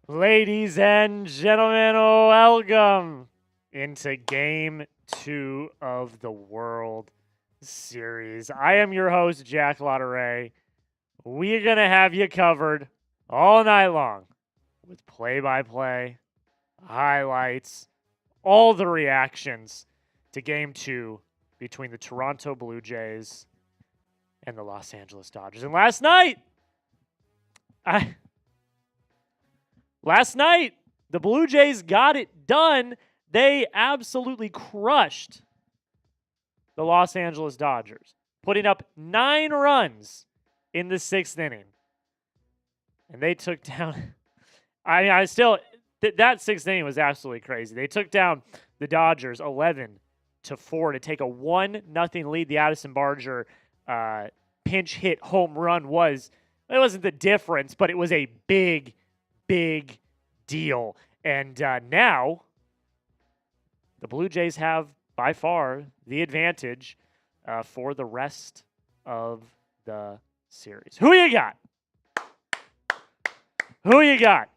Ladies and gentlemen, welcome into Game 2 of the World Series. I am your host, Jack Lautaret. We're going to have you covered all night long with play-by-play, highlights, all the reactions to Game 2 between the Toronto Blue Jays and the Los Angeles Dodgers. And last night, the Blue Jays got it done. They absolutely crushed the Los Angeles Dodgers, putting up 9 runs in the 6th inning. And they took down that 6th inning was absolutely crazy. They took down the Dodgers 11-4 to take a 1-0 lead. The Addison Barger pinch hit home run wasn't the difference, but it was a big deal. And now the Blue Jays have by far the advantage for the rest of the series. Who you got? Who you got?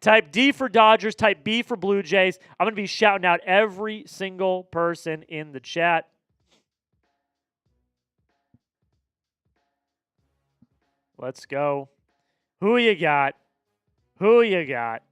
Type D for Dodgers, type B for Blue Jays. I'm going to be shouting out every single person in the chat. Let's go. Who you got? Who you got?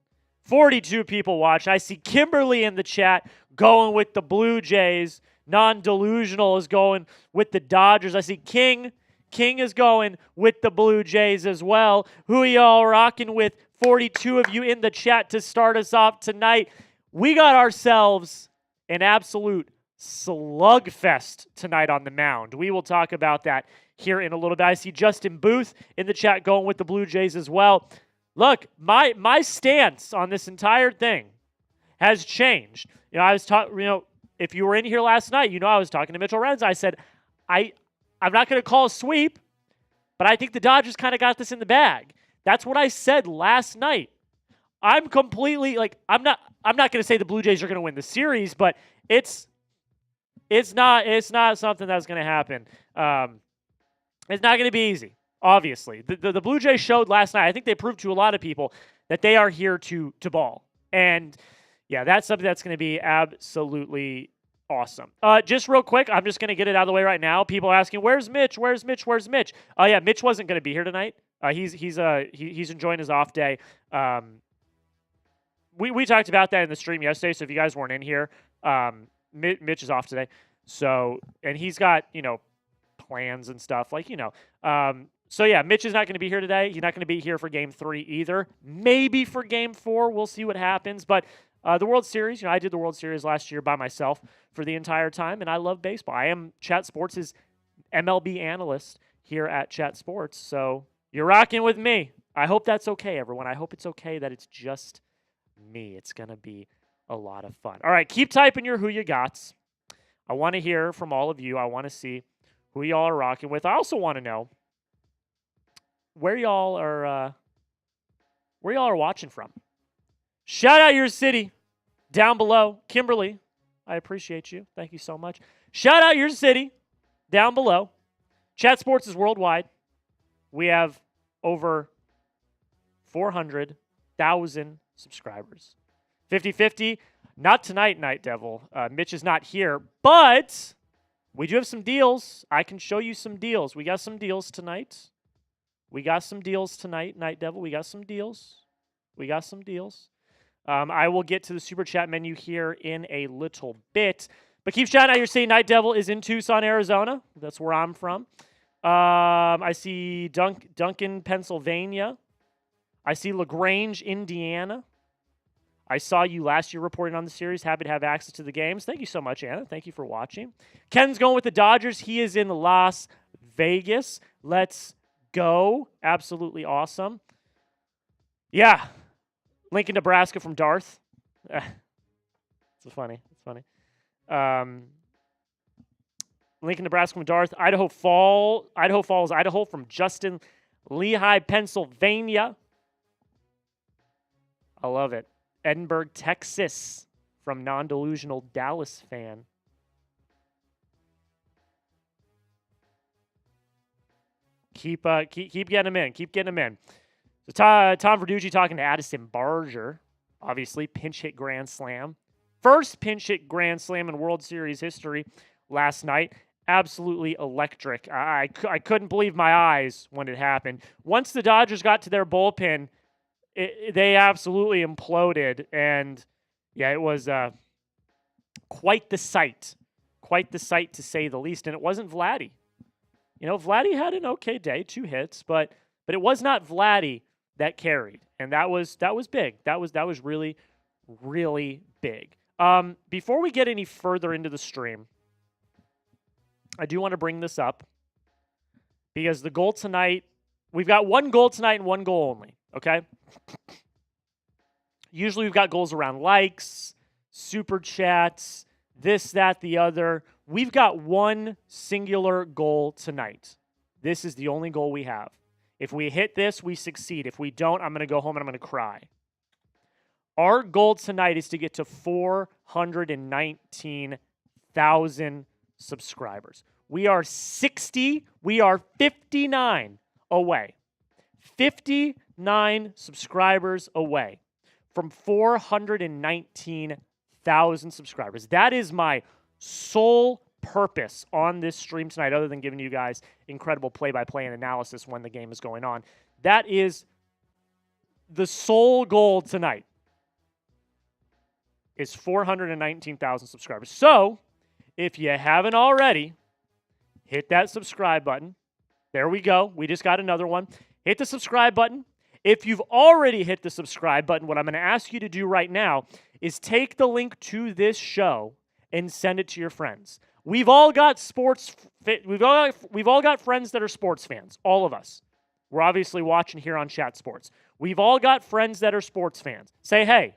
42 people watching. I see Kimberly in the chat going with the Blue Jays. Non-delusional is going with the Dodgers. I see King. King is going with the Blue Jays as well. Who y'all rocking with? 42 of you in the chat to start us off tonight. We got ourselves an absolute slugfest tonight on the mound. We will talk about that here in a little bit. I see Justin Booth in the chat going with the Blue Jays as well. Look, my stance on this entire thing has changed. I was talking, if you were in here last night, I was talking to Mitchell Renz. I said, I'm not going to call a sweep, but I think the Dodgers kind of got this in the bag. That's what I said last night. I'm completely I'm not going to say the Blue Jays are going to win the series, but it's not something that's going to happen. It's not going to be easy. Obviously, the Blue Jays showed last night. I think they proved to a lot of people that they are here to ball, and yeah, that's something that's going to be absolutely awesome. Just real quick, I'm just going to get it out of the way right now. People asking, "Where's Mitch? Where's Mitch? Where's Mitch?" Oh yeah, Mitch wasn't going to be here tonight. He's enjoying his off day. We talked about that in the stream yesterday. So if you guys weren't in here, Mitch is off today. So and he's got plans and stuff So, yeah, Mitch is not going to be here today. He's not going to be here for Game 3 either. Maybe for Game 4. We'll see what happens. But the World Series, I did the World Series last year by myself for the entire time, and I love baseball. I am Chat Sports' MLB analyst here at Chat Sports. So, you're rocking with me. I hope that's okay, everyone. I hope it's okay that it's just me. It's going to be a lot of fun. All right, keep typing your who you gots. I want to hear from all of you. I want to see who y'all are rocking with. I also want to know where y'all are watching from. Shout out your city down below. Kimberly, I appreciate you. Thank you so much. Shout out your city down below. Chat Sports is worldwide. We have over 400,000 subscribers. 50-50. Not tonight, Night Devil. Mitch is not here, but we do have some deals. I can show you some deals. We got some deals tonight. Night Devil. We got some deals. I will get to the Super Chat menu here in a little bit. But keep shouting out your city. Night Devil is in Tucson, Arizona. That's where I'm from. I see Duncan, Pennsylvania. I see LaGrange, Indiana. I saw you last year reporting on the series. Happy to have access to the games. Thank you so much, Anna. Thank you for watching. Ken's going with the Dodgers. He is in Las Vegas. Let's go. Absolutely awesome. Yeah. Lincoln, Nebraska from Darth. It's funny. Lincoln, Nebraska from Darth. Idaho Falls, Idaho from Justin. Lehigh, Pennsylvania. I love it. Edinburgh, Texas from non-delusional Dallas fan. Keep getting them in. So Tom Verducci talking to Addison Barger, obviously pinch hit grand slam. First pinch hit grand slam in World Series history last night. Absolutely electric. I couldn't believe my eyes when it happened. Once the Dodgers got to their bullpen, they absolutely imploded. And, yeah, it was quite the sight. Quite the sight, to say the least. And it wasn't Vladdy. You know, Vladdy had an okay day, 2 hits, but it was not Vladdy that carried. And that was big. That was really, really big. Before we get any further into the stream, I do want to bring this up because the goal tonight, we've got 1 goal tonight and 1 goal only, okay? Usually we've got goals around likes, super chats, this, that, the other. We've got 1 singular goal tonight. This is the only goal we have. If we hit this, we succeed. If we don't, I'm going to go home and I'm going to cry. Our goal tonight is to get to 419,000 subscribers. We are 59 away. 59 subscribers away from 419,000 subscribers. That is my sole purpose on this stream tonight, other than giving you guys incredible play-by-play and analysis when the game is going on. That is the sole goal tonight, is 419,000 subscribers. So, if you haven't already, hit that subscribe button. There we go. We just got another one. Hit the subscribe button. If you've already hit the subscribe button, what I'm going to ask you to do right now is take the link to this show and send it to your friends. We've all got we've all got friends that are sports fans, all of us. We're obviously watching here on Chat Sports. We've all got friends that are sports fans. Say hey.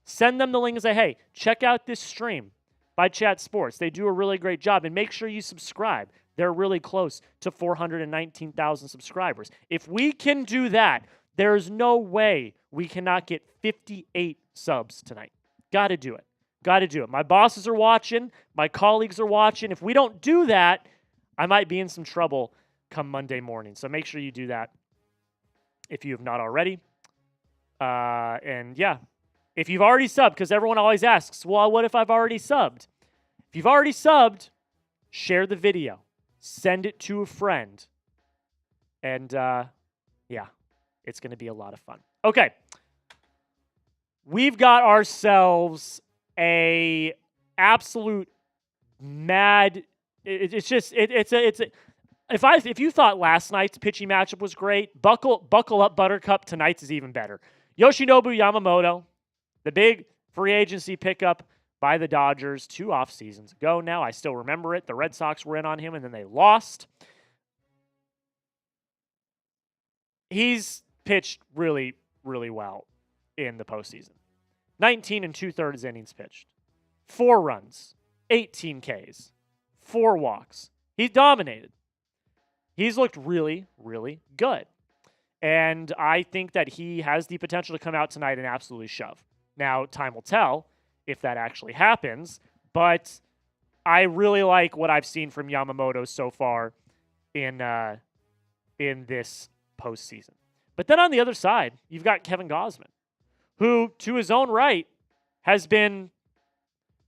Send them the link and say, hey, check out this stream by Chat Sports. They do a really great job. And make sure you subscribe. They're really close to 419,000 subscribers. If we can do that, there's no way we cannot get 58 subs tonight. Got to do it. Got to do it. My bosses are watching. My colleagues are watching. If we don't do that, I might be in some trouble come Monday morning. So make sure you do that if you have not already. And yeah, if you've already subbed, because everyone always asks, well, what if I've already subbed? If you've already subbed, share the video. Send it to a friend. And yeah, it's going to be a lot of fun. Okay. We've got ourselves a absolute mad. If you thought last night's pitching matchup was great, buckle up, Buttercup. Tonight's is even better. Yoshinobu Yamamoto, the big free agency pickup by the Dodgers 2 off seasons ago now. I still remember it. The Red Sox were in on him, and then they lost. He's pitched really, really well in the postseason. 19 2/3 innings pitched. 4 runs, 18 Ks, 4 walks. He's dominated. He's looked really, really good. And I think that he has the potential to come out tonight and absolutely shove. Now, time will tell if that actually happens, but I really like what I've seen from Yamamoto so far in this postseason. But then on the other side, you've got Kevin Gausman, who, to his own right, has been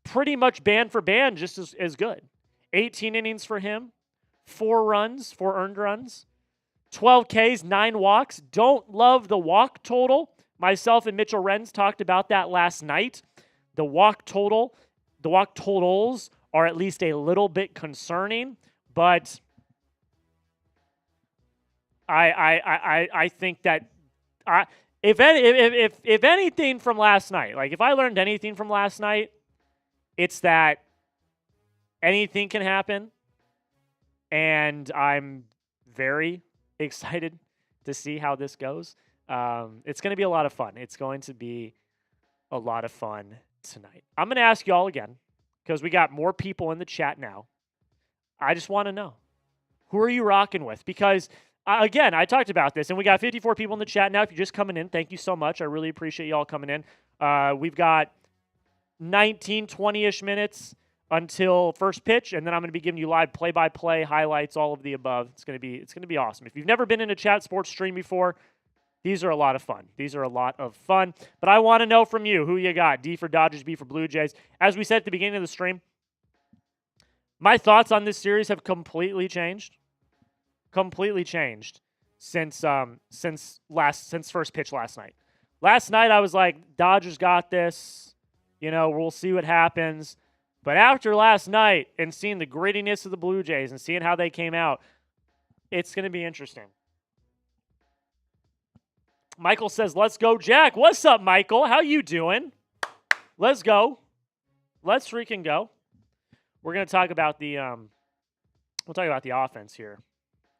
pretty much band for band just as good. 18 innings for him, 4 earned runs, 12 Ks, 9 walks. Don't love the walk total. Myself and Mitchell Renz talked about that last night. The walk totals are at least a little bit concerning, but I think that if anything from last night, like if I learned anything from last night, it's that anything can happen, and I'm very excited to see how this goes. It's going to be a lot of fun. It's going to be a lot of fun tonight. I'm going to ask you all again, because we got more people in the chat now. I just want to know, who are you rocking with? Because, again, I talked about this, and we got 54 people in the chat now. If you're just coming in, thank you so much. I really appreciate you all coming in. We've got 19, 20-ish minutes until first pitch, and then I'm going to be giving you live play-by-play, highlights, all of the above. It's going to be awesome. If you've never been in a Chat Sports stream before, These are a lot of fun. But I want to know from you who you got. D for Dodgers, B for Blue Jays. As we said at the beginning of the stream, my thoughts on this series have completely changed. Since first pitch last night. Last night I was like, Dodgers got this. We'll see what happens. But after last night and seeing the grittiness of the Blue Jays and seeing how they came out, it's going to be interesting. Michael says, let's go, Jack. What's up, Michael? How you doing? Let's go. Let's freaking go. We're going to talk about the offense here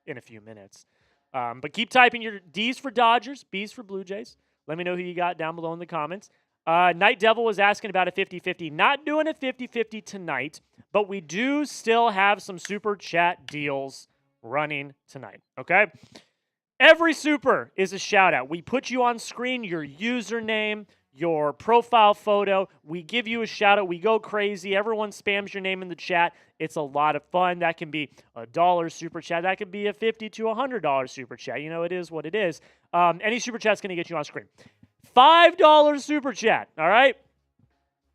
in a few minutes. But keep typing your D's for Dodgers, B's for Blue Jays. Let me know who you got down below in the comments. Night Devil was asking about a 50-50. Not doing a 50-50 tonight, but we do still have some super chat deals running tonight, okay? Every super is a shout out. We put you on screen, your username, your profile photo. We give you a shout out. We go crazy. Everyone spams your name in the chat. It's a lot of fun. That can be $1 super chat. That could be a $50 to $100 super chat. It is what it is. Any super chat's going to get you on screen. $5 super chat, all right?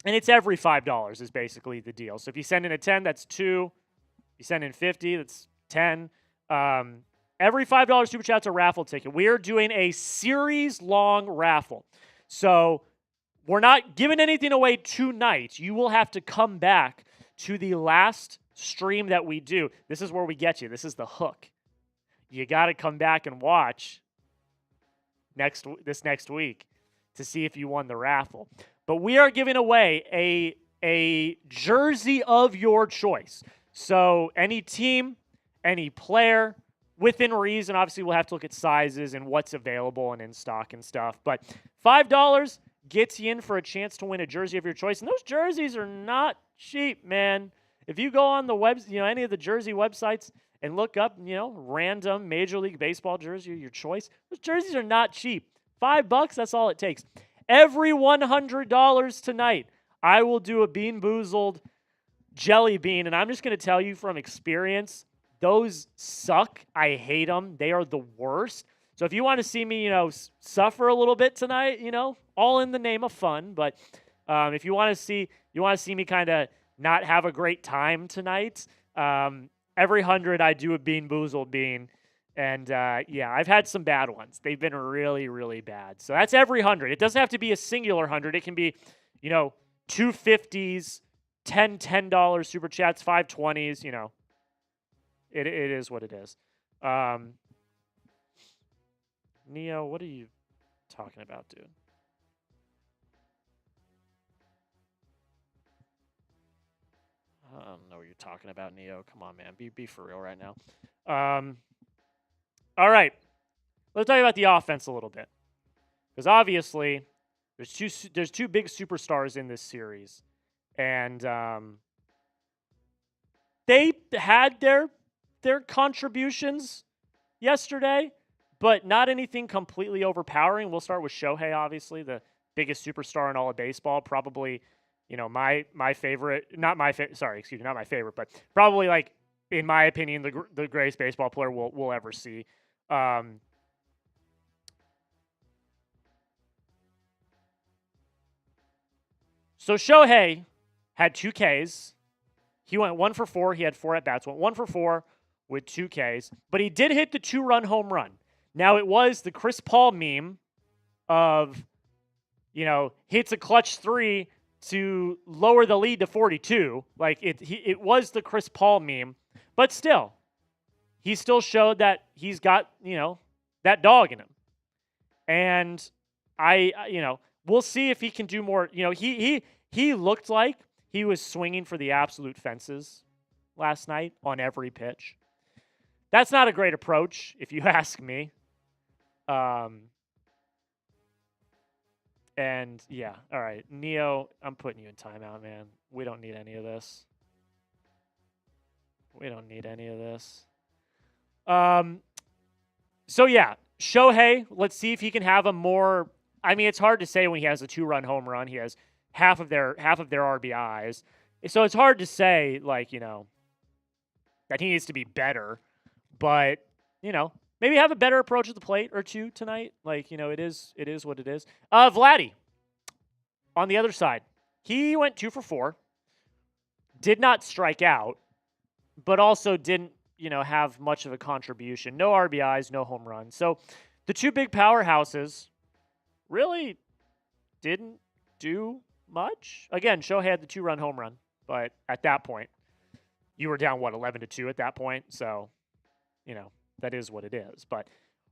And it's every $5 is basically the deal. So if you send in a 10, that's 2. You send in 50, that's 10. Every $5 super chat's a raffle ticket. We are doing a series-long raffle. So we're not giving anything away tonight. You will have to come back to the last stream that we do. This is where we get you. This is the hook. You got to come back and watch this next week to see if you won the raffle. But we are giving away a jersey of your choice. So any team, any player, within reason. Obviously, we'll have to look at sizes and what's available and in stock and stuff. But $5 gets you in for a chance to win a jersey of your choice. And those jerseys are not cheap, man. If you go on the any of the jersey websites and look up, random Major League Baseball jersey of your choice, those jerseys are not cheap. $5, that's all it takes. Every $100 tonight, I will do a Bean Boozled jelly bean. And I'm just going to tell you from experience, those suck. I hate them. They are the worst. So if you want to see me, suffer a little bit tonight, all in the name of fun. But if you want to see me kind of not have a great time tonight, every 100 I do a Bean Boozled bean. And I've had some bad ones. They've been really, really bad. So that's every 100. It doesn't have to be a singular 100. It can be, 2 50s, $10 super chats, 5 20s, It is what it is. Neo, what are you talking about, dude? I don't know what you're talking about, Neo. Come on, man. Be for real right now. All right. Let's talk about the offense a little bit. Because obviously, there's two big superstars in this series. And they had their contributions yesterday, but not anything completely overpowering. We'll start with Shohei, obviously, the biggest superstar in all of baseball. Probably, my favorite, not my favorite, but probably, like, in my opinion, the greatest baseball player we'll ever see. So Shohei had 2 Ks. He went 1 for 4. He had 4 at-bats. Went 1 for 4 with 2 Ks. But he did hit the 2-run home run. Now, it was the Chris Paul meme of, hits a clutch 3 to lower the lead to 42. Like, it was the Chris Paul meme. But still, he still showed that he's got, that dog in him. And we'll see if he can do more. He looked like he was swinging for the absolute fences last night on every pitch. That's not a great approach, if you ask me. And yeah, all right, Neo, I'm putting you in timeout, man. We don't need any of this. So yeah, Shohei, let's see if he can have a more. I mean, it's hard to say when he has a 2-run home run. He has half of their RBIs. So it's hard to say, that he needs to be better. But, maybe have a better approach at the plate or two tonight. Like, it is what it is. Vladdy, on the other side, he went 2 for 4, did not strike out, but also didn't, have much of a contribution. No RBIs, no home runs. So the two big powerhouses really didn't do much. Again, Shohei had the 2-run home run, but at that point, you were down, 11-2 at that point. So, that is what it is. But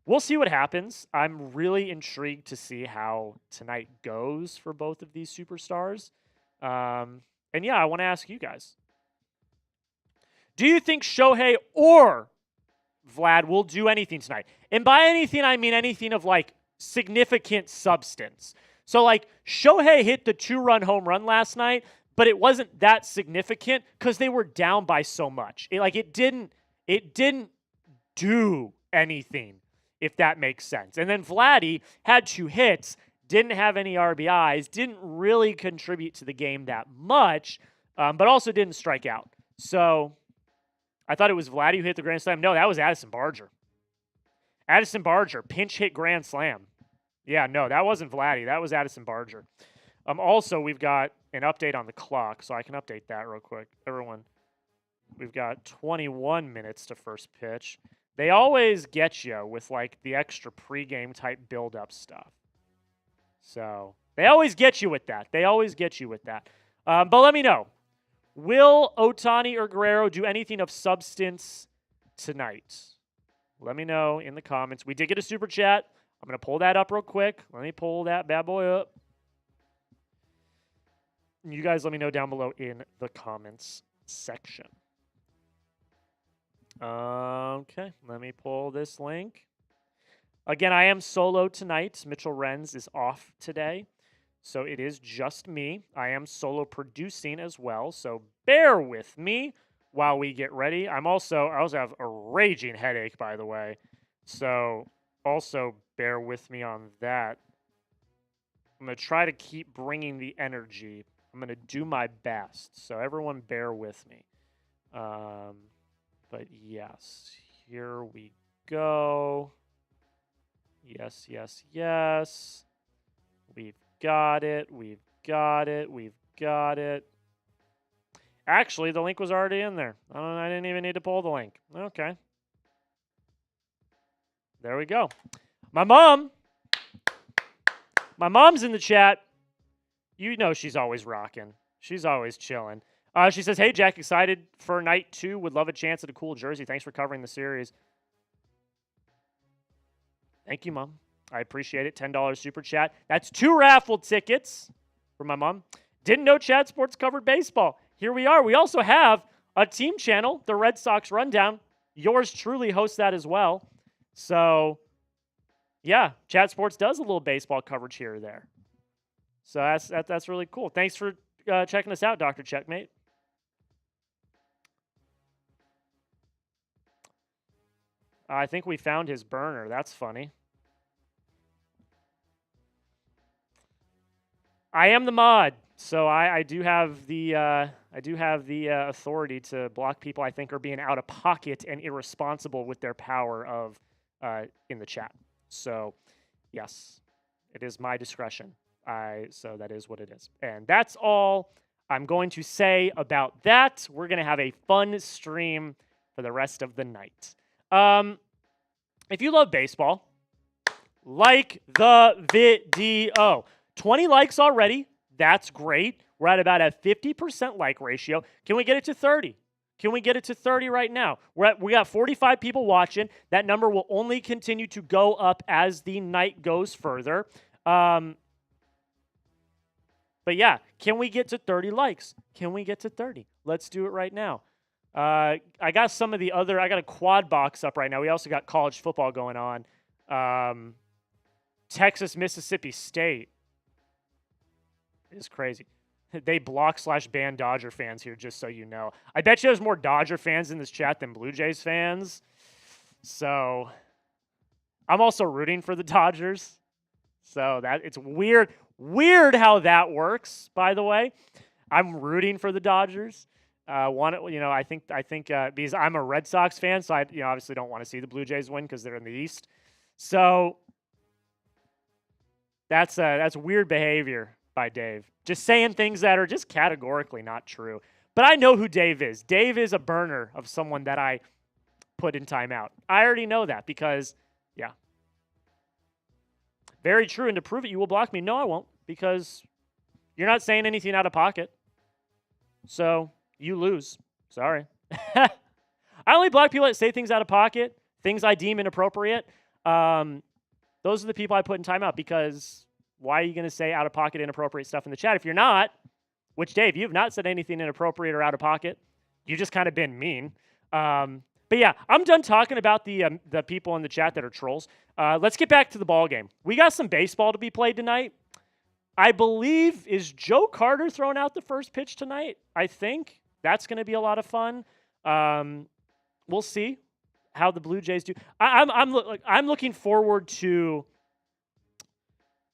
we'll see what happens. I'm really intrigued to see how tonight goes for both of these superstars. And yeah, I want to ask you guys. Do you think Shohei or Vlad will do anything tonight? And by anything, I mean anything of significant substance. So Shohei hit the 2-run home run last night, but it wasn't that significant because they were down by so much. It didn't do anything, if that makes sense. And then Vladdy had 2 hits, didn't have any RBIs, didn't really contribute to the game that much, but also didn't strike out. So I thought it was Vladdy who hit the grand slam. No, that was Addison Barger. Addison Barger, pinch hit grand slam. Yeah, no, that wasn't Vladdy. That was Addison Barger. Also, we've got an update on the clock, so I can update that real quick. Everyone, we've got 21 minutes to first pitch. They always get you with the extra pregame type build-up stuff. So they always get you with that. But let me know. Will Ohtani or Guerrero do anything of substance tonight? Let me know in the comments. We did get a super chat. I'm going to pull that up real quick. Let me pull that bad boy up. You guys let me know down below in the comments section. Okay, let me pull this link. Again, I am solo tonight. Mitchell Renz is off today, so it is just me. I am solo producing as well, so bear with me while we get ready. I also have a raging headache, by the way, so also bear with me on that. I'm going to try to keep bringing the energy. I'm going to do my best, so everyone bear with me. But yes, here we go. Yes. We've got it. Actually, the link was already in there. I didn't even need to pull the link. Okay. There we go. My mom's in the chat. She's always rocking. She's always chilling. She says, hey, Jack, excited for night 2. Would love a chance at a cool jersey. Thanks for covering the series. Thank you, Mom. I appreciate it. $10 super chat. That's 2 raffle tickets for my mom. Didn't know Chad Sports covered baseball. Here we are. We also have a team channel, the Red Sox Rundown. Yours truly hosts that as well. So, yeah, Chad Sports does a little baseball coverage here or there. So that's really cool. Thanks for checking us out, Dr. Checkmate. I think we found his burner. That's funny. I am the mod, so I do have the authority to block people I think are being out of pocket and irresponsible with their power of in the chat. So, yes, it is my discretion. So that is what it is, and that's all I'm going to say about that. We're gonna have a fun stream for the rest of the night. If you love baseball, like the video. 20 likes already. That's great. We're at about a 50% like ratio. Can we get it to 30? Can we get it to 30 right now? We got 45 people watching. That number will only continue to go up as the night goes further. But yeah, can we get to 30 likes? Can we get to 30? Let's do it right now. I got some of the other, I got a quad box up right now. We also got college football going on. Texas, Mississippi State is crazy. They block/ban Dodger fans here, just so you know. I bet you there's more Dodger fans in this chat than Blue Jays fans. So I'm also rooting for the Dodgers. So that it's weird how that works, by the way. I'm rooting for the Dodgers. I think because I'm a Red Sox fan, so I obviously don't want to see the Blue Jays win because they're in the East. So that's weird behavior by Dave. Just saying things that are just categorically not true. But I know who Dave is. Dave is a burner of someone that I put in timeout. I already know that because, yeah. Very true. And to prove it, you will block me. No, I won't, because you're not saying anything out of pocket. So you lose. Sorry. I only block people that say things out of pocket, things I deem inappropriate. Those are the people I put in timeout, because why are you going to say out of pocket, inappropriate stuff in the chat if you're not? Which, Dave, you have not said anything inappropriate or out of pocket. You've just kind of been mean. But yeah, I'm done talking about the people in the chat that are trolls. Let's get back to the ball game. We got some baseball to be played tonight. I believe, is Joe Carter throwing out the first pitch tonight? I think that's going to be a lot of fun. We'll see how the Blue Jays do. I'm looking forward to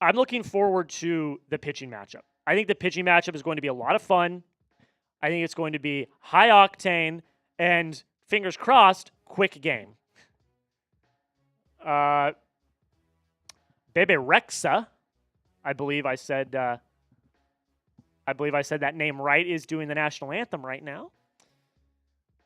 the pitching matchup. I think the pitching matchup is going to be a lot of fun. I think it's going to be high octane and, fingers crossed, quick game. Bebe Rexha, I believe I said that name right, is doing the national anthem right now.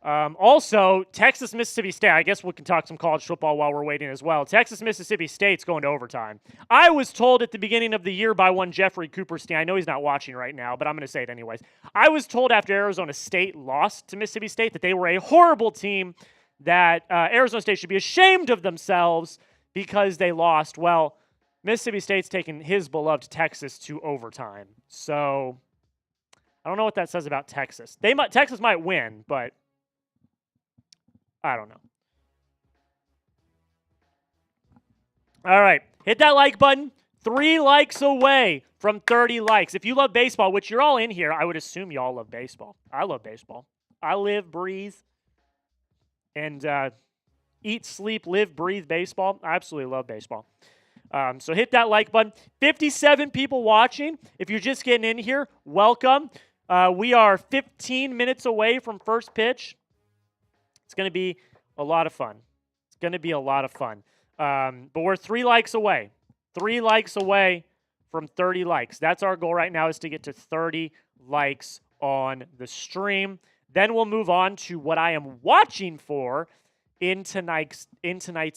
Also, Texas, Mississippi State. I guess we can talk some college football while we're waiting as well. Texas, Mississippi State's going to overtime. I was told at the beginning of the year by one Jeffrey Cooperstein, I know he's not watching right now, but I'm going to say it anyways. I was told after Arizona State lost to Mississippi State that they were a horrible team, that Arizona State should be ashamed of themselves because they lost. Well, Mississippi State's taken his beloved Texas to overtime. So I don't know what that says about Texas. Texas might win, but I don't know. All right. Hit that like button. 3 likes away from 30 likes. If you love baseball, which you're all in here, I would assume you all love baseball. I love baseball. I live, breathe, and eat, sleep, live, breathe baseball. I absolutely love baseball. So hit that like button. 57 people watching. If you're just getting in here, welcome. We are 15 minutes away from first pitch. It's going to be a lot of fun. But we're 3 likes away. 3 likes away from 30 likes. That's our goal right now, is to get to 30 likes on the stream. Then we'll move on to what I am watching for in tonight's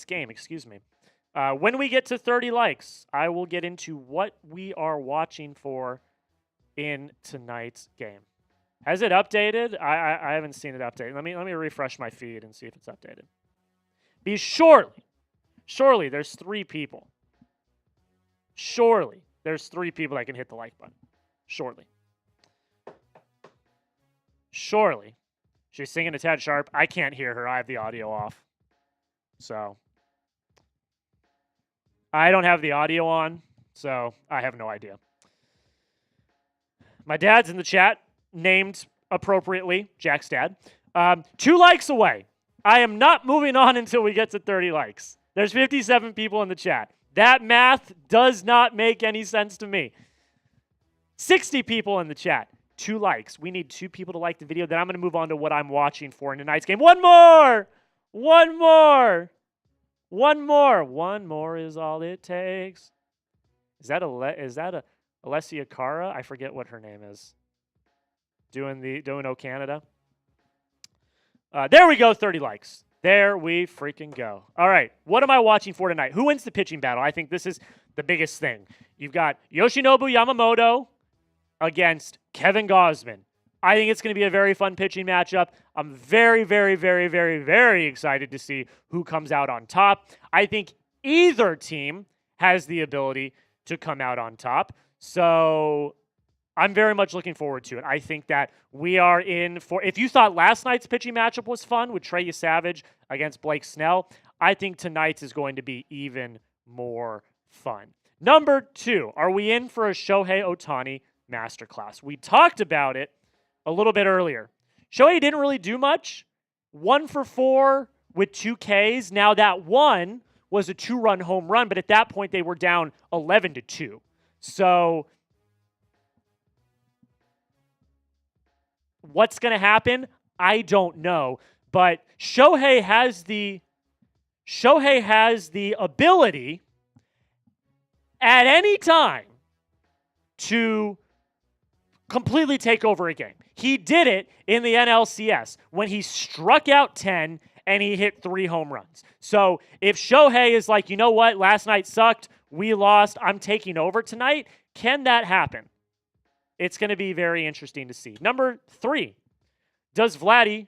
game. When we get to 30 likes, I will get into what we are watching for in tonight's game. Has it updated? I haven't seen it updated. Let me refresh my feed and see if it's updated. Surely there's 3 people. Surely there's 3 people that can hit the like button. Surely. She's singing a tad sharp. I can't hear her. I have the audio off. So I don't have the audio on, so I have no idea. My dad's in the chat, named appropriately, Jack's dad. 2 likes away. I am not moving on until we get to 30 likes. There's 57 people in the chat. That math does not make any sense to me. 60 people in the chat. 2 likes. We need 2 people to like the video. Then I'm going to move on to what I'm watching for in tonight's game. One more is all it takes. Is that Alessia Cara? I forget what her name is. Doing O Canada. There we go, 30 likes. There we freaking go. All right, what am I watching for tonight? Who wins the pitching battle? I think this is the biggest thing. You've got Yoshinobu Yamamoto against Kevin Gausman. I think it's going to be a very fun pitching matchup. I'm very, very, very, very, very excited to see who comes out on top. I think either team has the ability to come out on top. So I'm very much looking forward to it. I think that we are in for, if you thought last night's pitching matchup was fun with Trey Savage against Blake Snell, I think tonight's is going to be even more fun. Number 2, are we in for a Shohei Ohtani masterclass? We talked about it a little bit earlier. Shohei didn't really do much. 1 for 4 with 2 Ks. Now that one was a 2-run home run, but at that point they were down 11-2. So What's going to happen? I don't know. But Shohei has the ability at any time to completely take over a game. He did it in the NLCS when he struck out 10 and he hit 3 home runs. So if Shohei is like, you know what, last night sucked, we lost, I'm taking over tonight, can that happen? It's going to be very interesting to see. Number 3, does Vladdy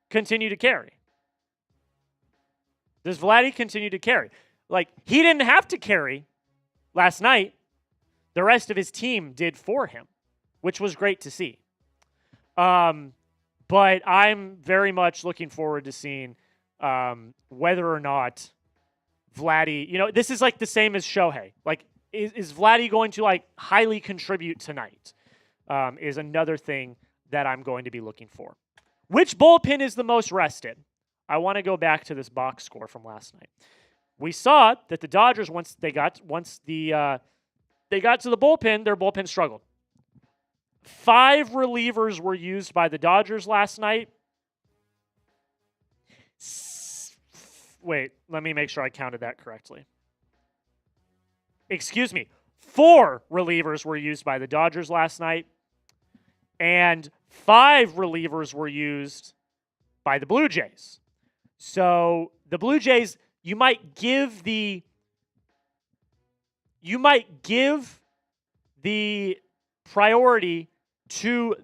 continue to carry? Does Vladdy continue to carry? Like, he didn't have to carry last night. The rest of his team did for him, which was great to see. But I'm very much looking forward to seeing whether or not Vladdy, this is like the same as Shohei. Like, is Vladdy going to like highly contribute tonight? Is another thing that I'm going to be looking for. Which bullpen is the most rested? I want to go back to this box score from last night. We saw that the Dodgers, once they got to the bullpen, their bullpen struggled. 5 relievers were used by the Dodgers last night. Wait, let me make sure I counted that correctly. Excuse me. 4 relievers were used by the Dodgers last night, and 5 relievers were used by the Blue Jays. So the Blue Jays, you might give the priority to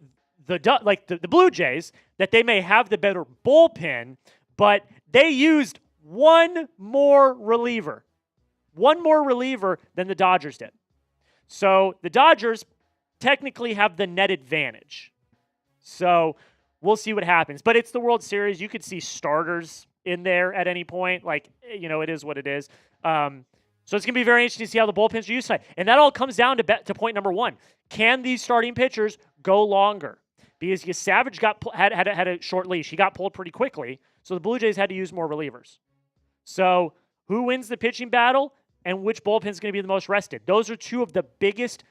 the Blue Jays, that they may have the better bullpen, but they used one more reliever than the Dodgers did. So the Dodgers technically have the net advantage. So we'll see what happens. But it's the World Series. You could see starters in there at any point. Like, it is what it is. So it's going to be very interesting to see how the bullpens are used tonight. And that all comes down to point number 1. Can these starting pitchers go longer? Because Savage had a short leash. He got pulled pretty quickly. So the Blue Jays had to use more relievers. So who wins the pitching battle and which bullpen is going to be the most rested? Those are 2 of the biggest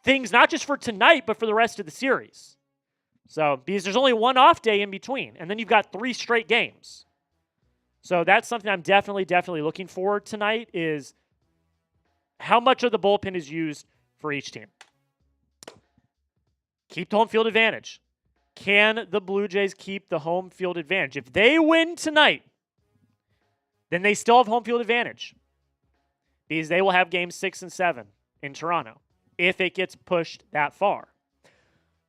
things, not just for tonight, but for the rest of the series. So because there's only 1 off day in between, and then you've got 3 straight games. So that's something I'm definitely looking for tonight, is how much of the bullpen is used for each team. Keep the home field advantage. Can the Blue Jays keep the home field advantage? If they win tonight, then they still have home field advantage, because they will have games 6 and 7 in Toronto if it gets pushed that far.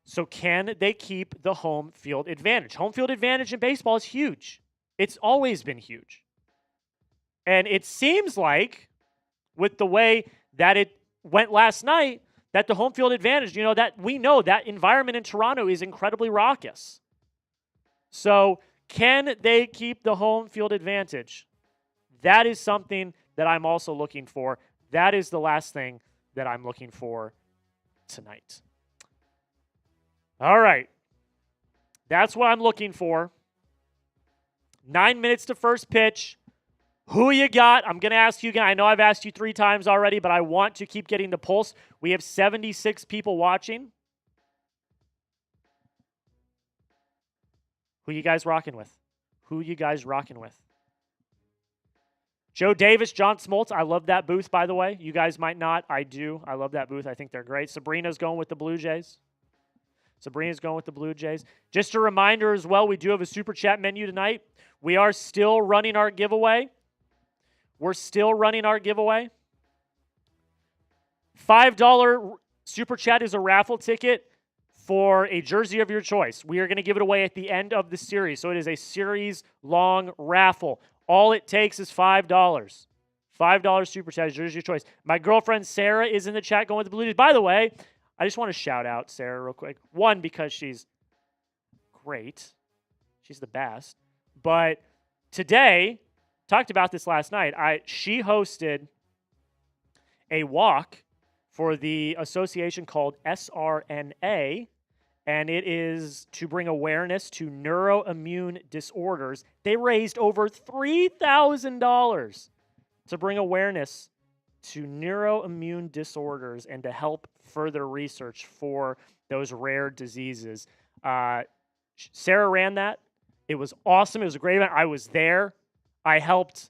So can they keep the home field advantage? Home field advantage in baseball is huge. It's always been huge. And it seems like, with the way that it went last night, that the home field advantage, that we know that environment in Toronto is incredibly raucous. So can they keep the home field advantage? That is something that I'm also looking for. That is the last thing that I'm looking for tonight. All right. That's what I'm looking for. 9 minutes to first pitch. Who you got? I'm going to ask you again. I know I've asked you 3 times already, but I want to keep getting the pulse. We have 76 people watching. Who you guys rocking with? Joe Davis, John Smoltz. I love that booth, by the way. You guys might not. I do. I love that booth. I think they're great. Sabrina's going with the Blue Jays. Just a reminder as well, we do have a Super Chat menu tonight. We are still running our giveaway. $5 Super Chat is a raffle ticket for a jersey of your choice. We are going to give it away at the end of the series. So it is a series-long raffle. All it takes is $5. $5 Super Chat is jersey of your choice. My girlfriend Sarah is in the chat going with the Blue Jays. By the way, I just want to shout out Sarah real quick. 1, because she's great. She's the best. But today, talked about this last night, she hosted a walk for the association called SRNA, and it is to bring awareness to neuroimmune disorders. They raised over $3,000 to bring awareness to neuroimmune disorders and to help further research for those rare diseases. Sarah ran that. It was awesome. It was a great event. I was there. I helped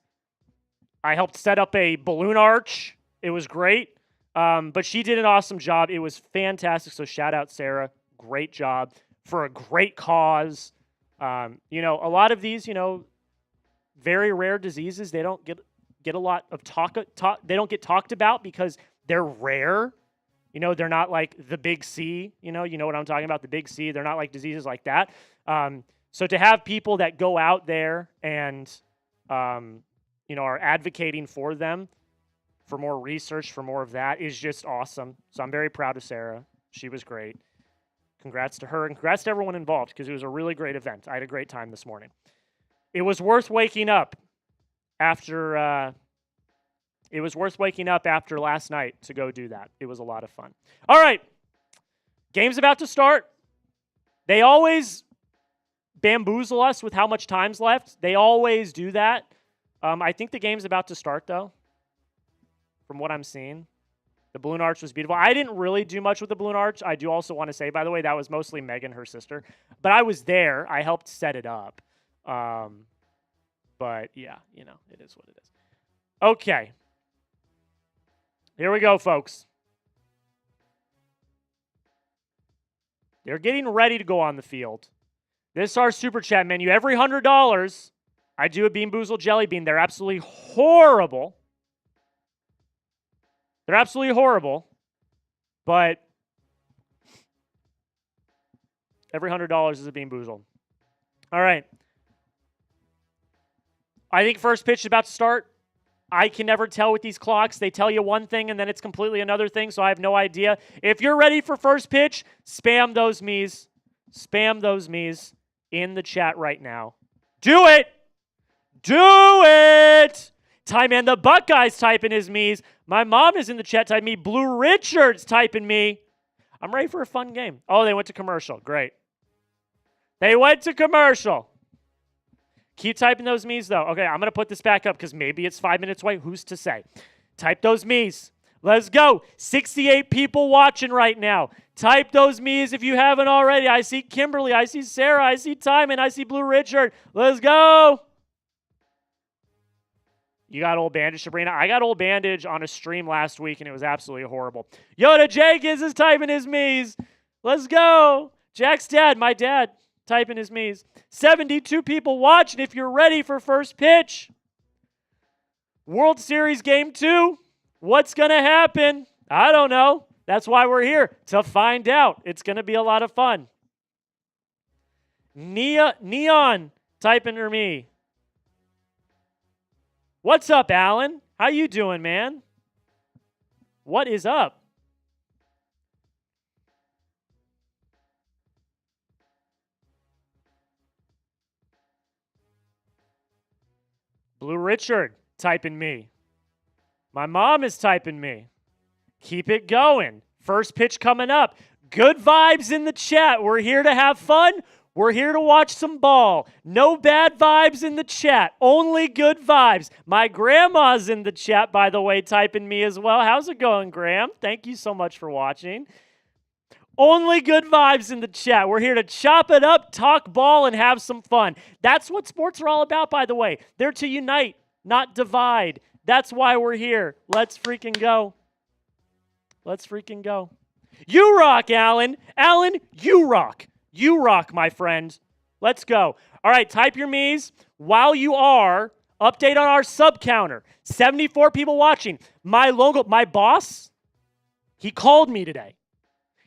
set up a balloon arch. It was great. But she did an awesome job. It was fantastic. So shout out Sarah. Great job for a great cause. A lot of these, very rare diseases, they don't get a lot of talk. They don't get talked about because they're rare. They're not like the big C. You know what I'm talking about, the big C. They're not like diseases like that. So to have people that go out there and, are advocating for them, for more research, for more of that is just awesome. So I'm very proud of Sarah. She was great. Congrats to her and congrats to everyone involved because it was a really great event. I had a great time this morning. It was worth waking up after last night to go do that. It was a lot of fun. All right. Game's about to start. They always bamboozle us with how much time's left. They always do that. I think the game's about to start, though, from what I'm seeing. The balloon arch was beautiful. I didn't really do much with the balloon arch. I do also want to say, by the way, that was mostly Megan, her sister. But I was there. I helped set it up. But, yeah, it is what it is. Okay. Here we go, folks. They're getting ready to go on the field. This is our Super Chat menu. Every $100, I do a Bean Boozled Jelly Bean. They're absolutely horrible. They're absolutely horrible. But every $100 is a Bean Boozled. All right. I think first pitch is about to start. I can never tell with these clocks. They tell you one thing and then it's completely another thing, so I have no idea. If you're ready for first pitch, spam those me's. Spam those me's in the chat right now. Do it! Do it! Ty Man the Buckeyes typing his me's. My mom is in the chat typing me. Blue Richards typing me. I'm ready for a fun game. Oh, they went to commercial. Great. They went to commercial. Keep typing those me's, though. Okay, I'm going to put this back up because maybe it's 5 minutes away. Who's to say? Type those me's. Let's go. 68 people watching right now. Type those me's if you haven't already. I see Kimberly. I see Sarah. I see Timon. I see Blue Richard. Let's go. You got Old Bandage, Sabrina. I got Old Bandage on a stream last week, and it was absolutely horrible. Yoda Jenkins is typing his me's. Let's go. Jack's dad, my dad, typing his me's. 72 people watching if you're ready for first pitch. World Series Game 2. What's going to happen? I don't know. That's why we're here, to find out. It's going to be a lot of fun. Neon typing her me. What's up, Alan? How you doing, man? What is up? Blue Richard typing me. My mom is typing me. Keep it going. First pitch coming up. Good vibes in the chat. We're here to have fun. We're here to watch some ball. No bad vibes in the chat. Only good vibes. My grandma's in the chat, by the way, typing me as well. How's it going, Graham? Thank you so much for watching. Only good vibes in the chat. We're here to chop it up, talk ball, and have some fun. That's what sports are all about, by the way. They're to unite, not divide. That's why we're here. Let's freaking go. Let's freaking go. You rock, Alan. Alan, you rock. You rock, my friend. Let's go. All right, type your me's. While you are, update on our sub counter. 74 people watching. My boss, he called me today.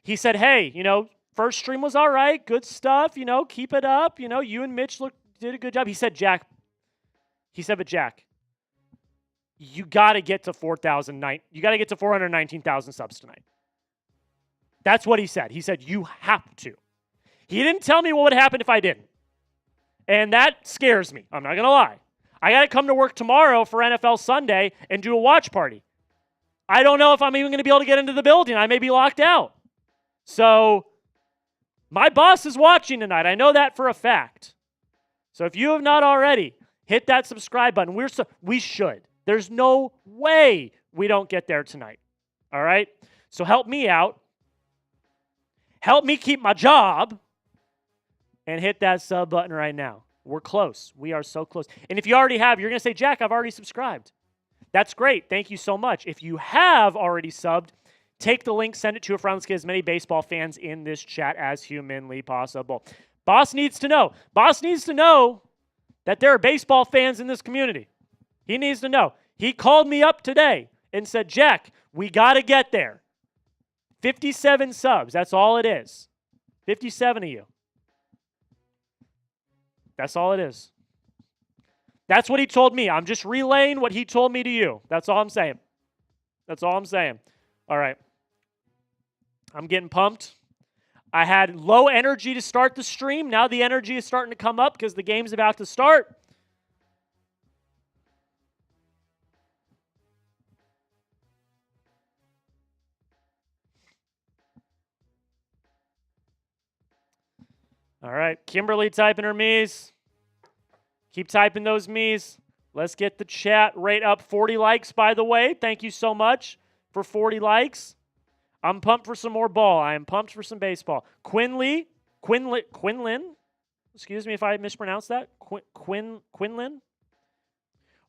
He said, hey, first stream was all right. Good stuff. Keep it up. You and Mitch did a good job. He said, but Jack, you got to get to 419,000 subs tonight. That's what he said. He said, you have to. He didn't tell me what would happen if I didn't. And that scares me. I'm not going to lie. I got to come to work tomorrow for NFL Sunday and do a watch party. I don't know if I'm even going to be able to get into the building. I may be locked out. So my boss is watching tonight. I know that for a fact. So if you have not already, hit that subscribe button. We should. There's no way we don't get there tonight. All right? So help me out. Help me keep my job. And hit that sub button right now. We're close. We are so close. And if you already have, you're going to say, Jack, I've already subscribed. That's great. Thank you so much. If you have already subbed, take the link, send it to a friend. Let's get as many baseball fans in this chat as humanly possible. Boss needs to know. Boss needs to know that there are baseball fans in this community. He needs to know. He called me up today and said, Jack, we got to get there. 57 subs. That's all it is. 57 of you. That's all it is. That's what he told me. I'm just relaying what he told me to you. That's all I'm saying. That's all I'm saying. All right. I'm getting pumped. I had low energy to start the stream. Now the energy is starting to come up because the game's about to start. All right. Kimberly typing her me's. Keep typing those me's. Let's get the chat rate up. 40 likes, by the way. Thank you so much for 40 likes. I'm pumped for some more ball. I am pumped for some baseball. Quinlan? Excuse me if I mispronounced that. Quinlan?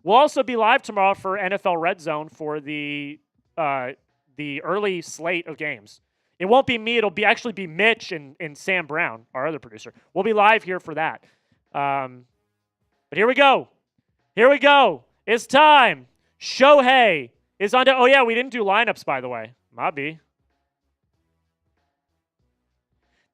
We'll also be live tomorrow for NFL Red Zone for the early slate of games. It won't be me. It'll actually be Mitch and Sam Brown, our other producer. We'll be live here for that. But here we go. Here we go. It's time. Shohei is on to... Oh, yeah, we didn't do lineups, by the way. Might be.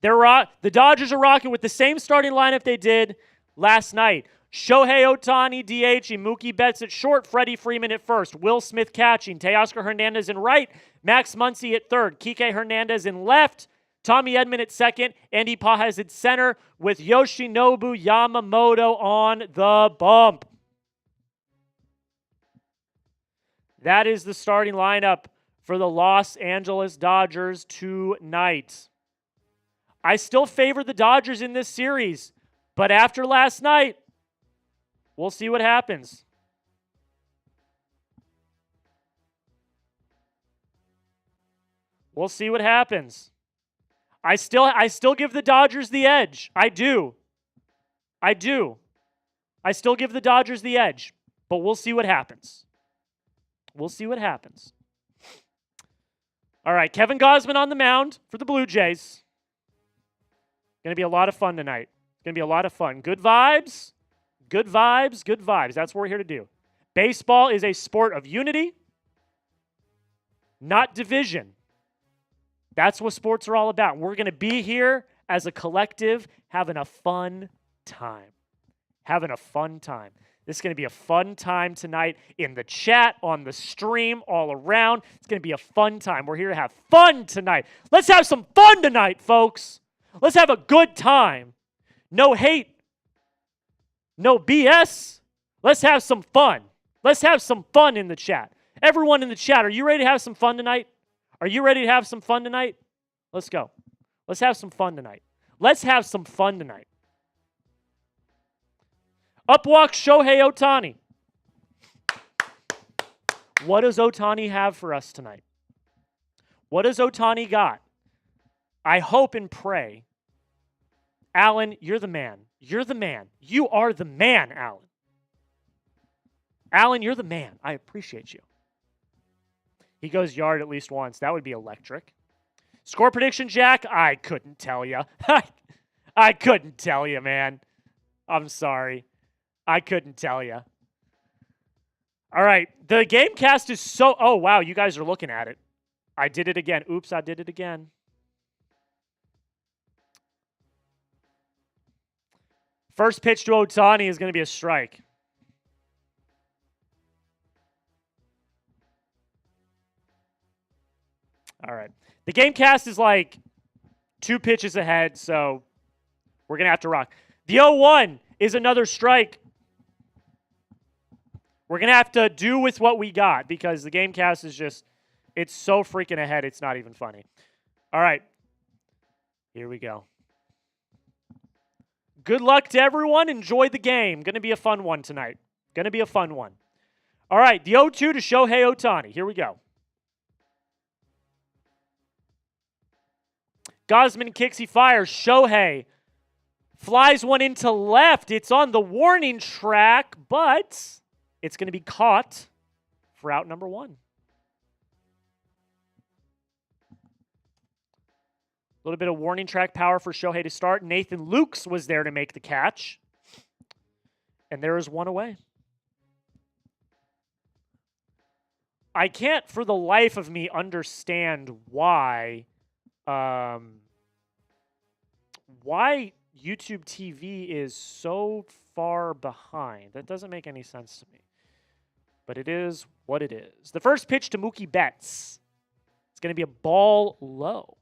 The Dodgers are rocking with the same starting lineup they did last night. Shohei Ohtani, DH, Mookie Betts at short, Freddie Freeman at first, Will Smith catching, Teoscar Hernandez in right, Max Muncy at third, Kike Hernandez in left, Tommy Edman at second, Andy Pages at center, with Yoshinobu Yamamoto on the bump. That is the starting lineup for the Los Angeles Dodgers tonight. I still favor the Dodgers in this series, but after last night, we'll see what happens. We'll see what happens. I still give the Dodgers the edge. I do. I still give the Dodgers the edge, but we'll see what happens. We'll see what happens. All right, Kevin Gausman on the mound for the Blue Jays. Going to be a lot of fun tonight. It's going to be a lot of fun. Good vibes. Good vibes, good vibes. That's what we're here to do. Baseball is a sport of unity, not division. That's what sports are all about. We're going to be here as a collective having a fun time. Having a fun time. This is going to be a fun time tonight in the chat, on the stream, all around. It's going to be a fun time. We're here to have fun tonight. Let's have some fun tonight, folks. Let's have a good time. No hate. No BS. Let's have some fun. Let's have some fun in the chat. Everyone in the chat, are you ready to have some fun tonight? Are you ready to have some fun tonight? Let's go. Let's have some fun tonight. Let's have some fun tonight. Upwalk Shohei Ohtani. What does Ohtani have for us tonight? What does Ohtani got? I hope and pray. Alan, you're the man. You're the man. You are the man, Alan. Alan, you're the man. I appreciate you. He goes yard at least once. That would be electric. Score prediction, Jack? I couldn't tell you. I couldn't tell you, man. I'm sorry. I couldn't tell you. All right. The game cast is so... Oh, wow. You guys are looking at it. I did it again. Oops, I did it again. First pitch to Ohtani is going to be a strike. All right. The game cast is like 2 pitches ahead, so we're going to have to rock. The 0-1 is another strike. We're going to have to do with what we got because the game cast is just, it's so freaking ahead, it's not even funny. All right. Here we go. Good luck to everyone. Enjoy the game. Going to be a fun one tonight. Going to be a fun one. All right, the 0-2 to Shohei Ohtani. Here we go. Gausman kicks, he fires. Shohei flies one into left. It's on the warning track, but it's going to be caught for out number 1. A little bit of warning track power for Shohei to start. Nathan Lukes was there to make the catch. And there is one away. I can't for the life of me understand why YouTube TV is so far behind. That doesn't make any sense to me. But it is what it is. The first pitch to Mookie Betts. It's going to be a ball low.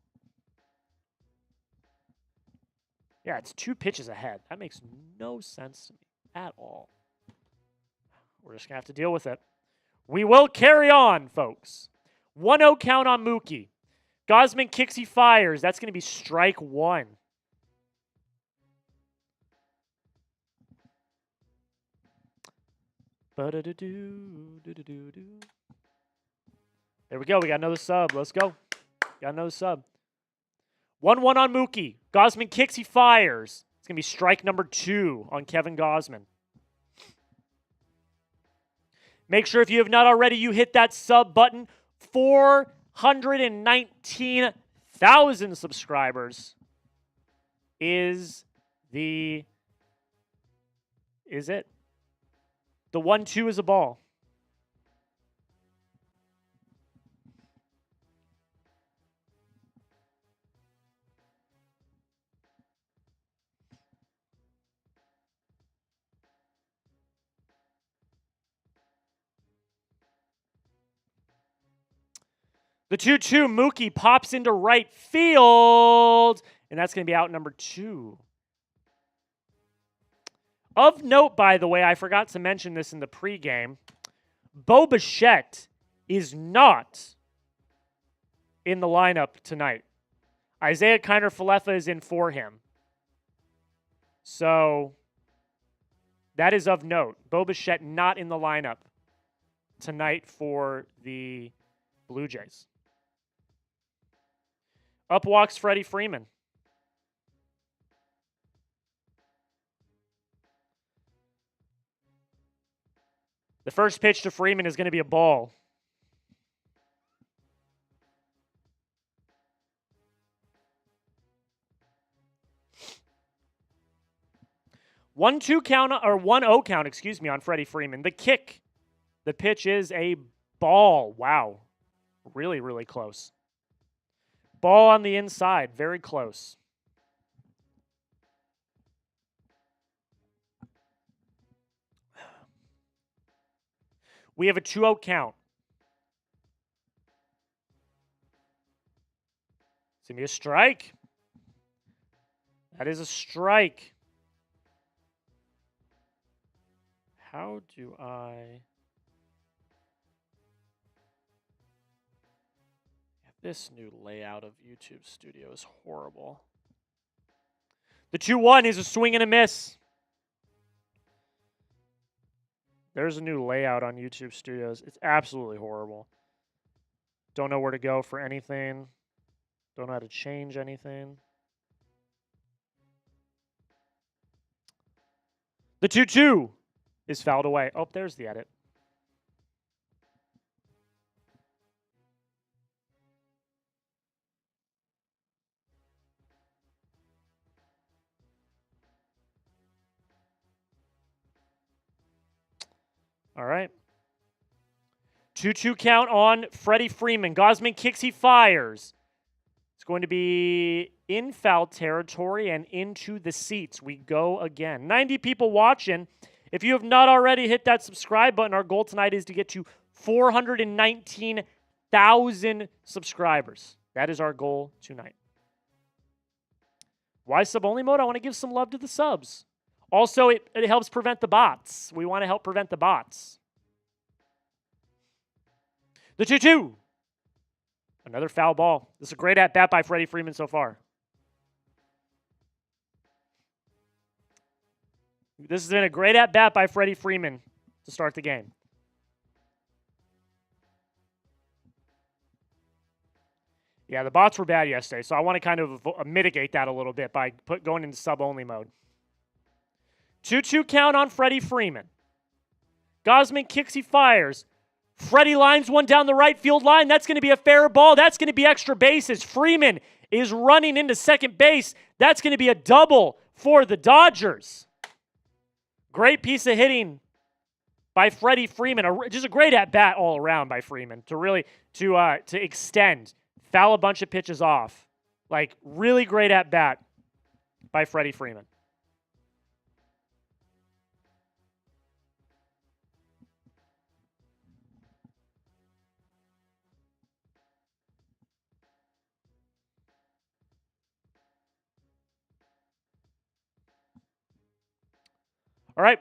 Yeah, it's 2 pitches ahead. That makes no sense to me at all. We're just going to have to deal with it. We will carry on, folks. 1-0 count on Mookie. Gausman kicks, he fires. That's going to be strike 1. There we go. We got another sub. Let's go. Got another sub. 1-1 on Mookie. Gausman kicks, he fires. It's going to be strike number 2 on Kevin Gausman. Make sure if you have not already, you hit that sub button. 419,000 subscribers is it. The 1-2 is a ball. The 2-2, Mookie pops into right field, and that's going to be out number 2. Of note, by the way, I forgot to mention this in the pregame, Bo Bichette is not in the lineup tonight. Isaiah Kiner-Falefa is in for him. So that is of note. Bo Bichette not in the lineup tonight for the Blue Jays. Up walks Freddie Freeman. The first pitch to Freeman is going to be a ball. One 2 count or 1-0 count, excuse me, on Freddie Freeman. The kick, the pitch is a ball. Wow, really, really close. Ball on the inside, very close. We have a 2-0 count. It's going to be a strike. That is a strike. How do I... This new layout of YouTube Studio is horrible. The 2-1 is a swing and a miss. There's a new layout on YouTube Studios. It's absolutely horrible. Don't know where to go for anything. Don't know how to change anything. The 2-2 is fouled away. Oh, there's the edit. All right. 2-2 count on Freddie Freeman. Gausman kicks, he fires. It's going to be in foul territory and into the seats. We go again. 90 people watching. If you have not already, hit that subscribe button. Our goal tonight is to get to 419,000 subscribers. That is our goal tonight. Why sub-only mode? I want to give some love to the subs. Also, it helps prevent the bots. We want to help prevent the bots. The 2-2. Another foul ball. This is a great at-bat by Freddie Freeman so far. This has been a great at-bat by Freddie Freeman to start the game. Yeah, the bots were bad yesterday, so I want to kind of mitigate that a little bit by going into sub-only mode. 2-2 count on Freddie Freeman. Gausman kicks, he fires. Freddie lines one down the right field line. That's going to be a fair ball. That's going to be extra bases. Freeman is running into second base. That's going to be a double for the Dodgers. Great piece of hitting by Freddie Freeman. Just a great at-bat all around by Freeman to really to extend, foul a bunch of pitches off. Like, really great at-bat by Freddie Freeman. All right.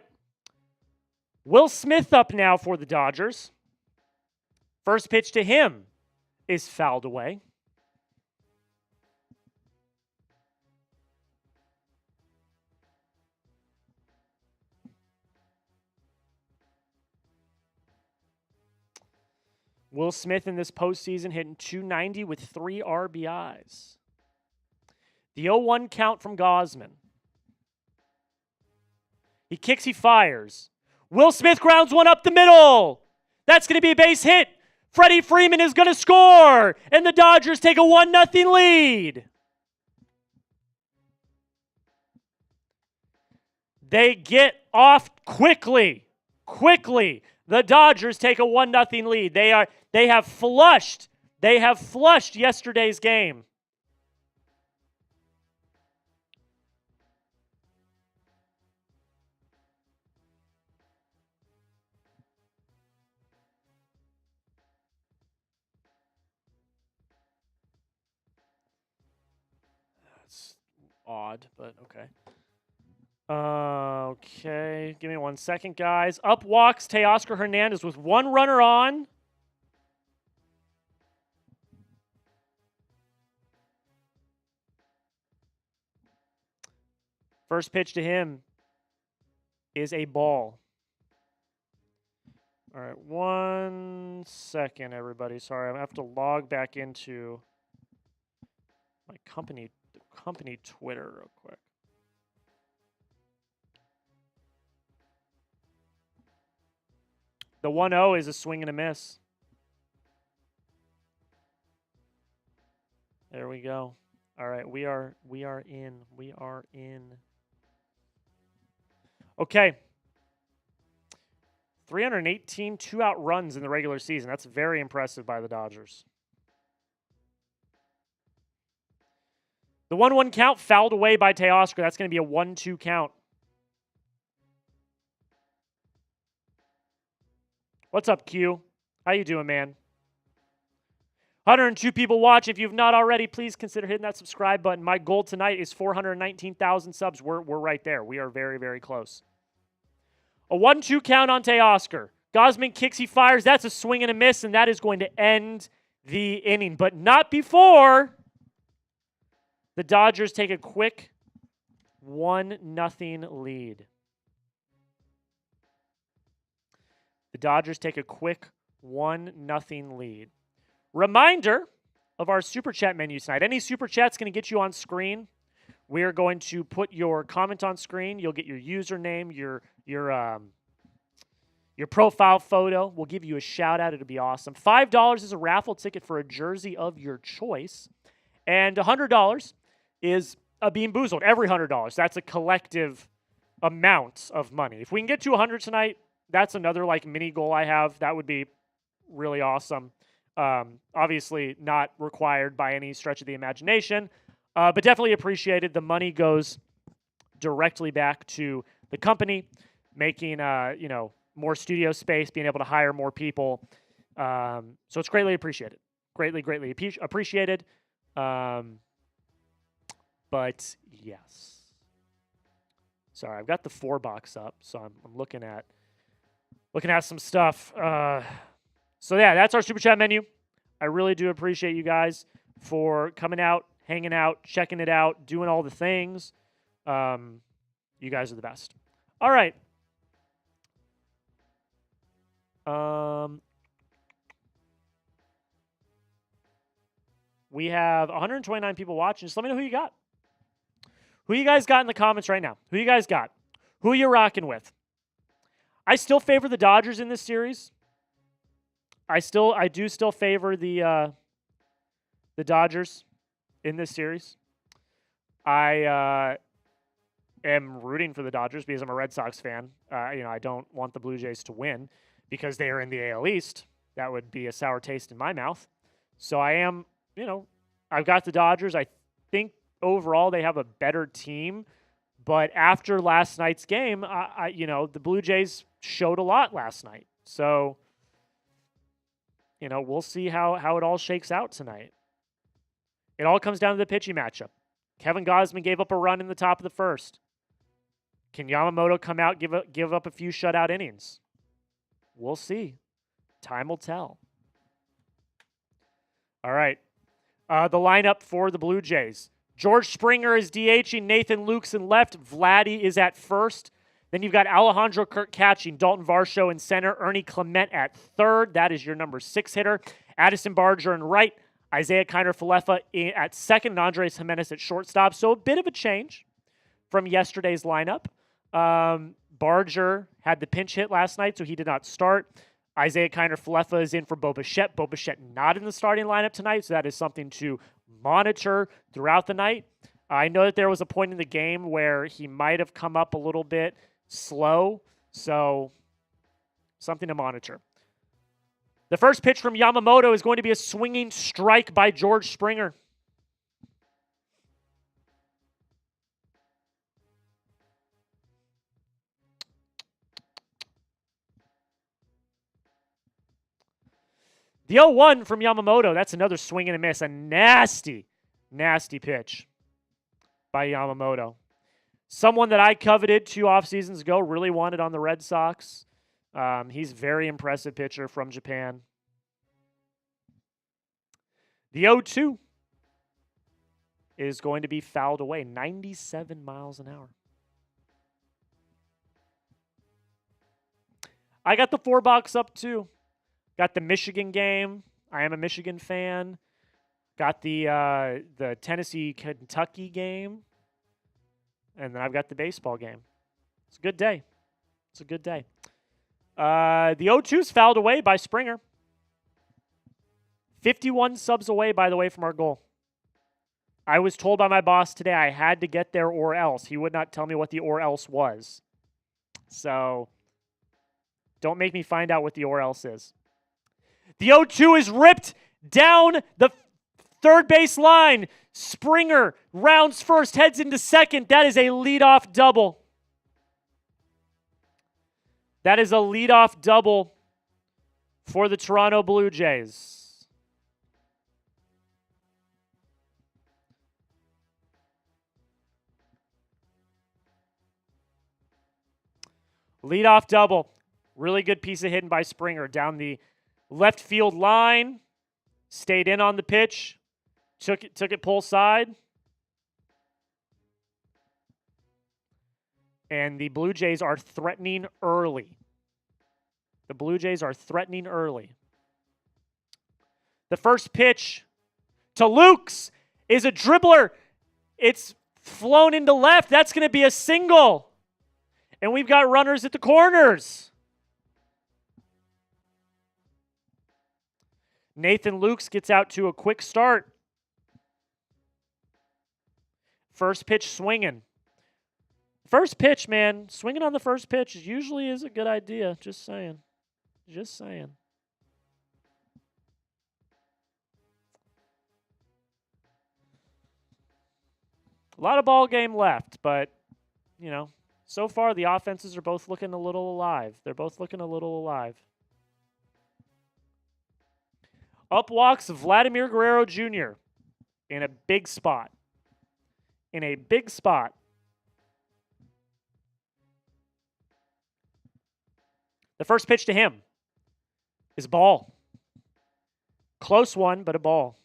Will Smith up now for the Dodgers. First pitch to him is fouled away. Will Smith in this postseason hitting .290 with 3 RBIs. The 0-1 count from Gausman. He kicks, he fires. Will Smith grounds one up the middle. That's going to be a base hit. Freddie Freeman is going to score, and the Dodgers take a 1-0 lead. They get off quickly. The Dodgers take a 1-0 lead. They have flushed yesterday's game. That's odd, but okay. Okay, give me 1 second, guys. Up walks Teoscar Hernandez with 1 runner on. First pitch to him is a ball. All right, 1 second, everybody. Sorry, I have to log back into my company Twitter real quick. The 1-0 is a swing and a miss. There we go. All right, we are in. Okay. 318 two-out runs in the regular season. That's very impressive by the Dodgers. The 1-1 count fouled away by Teoscar. That's going to be a 1-2 count. What's up, Q? How you doing, man? 102 people watch. If you've not already, please consider hitting that subscribe button. My goal tonight is 419,000 subs. We're right there. We are very, very close. A 1-2 count on Teoscar. Gausman kicks, he fires. That's a swing and a miss, and that is going to end the inning. But not before the Dodgers take a quick 1-0 lead. The Dodgers take a quick 1-0 lead. Reminder of our Super Chat menu tonight. Any Super Chat's going to get you on screen. We're going to put your comment on screen. You'll get your username, your profile photo. We'll give you a shout-out. It'll be awesome. $5 is a raffle ticket for a jersey of your choice. And $100 is a Bean Boozled. Every $100. That's a collective amount of money. If we can get to 100 tonight, that's another like mini goal I have. That would be really awesome. Obviously not required by any stretch of the imagination, but definitely appreciated. The money goes directly back to the company, making more studio space, being able to hire more people. So it's greatly appreciated. Greatly appreciated. But yes. Sorry, I've got the 4 box up, so I'm looking at some stuff. So yeah, that's our Super Chat menu. I really do appreciate you guys for coming out, hanging out, checking it out, doing all the things. You guys are the best. All right. We have 129 people watching. Just let me know who you got. Who you guys got in the comments right now? Who you guys got? Who you rocking with? I still favor the Dodgers in this series. I do still favor the Dodgers in this series. I am rooting for the Dodgers because I'm a Red Sox fan. I don't want the Blue Jays to win because they are in the AL East. That would be a sour taste in my mouth. So I am, I've got the Dodgers. I think overall they have a better team. But after last night's game, the Blue Jays showed a lot last night. So, we'll see how it all shakes out tonight. It all comes down to the pitching matchup. Kevin Gausman gave up a run in the top of the first. Can Yamamoto come out, give up a few shutout innings? We'll see. Time will tell. All right. The lineup for the Blue Jays. George Springer is DHing. Nathan Lukes in left. Vladdy is at first. Then you've got Alejandro Kirk catching. Dalton Varsho in center. Ernie Clement at third. That is your number 6 hitter. Addison Barger in right. Isaiah Kiner-Falefa at second. And Andres Jimenez at shortstop. So a bit of a change from yesterday's lineup. Barger had the pinch hit last night, so he did not start. Isaiah Kiner-Falefa is in for Bo Bichette. Bo Bichette not in the starting lineup tonight, so that is something to monitor throughout the night. I know that there was a point in the game where he might have come up a little bit slow, so something to monitor. The first pitch from Yamamoto is going to be a swinging strike by George Springer. The 0-1 from Yamamoto, that's another swing and a miss. A nasty, nasty pitch by Yamamoto. Someone that I coveted 2 off seasons ago, really wanted on the Red Sox. He's a very impressive pitcher from Japan. The 0-2 is going to be fouled away, 97 miles an hour. I got the 4-box up too. Got the Michigan game. I am a Michigan fan. Got the Tennessee-Kentucky game. And then I've got the baseball game. It's a good day. It's a good day. The 0-2's fouled away by Springer. 51 subs away, by the way, from our goal. I was told by my boss today I had to get there or else. He would not tell me what the or else was. So don't make me find out what the or else is. The 0-2 is ripped down the third base line. Springer rounds first, heads into second. That is a leadoff double. That is a leadoff double for the Toronto Blue Jays. Leadoff double. Really good piece of hitting by Springer down the left field line, stayed in on the pitch, took it pull side. And the Blue Jays are threatening early. The Blue Jays are threatening early. The first pitch to Lukes is a dribbler. It's flown into left. That's going to be a single. And we've got runners at the corners. Nathan Lukes gets out to a quick start. First pitch swinging. First pitch, man. Swinging on the first pitch usually is a good idea. Just saying. Just saying. A lot of ball game left, but, so far the offenses are both looking a little alive. They're both looking a little alive. Up walks Vladimir Guerrero Jr. in a big spot. In a big spot. The first pitch to him is ball. Close one, but a ball.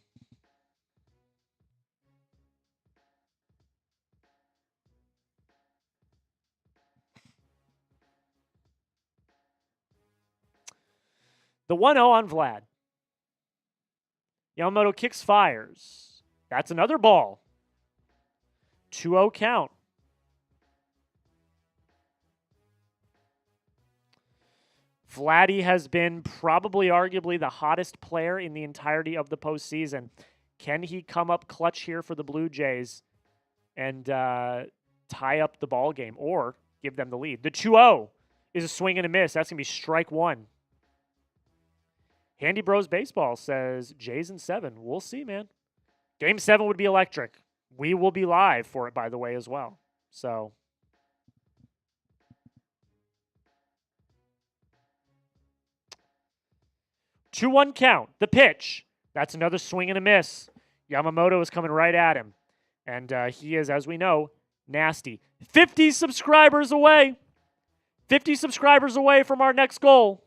The 1-0 on Vlad. Yamamoto kicks, fires. That's another ball. 2-0 count. Vladdy has been probably arguably the hottest player in the entirety of the postseason. Can he come up clutch here for the Blue Jays and tie up the ball game or give them the lead? The 2-0 is a swing and a miss. That's going to be strike one. Handy Bros Baseball says Jays in 7. We'll see, man. Game 7 would be electric. We will be live for it, by the way, as well. So, two 2-1 count. The pitch. That's another swing and a miss. Yamamoto is coming right at him. And he is, as we know, nasty. 50 subscribers away. 50 subscribers away from our next goal.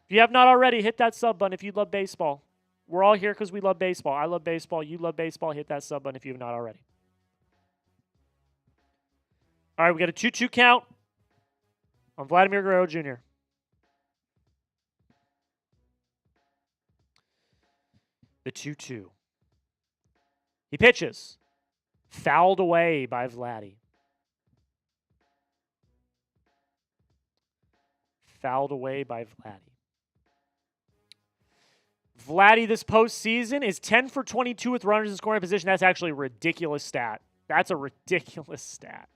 If you have not already, hit that sub button if you love baseball. We're all here because we love baseball. I love baseball. You love baseball. Hit that sub button if you have not already. All right, we got a 2-2 count on Vladimir Guerrero Jr. The 2-2. He pitches. Fouled away by Vladdy. Fouled away by Vladdy. Vladdy this postseason is 10 for 22 with runners in scoring position. That's actually a ridiculous stat. That's a ridiculous stat.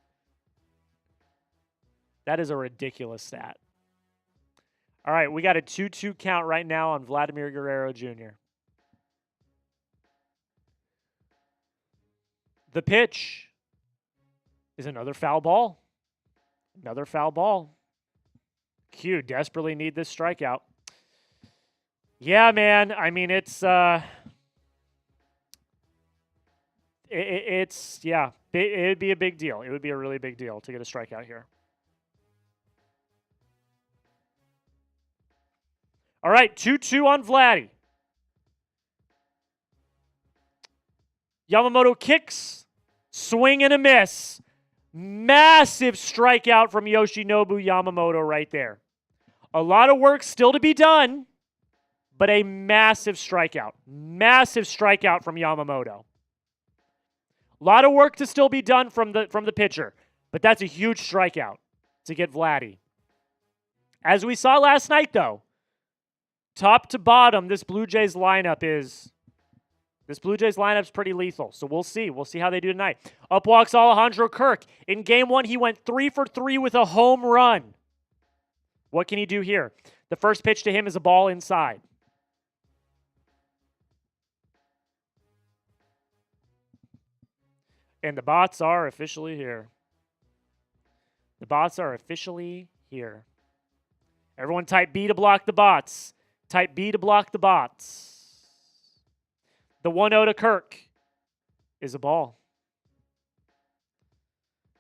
That is a ridiculous stat. All right, we got a 2-2 count right now on Vladimir Guerrero Jr. The pitch is another foul ball. Another foul ball. Q desperately need this strikeout. Yeah, man. I mean, it's yeah. It'd be a big deal. It would be a really big deal to get a strikeout here. All right, 2-2 on Vladdy. Yamamoto kicks, swing and a miss. Massive strikeout from Yoshinobu Yamamoto right there. A lot of work still to be done, but a massive strikeout. Massive strikeout from Yamamoto. A lot of work to still be done from the pitcher, but that's a huge strikeout to get Vladdy. As we saw last night, though, top to bottom, this Blue Jays lineup is pretty lethal. So we'll see. We'll see how they do tonight. Up walks Alejandro Kirk. In game 1, he went 3 for 3 with a home run. What can he do here? The first pitch to him is a ball inside. And the bots are officially here. The bots are officially here. Everyone type B to block the bots. Type B to block the bots. The 1-0 to Kirk is a ball.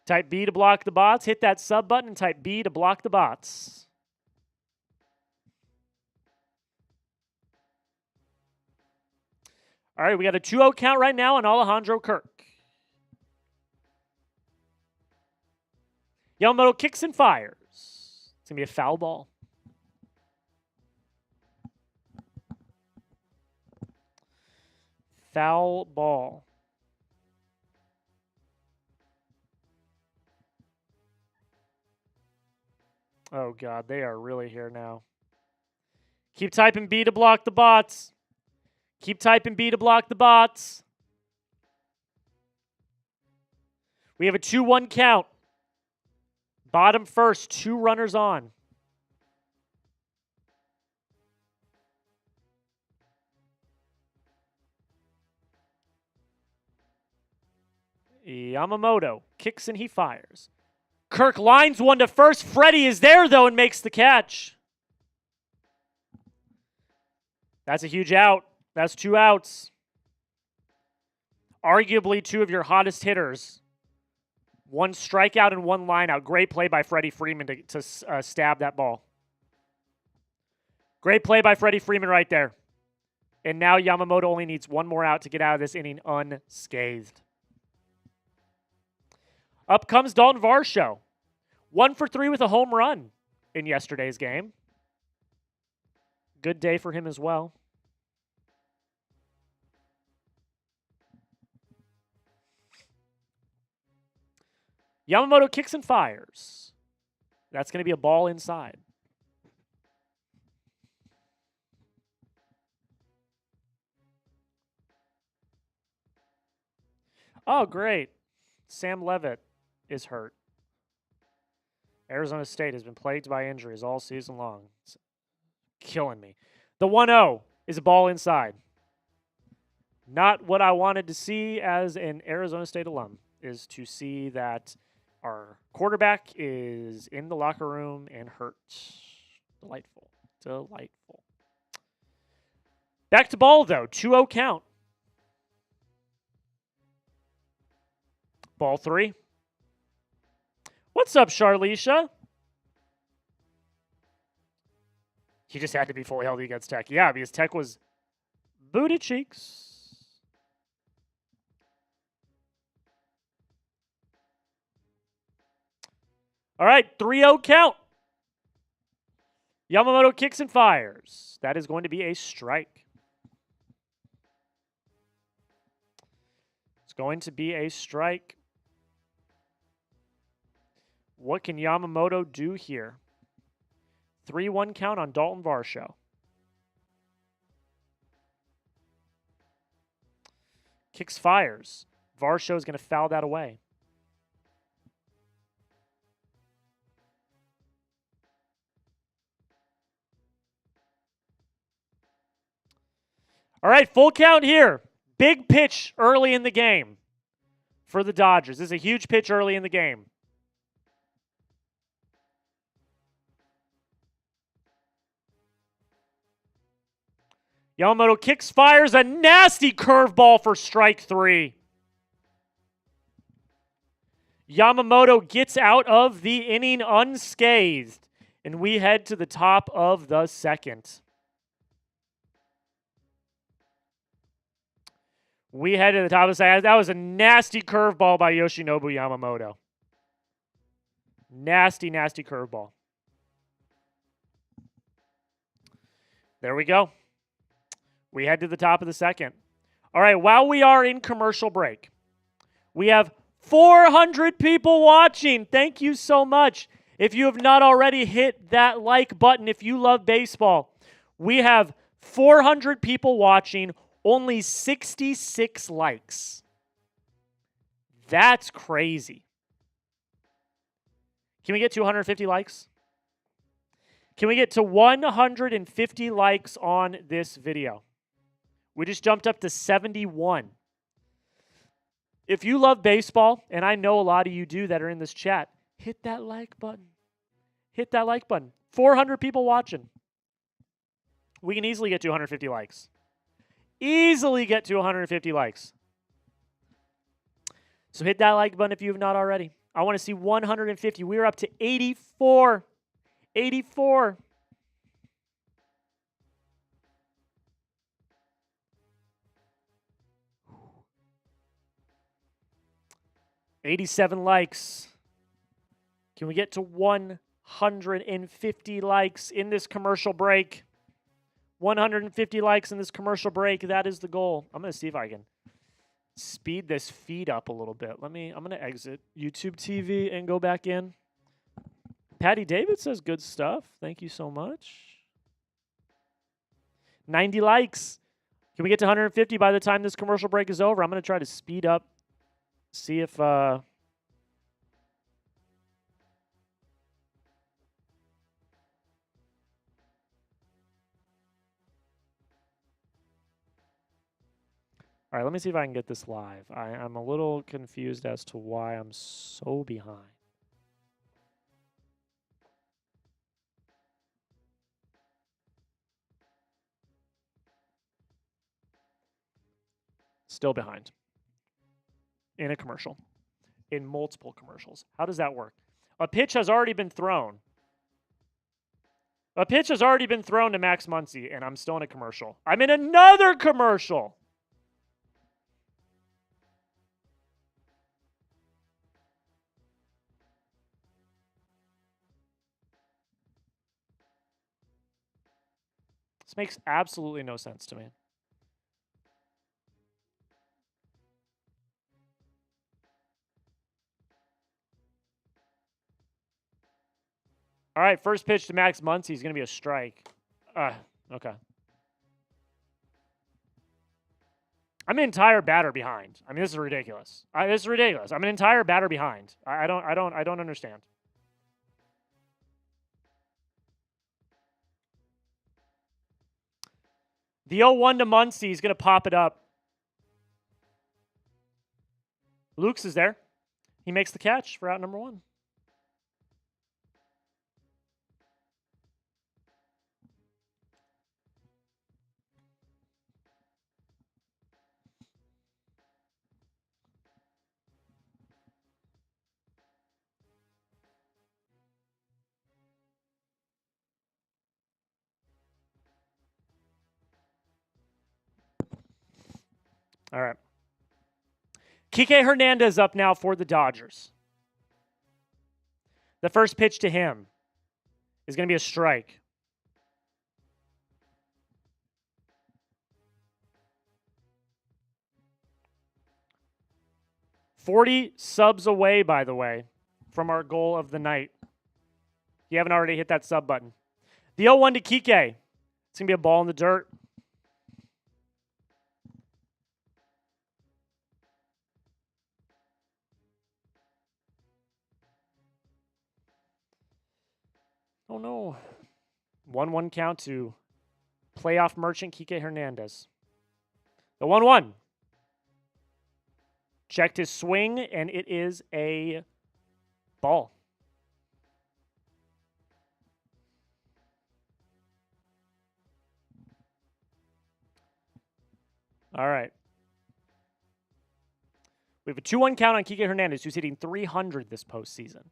Type B to block the bots. Hit that sub button and type B to block the bots. All right, we got a 2-0 count right now on Alejandro Kirk. Yamamoto kicks and fires. It's going to be a foul ball. Foul ball. Oh, God, they are really here now. Keep typing B to block the bots. Keep typing B to block the bots. We have a 2-1 count. Bottom first, 2 runners on. Yamamoto kicks and he fires. Kirk lines one to first. Freddie is there, though, and makes the catch. That's a huge out. That's 2 outs. Arguably 2 of your hottest hitters. 1 strikeout and 1 lineout. Great play by Freddie Freeman to stab that ball. Great play by Freddie Freeman right there. And now Yamamoto only needs 1 more out to get out of this inning unscathed. Up comes Dalton Varsho. 1 for 3 with a home run in yesterday's game. Good day for him as well. Yamamoto kicks and fires. That's going to be a ball inside. Oh, great. Sam Levitt is hurt. Arizona State has been plagued by injuries all season long. It's killing me. The 1-0 is a ball inside. Not what I wanted to see as an Arizona State alum, is to see that our quarterback is in the locker room and hurt. Delightful. Delightful. Back to ball, though. 2-0 count. Ball 3. What's up, Charlisha? He just had to be fully healthy against Tech. Yeah, because Tech was booty cheeks. All right, 3-0 count. Yamamoto kicks and fires. That is going to be a strike. It's going to be a strike. What can Yamamoto do here? 3-1 count on Dalton Varsho. Kicks, fires. Varsho is going to foul that away. All right, full count here. Big pitch early in the game for the Dodgers. This is a huge pitch early in the game. Yamamoto kicks, fires a nasty curveball for strike 3. Yamamoto gets out of the inning unscathed, and we head to the top of the second. We head to the top of the second. That was a nasty curveball by Yoshinobu Yamamoto. Nasty, nasty curveball. There we go. We head to the top of the second. All right, while we are in commercial break, we have 400 people watching. Thank you so much. If you have not already, hit that like button if you love baseball. We have 400 people watching, only 66 likes. That's crazy. Can we get to 150 likes? Can we get to 150 likes on this video? We just jumped up to 71. If you love baseball, and I know a lot of you do that are in this chat, hit that like button. Hit that like button. 400 people watching. We can easily get to 150 likes. Easily get to 150 likes. So hit that like button if you have not already. I want to see 150. We're up to 84. 84. $87 likes. Can we get to 150 likes in this commercial break? 150 likes in this commercial break. That is the goal. I'm going to see if I can speed this feed up a little bit. I'm going to exit YouTube TV and go back in. Patty David says good stuff. Thank you so much. 90 likes. Can we get to 150 by the time this commercial break is over? I'm going to try to speed up. See if all right, let me see if I can get this live. I'm a little confused as to why I'm so behind. Still behind. In a commercial. In multiple commercials. How does that work? A pitch has already been thrown. A pitch has already been thrown to Max Muncy, and I'm still in a commercial. I'm in another commercial! This makes absolutely no sense to me. All right, first pitch to Max Muncy is going to be a strike. Okay. I'm an entire batter behind. I mean, this is ridiculous. This is ridiculous. I'm an entire batter behind. I don't understand. The 0-1 to Muncy is going to pop it up. Luke's is there. He makes the catch for out number 1. All right. Kike Hernandez up now for the Dodgers. The first pitch to him is going to be a strike. $40 subs away, by the way, from our goal of the night. You haven't already hit that sub button. The 0-1 to Kike. It's going to be a ball in the dirt. Oh, no. 1-1 count to playoff merchant Kike Hernandez. The 1-1. Checked his swing, and it is a ball. All right. We have a 2-1 count on Kike Hernandez, who's hitting 300 this postseason.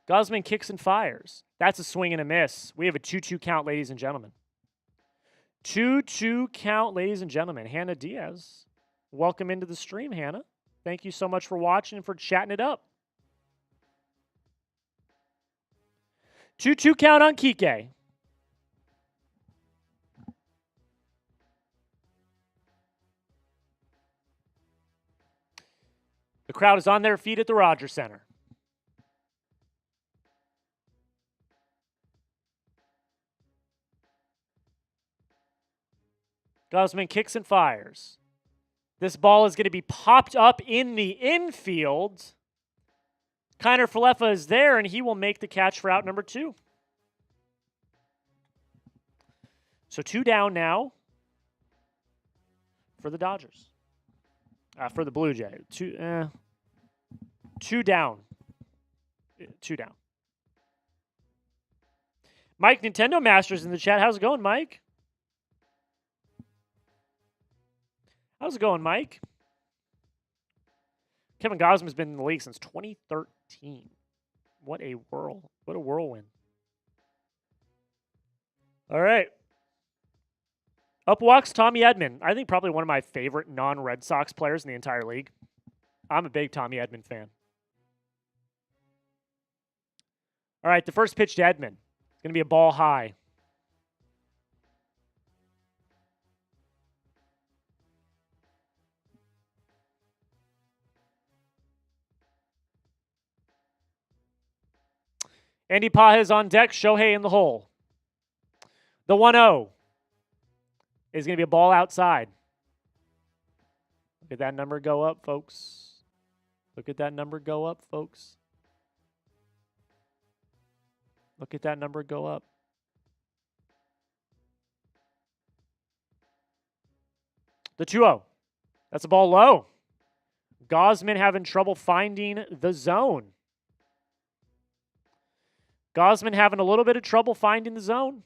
Gausman kicks and fires. That's a swing and a miss. We have a 2-2 count, ladies and gentlemen. 2-2 count, ladies and gentlemen. Hannah Diaz, welcome into the stream, Hannah. Thank you so much for watching and for chatting it up. 2-2 count on Kike. The crowd is on their feet at the Rogers Center. Gausman kicks and fires. This ball is going to be popped up in the infield. Kiner Falefa is there, and he will make the catch for out number 2. So 2 down now for the Dodgers. For the Blue Jays. 2 down. 2 down. Mike, Nintendo Masters in the chat. How's it going, Mike? How's it going, Mike? Kevin Gausman has been in the league since 2013. What a whirl. What a whirlwind. All right. Up walks Tommy Edman. I think probably one of my favorite non-Red Sox players in the entire league. I'm a big Tommy Edman fan. All right, the first pitch to Edman. It's going to be a ball high. Andy Pajes on deck. Shohei in the hole. The 1-0 is going to be a ball outside. Look at that number go up, folks. Look at that number go up, folks. Look at that number go up. The 2-0. That's a ball low. Gausman having trouble finding the zone. Gausman having a little bit of trouble finding the zone.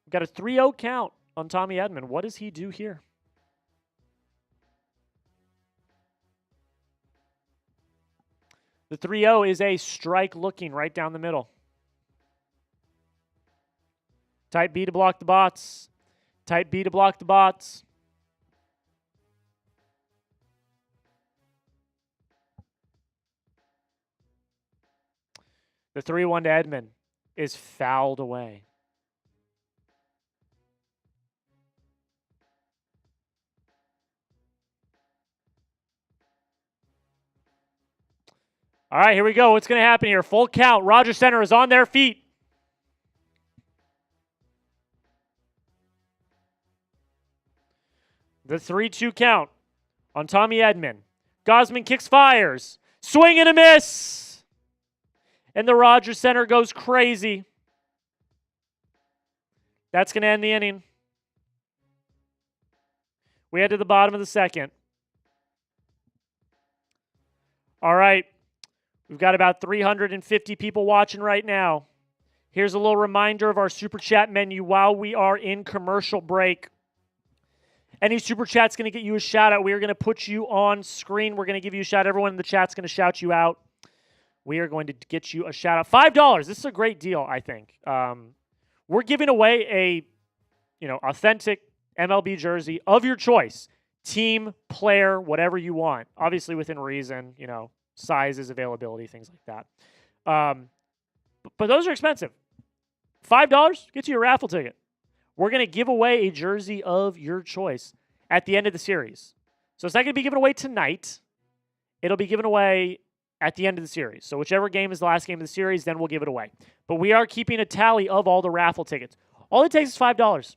We've got a 3-0 count on Tommy Edman. What does he do here? The 3-0 is a strike looking right down the middle. Type B to block the bots. Type B to block the bots. The 3-1 to Edman is fouled away. All right, here we go. What's going to happen here? Full count. Rogers Center is on their feet. The 3-2 count on Tommy Edman. Gausman kicks, fires. Swing and a miss. And the Rogers Center goes crazy. That's going to end the inning. We head to the bottom of the second. All right. We've got about 350 people watching right now. Here's a little reminder of our Super Chat menu while we are in commercial break. Any Super Chat's going to get you a shout-out. We are going to put you on screen. We're going to give you a shout. Everyone in the chat's going to shout you out. We are going to get you a shout-out. $5. This is a great deal, I think. We're giving away a, authentic MLB jersey of your choice. Team, player, whatever you want. Obviously within reason, sizes, availability, things like that. But those are expensive. $5 gets you a raffle ticket. We're going to give away a jersey of your choice at the end of the series. So it's not going to be given away tonight. It'll be given away at the end of the series. So whichever game is the last game of the series, then we'll give it away. But we are keeping a tally of all the raffle tickets. All it takes is $5.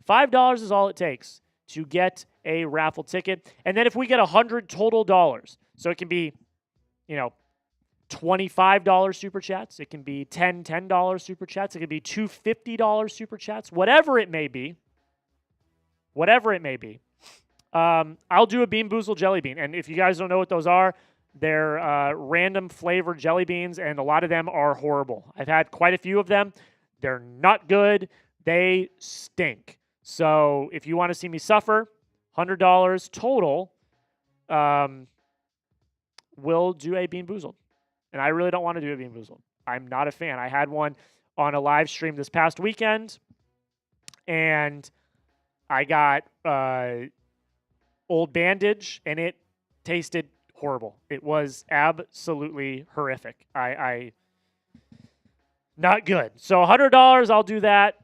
$5 is all it takes to get a raffle ticket. And then if we get 100 total dollars, so it can be, $25 Super Chats. It can be $10 Super Chats. It can be two $50 Super Chats. Whatever it may be. I'll do a Bean Boozled Jelly Bean. And if you guys don't know what those are, they're random flavored jelly beans, and a lot of them are horrible. I've had quite a few of them. They're not good. They stink. So if you want to see me suffer, $100 total, we'll do a Bean Boozled. And I really don't want to do a Bean Boozled. I'm not a fan. I had one on a live stream this past weekend, and I got Old Bandage, and it tasted horrible. It was absolutely horrific. I not good. So $100, I'll do that.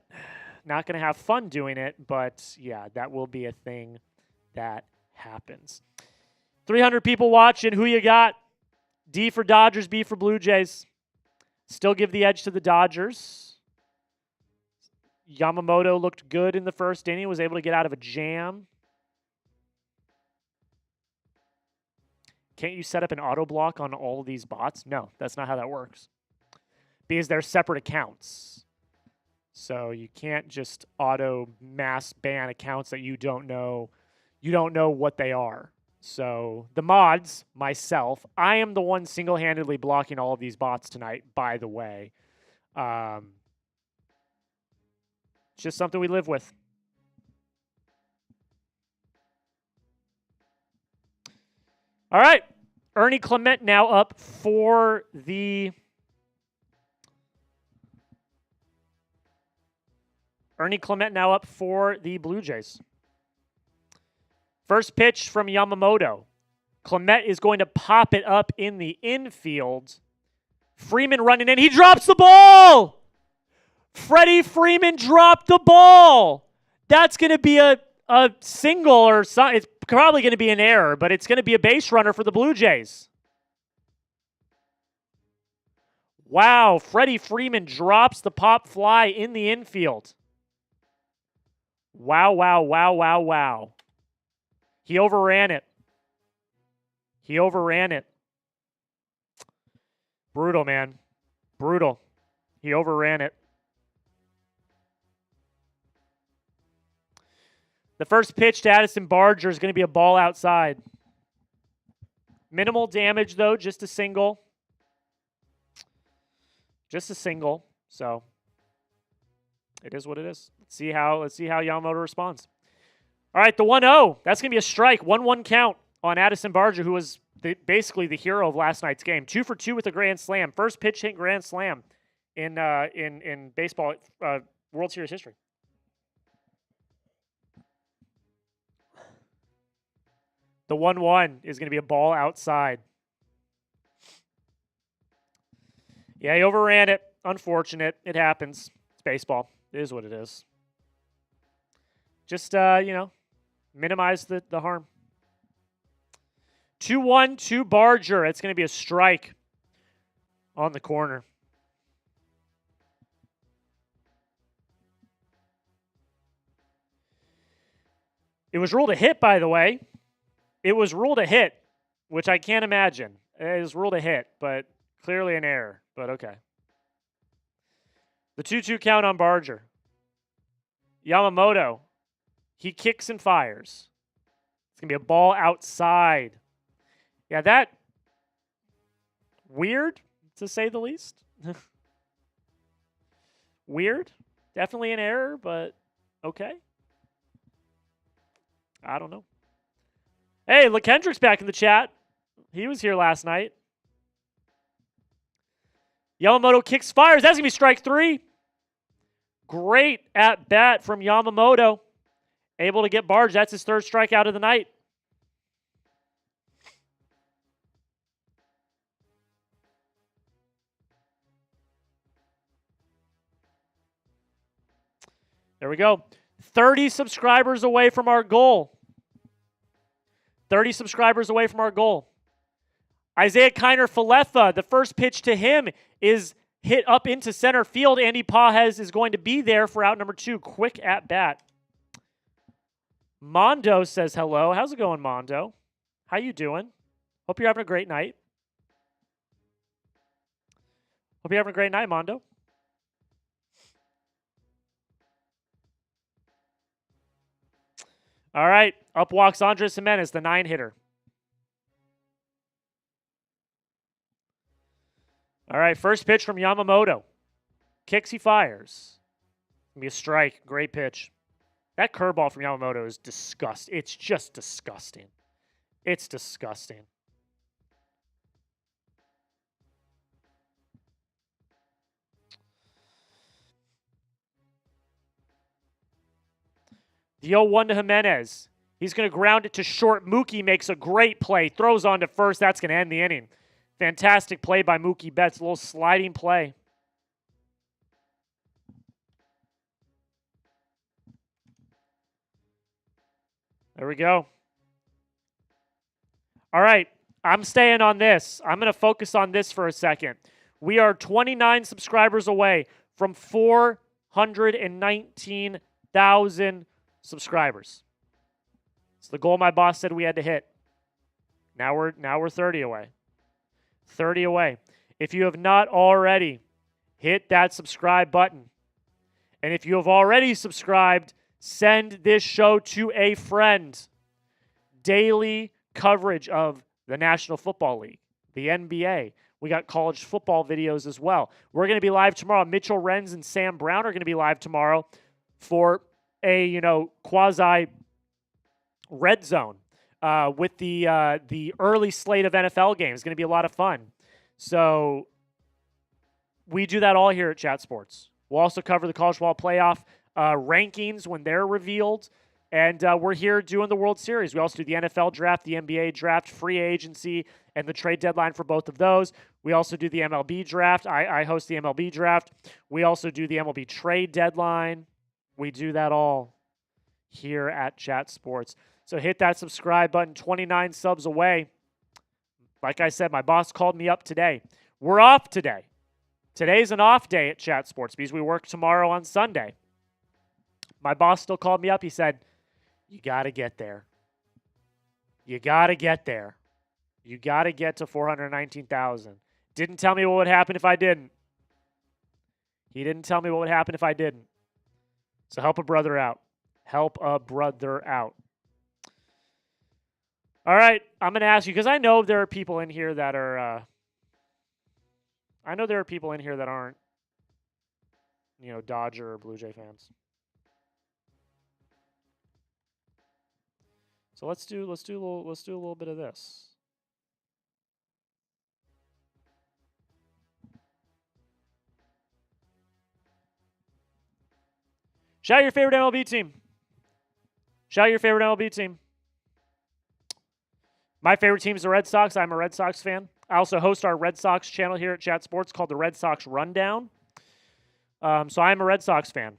Not going to have fun doing it, but yeah, that will be a thing that happens. 300 people watching. Who you got? D for Dodgers, B for Blue Jays. Still give the edge to the Dodgers. Yamamoto looked good in the first inning, was able to get out of a jam. Can't you set up an auto block on all of these bots? No, that's not how that works. Because they're separate accounts. So you can't just auto mass ban accounts that you don't know what they are. So the mods, myself, I am the one single-handedly blocking all of these bots tonight, by the way. It's just something we live with. All right. Ernie Clement now up for the Blue Jays. First pitch from Yamamoto. Clement is going to pop it up in the infield. Freeman running in. He drops the ball! Freddie Freeman dropped the ball! That's going to be a single or something. It's probably going to be an error, but it's going to be a base runner for the Blue Jays. Wow, Freddie Freeman drops the pop fly in the infield. Wow. He overran it. Brutal, man. Brutal. He overran it. The first pitch to Addison Barger is going to be a ball outside. Minimal damage, though, just a single. So it is what it is. Let's see how Yamamoto responds. All right, the 1-0. That's going to be a strike. 1-1 count on Addison Barger, who was basically the hero of last night's game. 2 for 2 with a grand slam. First pitch hit grand slam in baseball World Series history. The 1-1 is going to be a ball outside. Yeah, he overran it. Unfortunate. It happens. It's baseball. It is what it is. Just, minimize the harm. 2-1 to Barger. It's going to be a strike. on the corner. It was ruled a hit, by the way. It was ruled a hit, which I can't imagine. It was ruled a hit, but clearly an error, but okay. The 2-2 count on Barger. Yamamoto, he kicks and fires. It's going to be a ball outside. Yeah, that weird, to say the least. Weird. Definitely an error, but okay. I don't know. Hey, LeKendrick's back in the chat. He was here last night. Yamamoto kicks, fires. That's going to be strike 3. Great at bat from Yamamoto. Able to get Barge. That's his 3rd strikeout of the night. There we go. 30 subscribers away from our goal. 30 subscribers away from our goal. Isaiah Kiner Falefa, the first pitch to him is hit up into center field. Andy Pajes is going to be there for out number 2. Quick at bat. Mondo says hello. How's it going, Mondo? How you doing? Hope you're having a great night. Hope you're having a great night, Mondo. All right, up walks Andres Jimenez, the 9-hitter. All right, first pitch from Yamamoto. Kicks, he fires. Gonna be a strike. Great pitch. That curveball from Yamamoto is disgusting. It's just disgusting. It's disgusting. The 0-1 to Jimenez. He's going to ground it to short. Mookie makes a great play. Throws on to first. That's going to end the inning. Fantastic play by Mookie Betts. A little sliding play. There we go. All right. I'm staying on this. I'm going to focus on this for a second. We are 29 subscribers away from 419,000 subscribers. It's the goal my boss said we had to hit. Now we're 30 away. 30 away. If you have not already, hit that subscribe button. And if you have already subscribed, send this show to a friend. Daily coverage of the National Football League, the NBA. We got college football videos as well. We're going to be live tomorrow. Mitchell Renz and Sam Brown are going to be live tomorrow for a, quasi red zone with the early slate of NFL games. It's going to be a lot of fun. So we do that all here at Chat Sports. We'll also cover the college football playoff rankings when they're revealed. And we're here doing the World Series. We also do the NFL draft, the NBA draft, free agency, and the trade deadline for both of those. We also do the MLB draft. I host the MLB draft. We also do the MLB trade deadline. We do that all here at Chat Sports. So hit that subscribe button, 29 subs away. Like I said, my boss called me up today. We're off today. Today's an off day at Chat Sports because we work tomorrow on Sunday. My boss still called me up. He said, you got to get there. You got to get there. You got to get to 419,000. Didn't tell me what would happen if I didn't. He didn't tell me what would happen if I didn't. So help a brother out. Help a brother out. All right, I'm going to ask you, because I know there are people in here that are, aren't, Dodger or Blue Jay fans. So let's do a little bit of this. Shout your favorite MLB team. Shout your favorite MLB team. My favorite team is the Red Sox. I'm a Red Sox fan. I also host our Red Sox channel here at Chat Sports called the Red Sox Rundown. So I'm a Red Sox fan.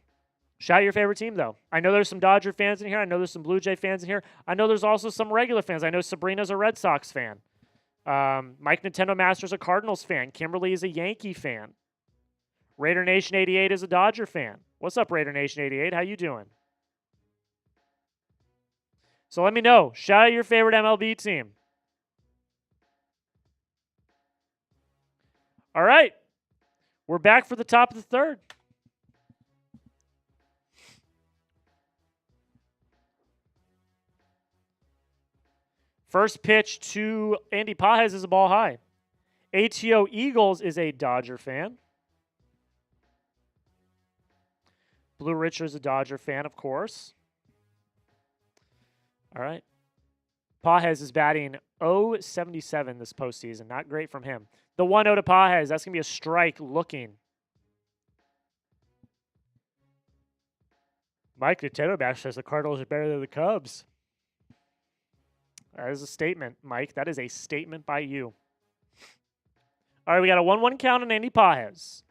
Shout your favorite team, though. I know there's some Dodger fans in here. I know there's some Blue Jay fans in here. I know there's also some regular fans. I know Sabrina's a Red Sox fan. Mike Nintendo Master's a Cardinals fan. Kimberly is a Yankee fan. Raider Nation 88 is a Dodger fan. What's up, Raider Nation 88? How you doing? So let me know. Shout out your favorite MLB team. All right. We're back for the top of the third. First pitch to Andy Pajes is a ball high. ATO Eagles is a Dodger fan. Blue Richard's a Dodger fan, of course. All right. Pajes is batting .077 this postseason. Not great from him. The 1-0 to Pajes. That's going to be a strike looking. Mike Nintendo Bash says the Cardinals are better than the Cubs. That is a statement, Mike. That is a statement by you. All right, we got a 1-1 count on Andy Pajes.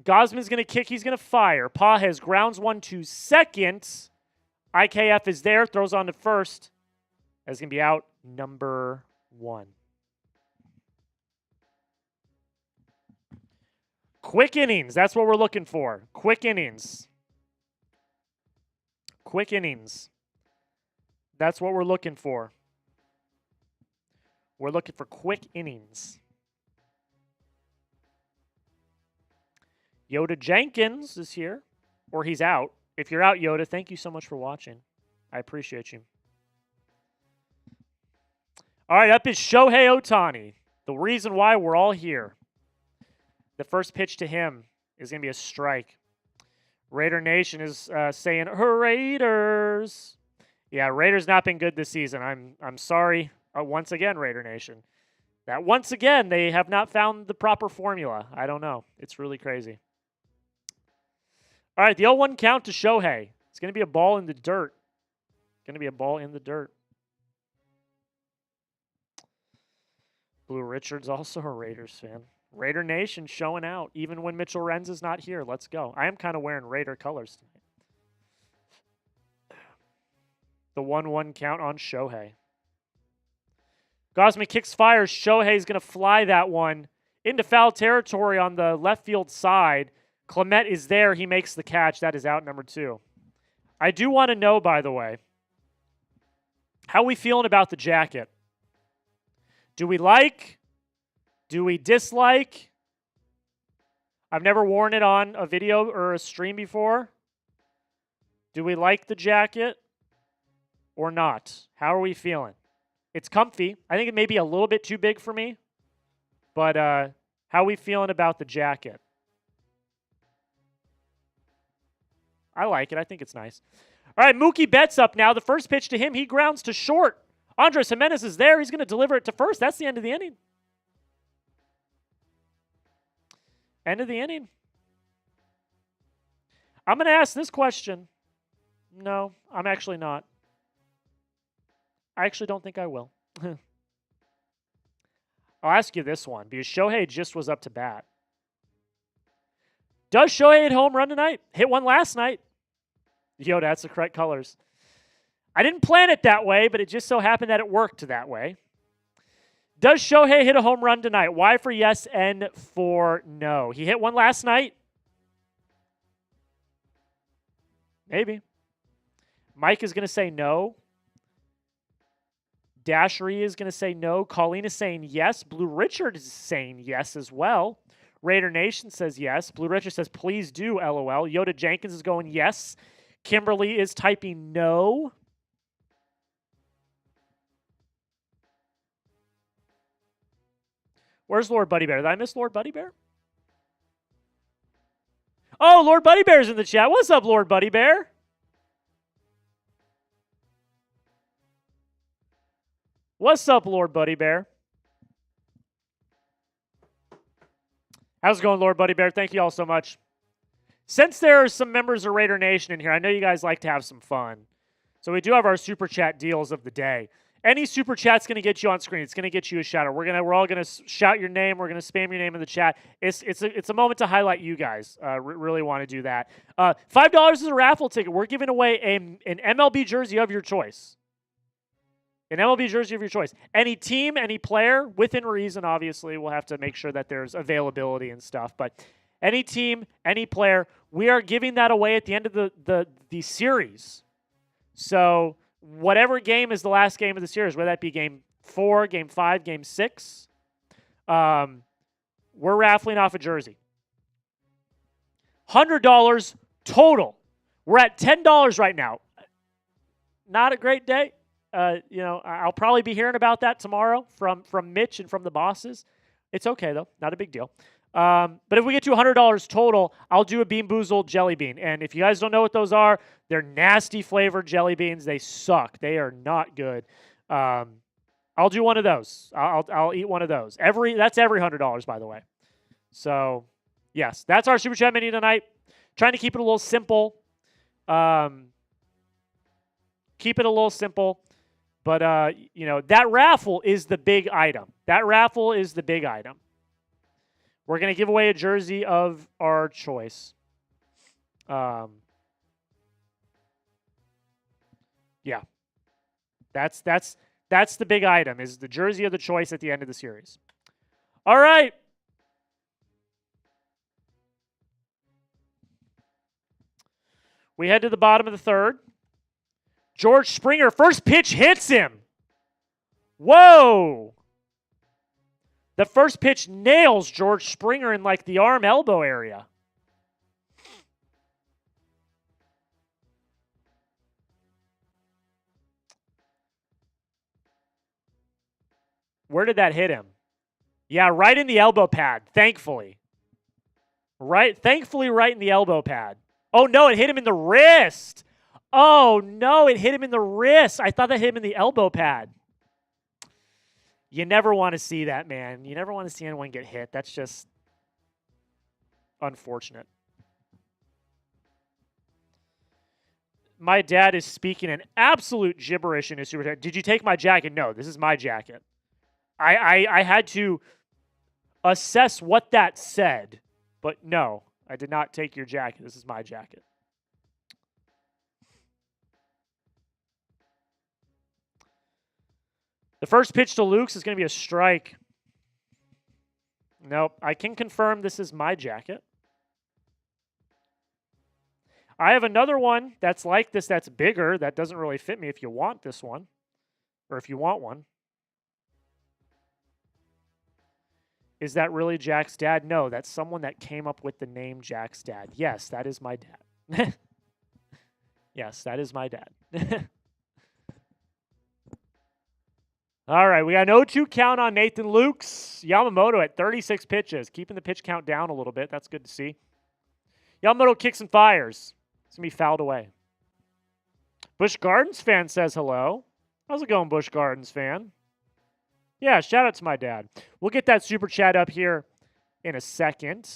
Gausman's going to kick. He's going to fire. Pajes grounds one to second. IKF is there. Throws on to first. That's going to be out number 1. Quick innings. That's what we're looking for. Quick innings. Quick innings. That's what we're looking for. We're looking for quick innings. Yoda Jenkins is here, or he's out. If you're out, Yoda, thank you so much for watching. I appreciate you. All right, up is Shohei Ohtani. The reason why we're all here. The first pitch to him is going to be a strike. Raider Nation is saying, Raiders. Yeah, Raiders not been good this season. I'm sorry. Once again, Raider Nation. That once again, they have not found the proper formula. I don't know. It's really crazy. All right, the 0-1 count to Shohei. It's going to be a ball in the dirt. Going to be a ball in the dirt. Blue Richard's also a Raiders fan. Raider Nation showing out, even when Mitchell Renz is not here. Let's go. I am kind of wearing Raider colors tonight. The 1-1 count on Shohei. Gausman kicks, fires. Shohei's going to fly that one into foul territory on the left field side. Clement is there. He makes the catch. That is out number 2. I do want to know, by the way, how are we feeling about the jacket? Do we like? Do we dislike? I've never worn it on a video or a stream before. Do we like the jacket or not? How are we feeling? It's comfy. I think it may be a little bit too big for me. But how are we feeling about the jacket? I like it. I think it's nice. All right, Mookie Betts up now. The first pitch to him, he grounds to short. Andres Jimenez is there. He's going to deliver it to first. That's the end of the inning. End of the inning. I'm going to ask this question. No, I'm actually not. I actually don't think I will. I'll ask you this one because Shohei just was up to bat. Does Shohei hit home run tonight? Hit one last night. Yo, that's the correct colors. I didn't plan it that way, but it just so happened that it worked that way. Does Shohei hit a home run tonight? Y for yes, N for no. He hit one last night. Maybe. Mike is going to say no. Dashery is going to say no. Colleen is saying yes. Blue Richard is saying yes as well. Raider Nation says yes. Blue Richard says please do, LOL. Yoda Jenkins is going yes. Kimberly is typing no. Where's Lord Buddy Bear? Did I miss Lord Buddy Bear? Oh, Lord Buddy Bear's in the chat. What's up, Lord Buddy Bear? What's up, Lord Buddy Bear? How's it going, Lord Buddy Bear? Thank you all so much. Since there are some members of Raider Nation in here, I know you guys like to have some fun. So we do have our Super Chat deals of the day. Any Super Chat's going to get you on screen. It's going to get you a shout-out. We're all going to shout your name. We're going to spam your name in the chat. It's a moment to highlight you guys. Really want to do that. $5 is a raffle ticket. We're giving away an MLB jersey of your choice. An MLB jersey of your choice. Any team, any player, within reason, obviously. We'll have to make sure that there's availability and stuff. But any team, any player, we are giving that away at the end of the series. So whatever game is the last game of the series, whether that be game 4, game 5, game 6, we're raffling off a jersey. $100 total. We're at $10 right now. Not a great day. I'll probably be hearing about that tomorrow from Mitch and from the bosses. It's okay, though. Not a big deal. But if we get to $100 total, I'll do a Bean Boozled jelly bean. And if you guys don't know what those are, they're nasty flavored jelly beans. They suck. They are not good. I'll do one of those. I'll eat one of those. That's every $100, by the way. So, yes, that's our Super Chat menu tonight. Trying to keep it a little simple. Keep it a little simple. But, that raffle is the big item. We're going to give away a jersey of our choice. Yeah. That's the big item, is the jersey of the choice at the end of the series. All right. We head to the bottom of the third. George Springer, first pitch hits him. Whoa. The first pitch nails George Springer in like the arm elbow area. Where did that hit him? Yeah, right in the elbow pad, thankfully. Thankfully right in the elbow pad. Oh, no, it hit him in the wrist. Oh, no, it hit him in the wrist. I thought that hit him in the elbow pad. You never want to see that, man. You never want to see anyone get hit. That's just unfortunate. My dad is speaking an absolute gibberish in his super chat. Did you take my jacket? No, this is my jacket. I had to assess what that said, but no, I did not take your jacket. This is my jacket. The first pitch to Luke's is going to be a strike. Nope, I can confirm this is my jacket. I have another one that's like this that's bigger. That doesn't really fit me if you want this one. Or if you want one. Is that really Jack's dad? No, that's someone that came up with the name Jack's dad. Yes, that is my dad. Yes, that is my dad. All right, we got an 0-2 count on Nathan Lukes. Yamamoto at 36 pitches, keeping the pitch count down a little bit. That's good to see. Yamamoto kicks and fires. It's going to be fouled away. Busch Gardens fan says hello. How's it going, Busch Gardens fan? Yeah, shout out to my dad. We'll get that super chat up here in a second.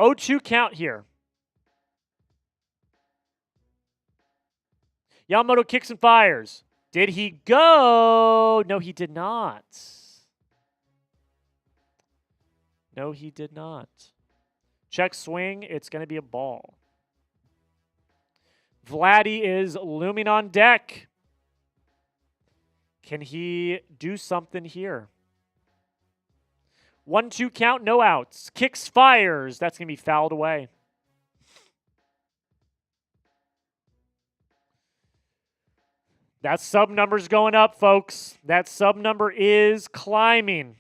0-2 count here. Yamamoto kicks and fires. Did he go? No, he did not. No, he did not. Check swing. It's going to be a ball. Vladdy is looming on deck. Can he do something here? 1-2 count, no outs. Kicks, fires. That's going to be fouled away. That sub number's going up, folks. That sub number is climbing.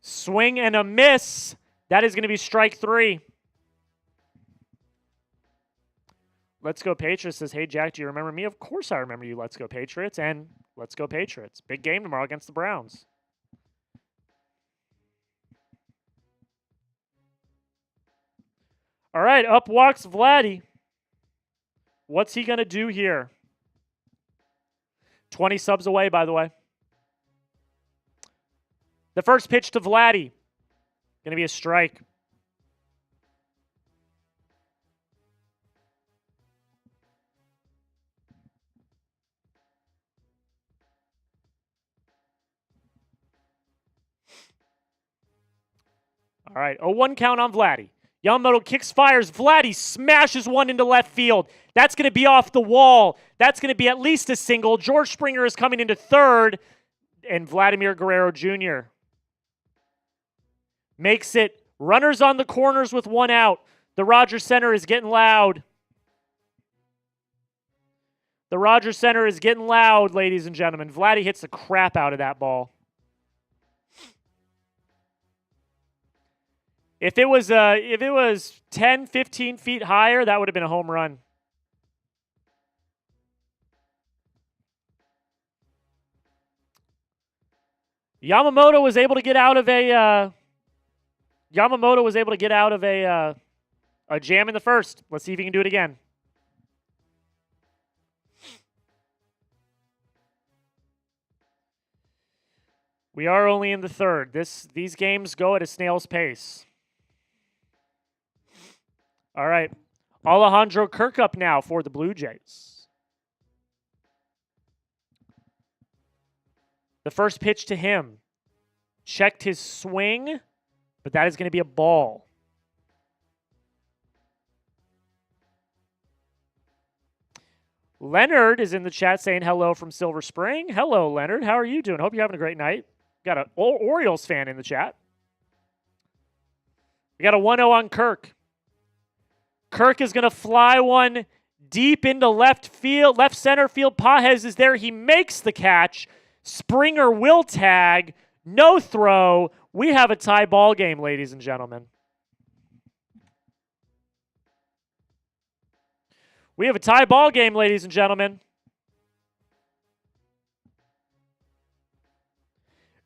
Swing and a miss. That is going to be strike 3. Let's Go Patriots says, hey, Jack, do you remember me? Of course I remember you, Let's Go Patriots. And let's go Patriots. Big game tomorrow against the Browns. All right, up walks Vladdy. What's he going to do here? 20 subs away, by the way. The first pitch to Vladdy. Going to be a strike. All right, 0-1 count on Vladdy. Yamamoto kicks, fires. Vladdy smashes one into left field. That's going to be off the wall. That's going to be at least a single. George Springer is coming into third, and Vladimir Guerrero Jr. makes it runners on the corners with one out. The Rogers Center is getting loud. The Rogers Center is getting loud, ladies and gentlemen. Vladdy hits the crap out of that ball. If it was 10, 15 feet higher, that would have been a home run. Yamamoto was able to get out of a jam in the first. Let's see if he can do it again. We are only in the third. These games go at a snail's pace. All right. Alejandro Kirkup now for the Blue Jays. The first pitch to him. Checked his swing, but that is going to be a ball. Leonard is in the chat saying hello from Silver Spring. Hello, Leonard. How are you doing? Hope you're having a great night. Got an Orioles fan in the chat. We got a 1-0 on Kirk. Kirk is going to fly one deep into left field. Left center field. Pages is there. He makes the catch. Springer will tag. No throw. We have a tie ball game, ladies and gentlemen. We have a tie ball game, ladies and gentlemen.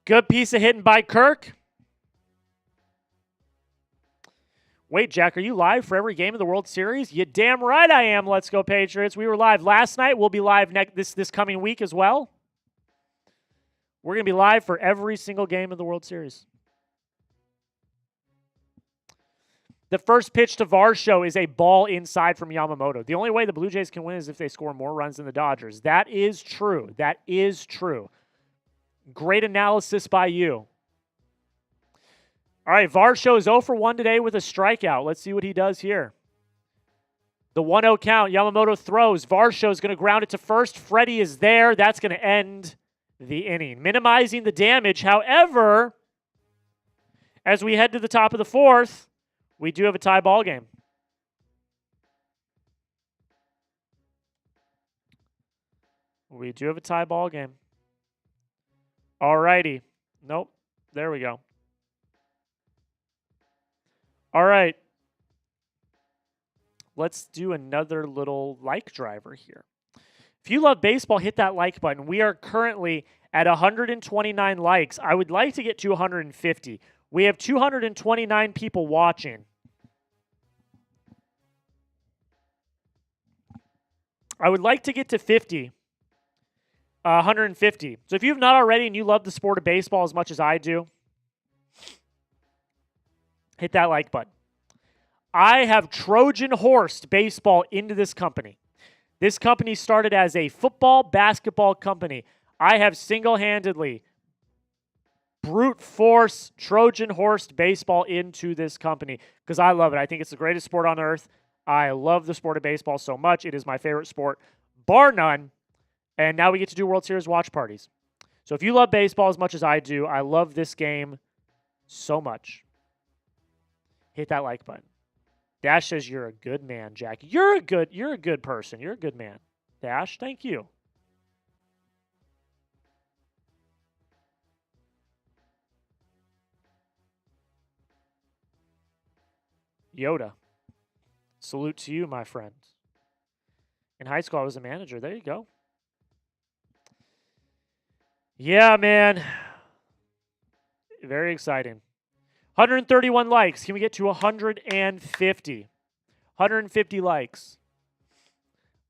Good piece of hitting by Kirk. Wait, Jack, are you live for every game of the World Series? You damn right I am. Let's go, Patriots. We were live last night. We'll be live this coming week as well. We're going to be live for every single game of the World Series. The first pitch to Varsho is a ball inside from Yamamoto. The only way the Blue Jays can win is if they score more runs than the Dodgers. That is true. That is true. Great analysis by you. All right, Varsho is 0 for 1 today with a strikeout. Let's see what he does here. The 1-0 count. Yamamoto throws. Varsho is going to ground it to first. Freddie is there. That's going to end the inning, minimizing the damage. However, as we head to the top of the fourth, we do have a tie ball game. We do have a tie ball game. All righty. Nope. There we go. All right. Let's do another little like driver here. If you love baseball, hit that like button. We are currently at 129 likes. I would like to get to 150. We have 229 people watching. I would like to get to 150. So if you've not already and you love the sport of baseball as much as I do, hit that like button. I have Trojan horsed baseball into this company. This company started as a football, basketball company. I have single-handedly brute force Trojan horsed baseball into this company because I love it. I think it's the greatest sport on earth. I love the sport of baseball so much. It is my favorite sport, bar none. And now we get to do World Series watch parties. So if you love baseball as much as I do, I love this game so much. Hit that like button. Dash says you're a good man, Jack. You're a good person. You're a good man. Dash, thank you. Yoda. Salute to you, my friend. In high school, I was a manager. There you go. Yeah, man. Very exciting. 131 likes. Can we get to 150? 150 likes.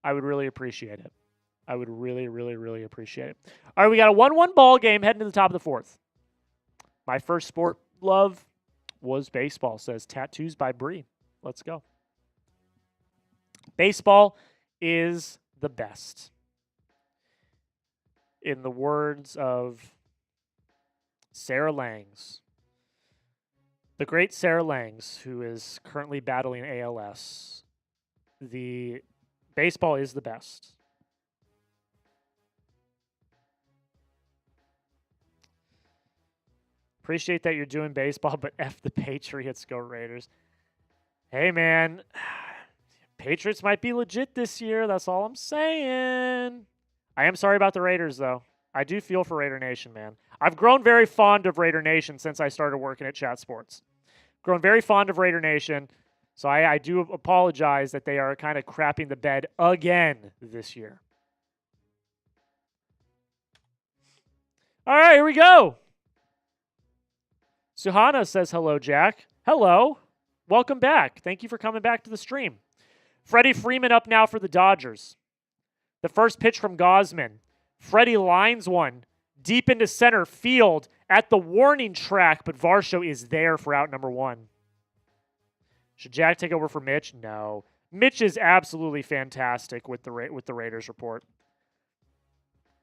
I would really appreciate it. I would really, really, really appreciate it. All right, we got a 1-1 ball game heading to the top of the fourth. My first sport love was baseball, says Tattoos by Bree. Let's go. Baseball is the best. In the words of Sarah Langs, The great Sarah Langs, who is currently battling ALS. The baseball is the best. Appreciate that you're doing baseball, but F the Patriots, go Raiders. Hey, man. Patriots might be legit this year. That's all I'm saying. I am sorry about the Raiders, though. I do feel for Raider Nation, man. I've grown very fond of Raider Nation since I started working at Chat Sports. Grown very fond of Raider Nation, so I do apologize that they are kind of crapping the bed again this year. All right, here we go. Suhana says hello, Jack. Hello. Welcome back. Thank you for coming back to the stream. Freddie Freeman up now for the Dodgers. The first pitch from Gausman. Freddie lines one deep into center field at the warning track, but Varsho is there for out number one. Should Jack take over for Mitch? No. Mitch is absolutely fantastic with the Raiders report.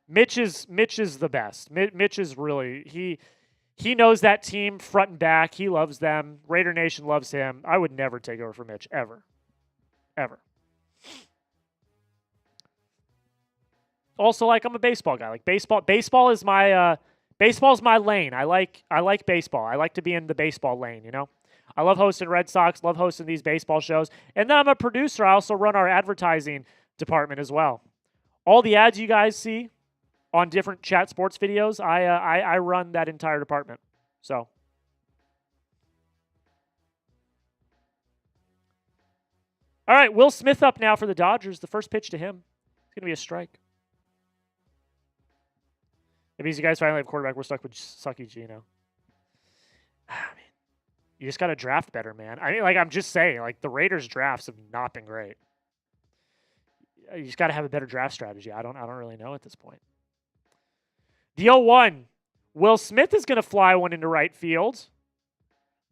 Mitch is the best. Mitch is really he knows that team front and back. He loves them. Raider Nation loves him. I would never take over for Mitch ever. Ever. Also, like, I'm a baseball guy. Like, baseball is my lane. I like baseball. I like to be in the baseball lane, you know? I love hosting Red Sox, love hosting these baseball shows. And then I'm a producer. I also run our advertising department as well. All the ads you guys see on different Chat Sports videos, I run that entire department. So, all right, Will Smith up now for the Dodgers. The first pitch to him. It's going to be a strike. It means you guys finally have a quarterback. We're stuck with Sucky Gino. I mean, you just got to draft better, man. I mean, like, I'm just saying, like, the Raiders' drafts have not been great. You just got to have a better draft strategy. I don't really know at this point. The 0-1. Will Smith is going to fly one into right field.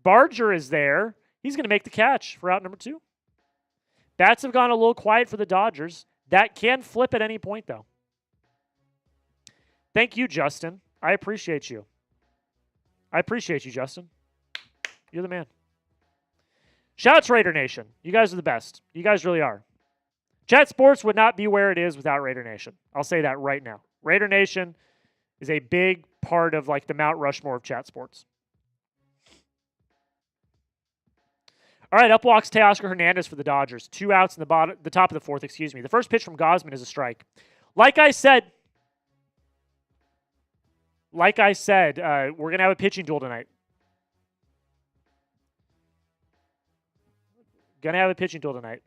Barger is there. He's going to make the catch for out number 2. Bats have gone a little quiet for the Dodgers. That can flip at any point, though. Thank you, Justin. I appreciate you. I appreciate you, Justin. You're the man. Shouts, Raider Nation. You guys are the best. You guys really are. Chat Sports would not be where it is without Raider Nation. I'll say that right now. Raider Nation is a big part of, like, the Mount Rushmore of Chat Sports. All right, up walks Teoscar Hernandez for the Dodgers. 2 outs in the top of the 4th, excuse me. The first pitch from Gausman is a strike. Like I said, we're going to have a pitching duel tonight. Going to have a pitching duel tonight.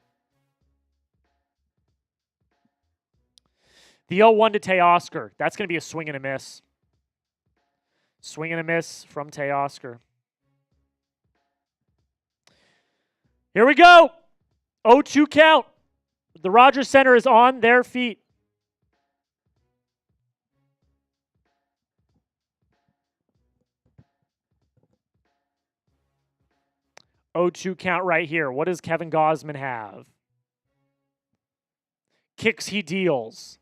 The 0-1 to Teoscar. That's going to be a swing and a miss. Swing and a miss from Teoscar. Here we go. 0-2 count. The Rogers Center is on their feet. Oh, 2 count right here. What does Kevin Gausman have? Kicks, he deals.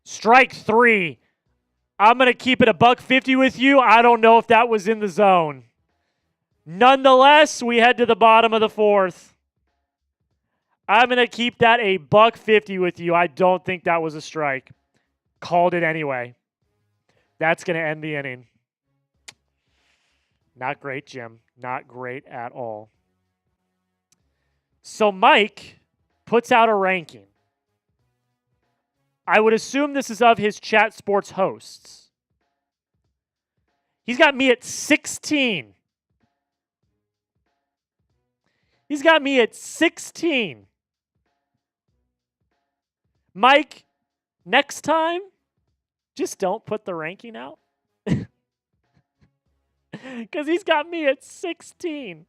Strike 3. I'm going to keep it $150 with you. I don't know if that was in the zone. Nonetheless, we head to the bottom of the 4th. I'm going to keep that $150 with you. I don't think that was a strike. Called it anyway. That's going to end the inning. Not great, Jim. Not great at all. So Mike puts out a ranking. I would assume this is of his Chat Sports hosts. He's got me at 16. He's got me at 16. Mike, next time, just don't put the ranking out. Because he's got me at 16.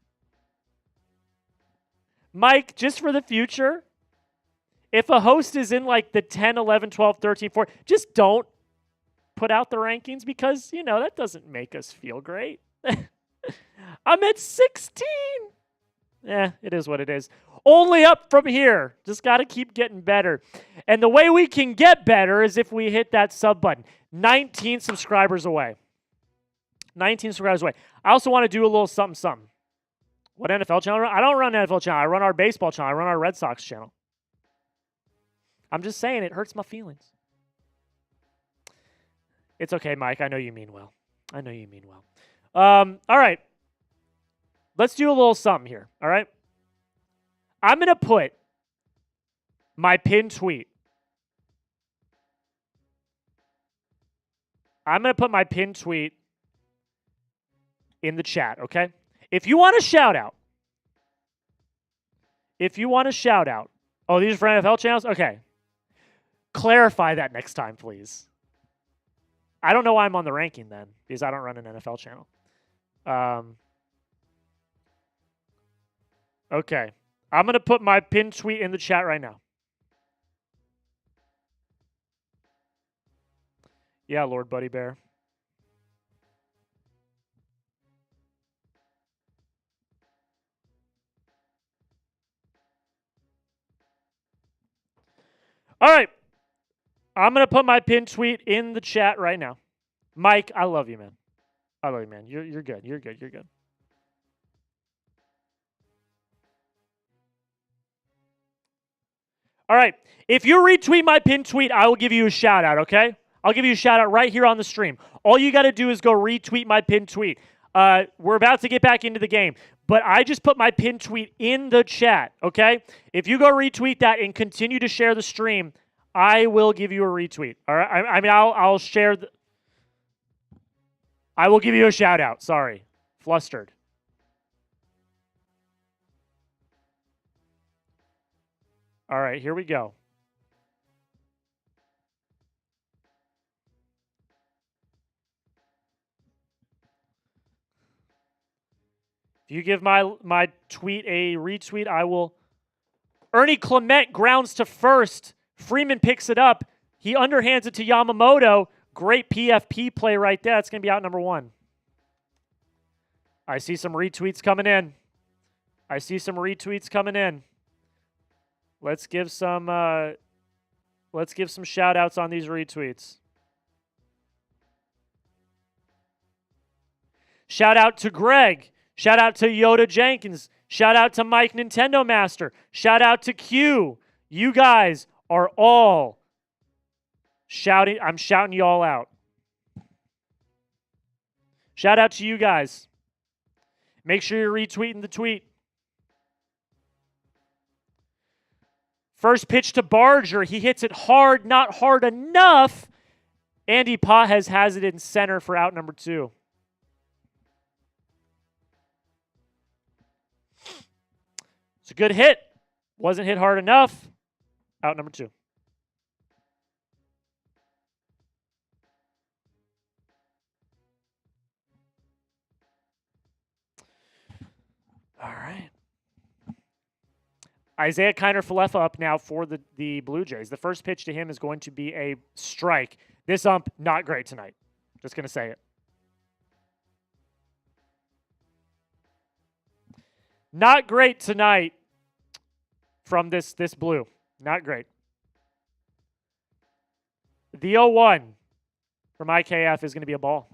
Mike, just for the future, if a host is in like the 10, 11, 12, 13, 14, just don't put out the rankings because, you know, that doesn't make us feel great. I'm at 16. It is what it is. Only up from here. Just got to keep getting better. And the way we can get better is if we hit that sub button. 19 subscribers away. 19 subscribers away. I also want to do a little something, something. What NFL channel? I don't run an NFL channel. I run our baseball channel. I run our Red Sox channel. I'm just saying it hurts my feelings. It's okay, Mike. I know you mean well. I know you mean well. All right. Let's do a little something here. All right. I'm going to put my pinned tweet. I'm going to put my pinned tweet in the chat, okay? If you want a shout out, oh, these are for NFL channels? Okay. Clarify that next time, please. I don't know why I'm on the ranking then, because I don't run an NFL channel. Okay. I'm going to put my pinned tweet in the chat right now. Yeah, Lord Buddy Bear. All right. I'm going to put my pinned tweet in the chat right now. Mike, I love you, man. I love you, man. You're good. You're good. You're good. All right. If you retweet my pinned tweet, I will give you a shout out, okay? I'll give you a shout out right here on the stream. All you got to do is go retweet my pinned tweet. We're about to get back into the game, but I just put my pinned tweet in the chat, okay? If you go retweet that and continue to share the stream, I will give you a retweet. All right? I mean, I'll share I will give you a shout out. Sorry. Flustered. All right, here we go. If you give my tweet a retweet, I will. Ernie Clement grounds to first. Freeman picks it up. He underhands it to Yamamoto. Great PFP play right there. It's going to be out number 1. I see some retweets coming in. Let's give some shout outs on these retweets. Shout out to Greg. Shout out to Yoda Jenkins. Shout out to Mike Nintendo Master. Shout out to Q. You guys are all shouting. I'm shouting you all out. Shout out to you guys. Make sure you're retweeting the tweet. First pitch to Barger. He hits it hard, not hard enough. Andy Pages has it in center for out number 2. It's a good hit. Wasn't hit hard enough. Out number 2. All right. Isaiah Kiner-Falefa up now for the Blue Jays. The first pitch to him is going to be a strike. This ump, not great tonight. Just going to say it. Not great tonight from this blue. Not great. The 0-1 from IKF is going to be a ball.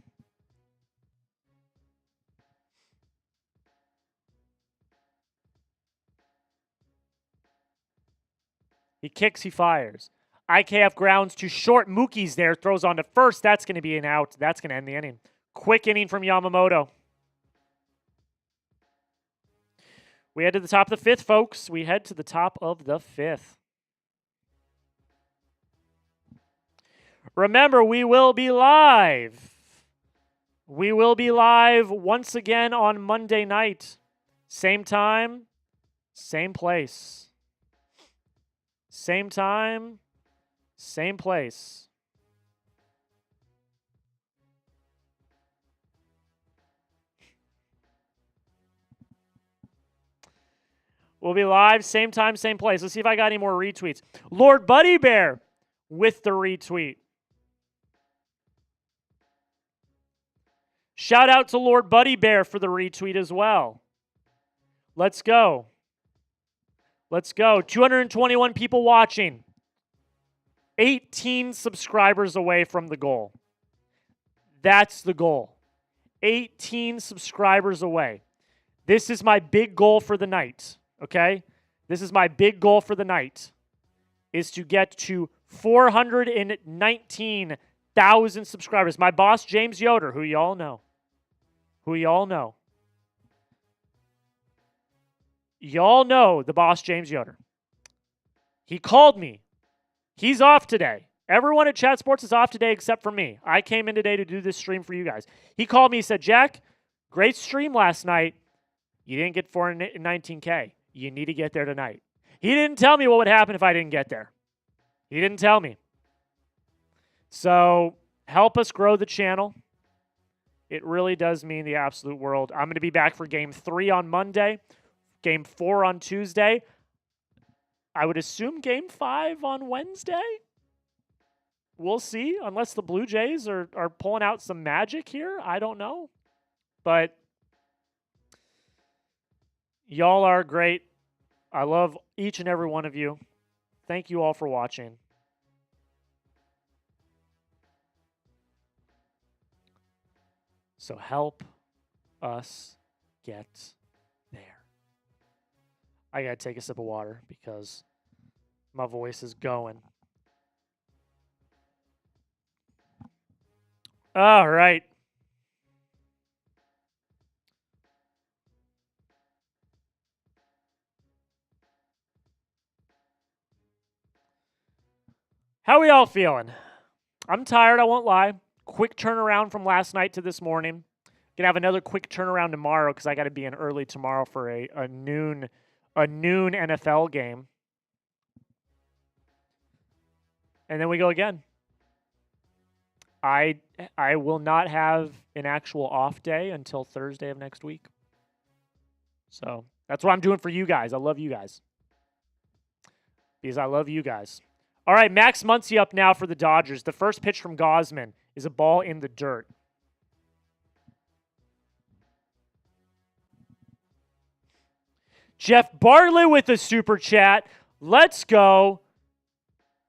He kicks, he fires. IKF grounds to short. Mookie's there, throws on to first. That's going to be an out. That's going to end the inning. Quick inning from Yamamoto. We head to the top of the 5th, folks. We head to the top of the 5th. Remember, we will be live. We will be live once again on Monday night. Same time, same place. Same time, same place. We'll be live, same time, same place. Let's see if I got any more retweets. Lord Buddy Bear with the retweet. Shout out to Lord Buddy Bear for the retweet as well. Let's go. Let's go. 221 people watching. 18 subscribers away from the goal. That's the goal. 18 subscribers away. This is my big goal for the night, okay? This is my big goal for the night, is to get to 419,000 subscribers. My boss, James Yoder, who y'all know. Y'all know the boss, James Yoder. He called me. He's off today. Everyone at Chat Sports is off today except for me. I came in today to do this stream for you guys. He called me. He said, Jack, great stream last night. You didn't get 419K. You need to get there tonight. He didn't tell me what would happen if I didn't get there. He didn't tell me. So help us grow the channel. It really does mean the absolute world. I'm going to be back for Game 3 on Monday, Game 4 on Tuesday. I would assume Game 5 on Wednesday. We'll see, unless the Blue Jays are pulling out some magic here. I don't know. But y'all are great. I love each and every one of you. Thank you all for watching. So help us get there. I got to take a sip of water because my voice is going. All right. How are we all feeling? I'm tired, I won't lie. Quick turnaround from last night to this morning. Gonna have another quick turnaround tomorrow because I got to be in early tomorrow for a noon NFL game. And then we go again. I will not have an actual off day until Thursday of next week. So that's what I'm doing for you guys. I love you guys. Because I love you guys. All right, Max Muncy up now for the Dodgers. The first pitch from Gausman is a ball in the dirt. Jeff Bartlett with a super chat. Let's go.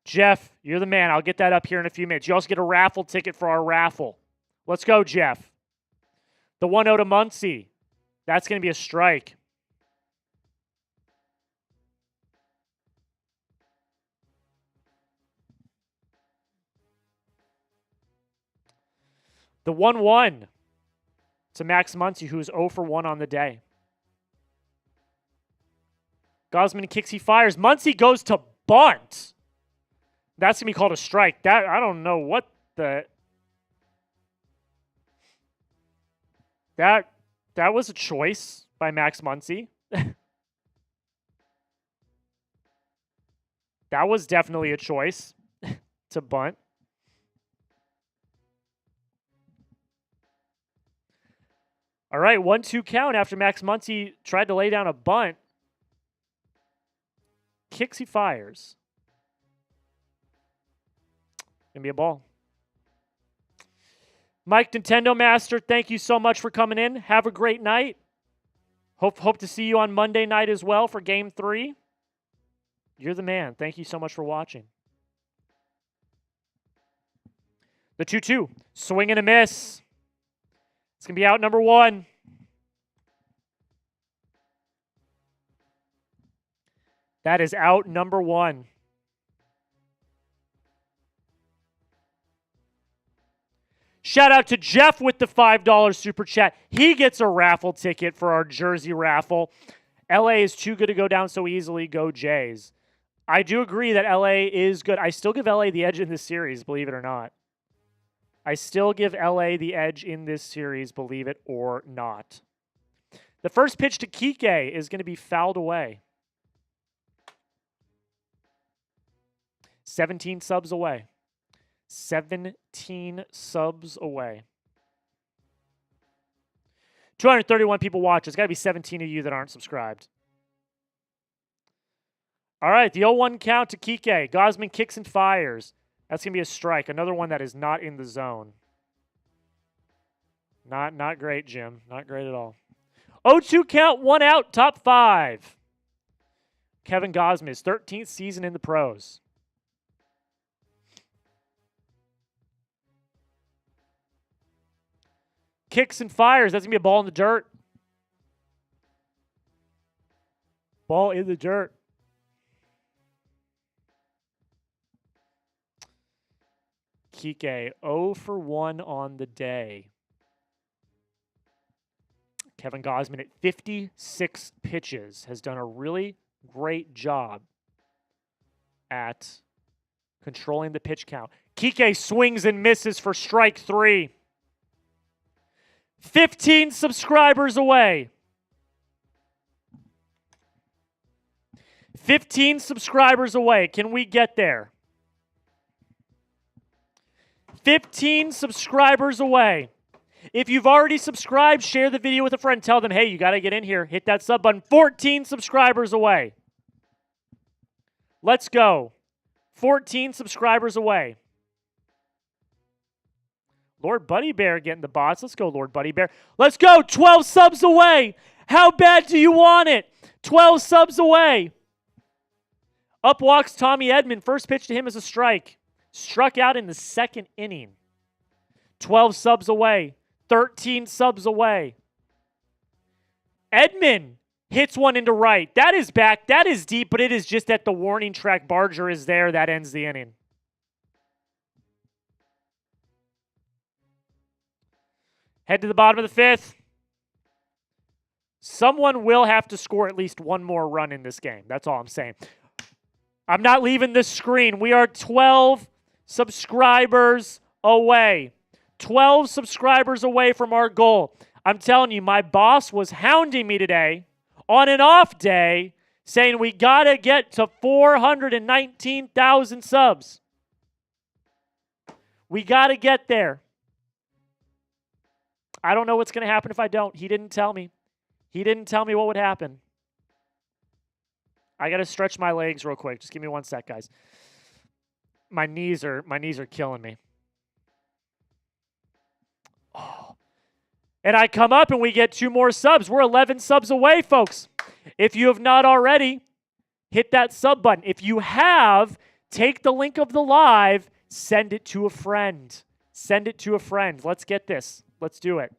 Jeff, you're the man. I'll get that up here in a few minutes. You also get a raffle ticket for our raffle. Let's go, Jeff. The 1-0 to Muncy. That's going to be a strike. The 1-1 to Max Muncy, who is 0 for 1 on the day. Gausman kicks, he fires. Muncy goes to bunt. That's going to be called a strike. That I don't know what the... That was a choice by Max Muncy. That was definitely a choice to bunt. All right, 1-2 count after Max Muncy tried to lay down a bunt. Kicks, he fires. Gonna be a ball. Mike Nintendo Master, thank you so much for coming in. Have a great night. Hope to see you on Monday night as well for Game 3. You're the man. Thank you so much for watching. The 2-2. Swing and a miss. It's going to be out number 1. That is out number 1. Shout out to Jeff with the $5 super chat. He gets a raffle ticket for our jersey raffle. LA is too good to go down so easily. Go Jays. I do agree that LA is good. I still give LA the edge in this series, believe it or not. I still give LA the edge in this series, believe it or not. The first pitch to Kike is going to be fouled away. 17 subs away. 17 subs away. 231 people watch. There's got to be 17 of you that aren't subscribed. All right, the 0-1 count to Kike. Gausman kicks and fires. That's going to be a strike. Another one that is not in the zone. Not great, Jim. Not great at all. 0-2 count, 1 out, top 5. Kevin Gausman, his 13th season in the pros. kicks and fires. That's going to be a ball in the dirt. Ball in the dirt. Kike, 0 for 1 on the day. Kevin Gausman at 56 pitches has done a really great job at controlling the pitch count. Kike swings and misses for strike 3. 15 subscribers away. 15 subscribers away. Can we get there? 15 subscribers away. If you've already subscribed, share the video with a friend. Tell them, hey, you got to get in here. Hit that sub button. 14 subscribers away. Let's go. 14 subscribers away. Lord Buddy Bear getting the bots. Let's go, Lord Buddy Bear. Let's go. 12 subs away. How bad do you want it? 12 subs away. Up walks Tommy Edman. First pitch to him is a strike. Struck out in the second inning. 12 subs away. 13 subs away. Edman hits one into right. That is back. That is deep, but it is just at the warning track. Barger is there. That ends the inning. Head to the bottom of the 5th. Someone will have to score at least one more run in this game. That's all I'm saying. I'm not leaving this screen. We are 12 subscribers away. 12 subscribers away from our goal. I'm telling you, my boss was hounding me today on an off day saying we got to get to 419,000 subs. We got to get there. I don't know what's going to happen if I don't. He didn't tell me. He didn't tell me what would happen. I got to stretch my legs real quick. Just give me one sec, guys. My knees are killing me. Oh. And I come up and we get 2 more subs. We're 11 subs away, folks. If you have not already, hit that sub button. If you have, take the link of the live, send it to a friend. Send it to a friend. Let's get this. Let's do it.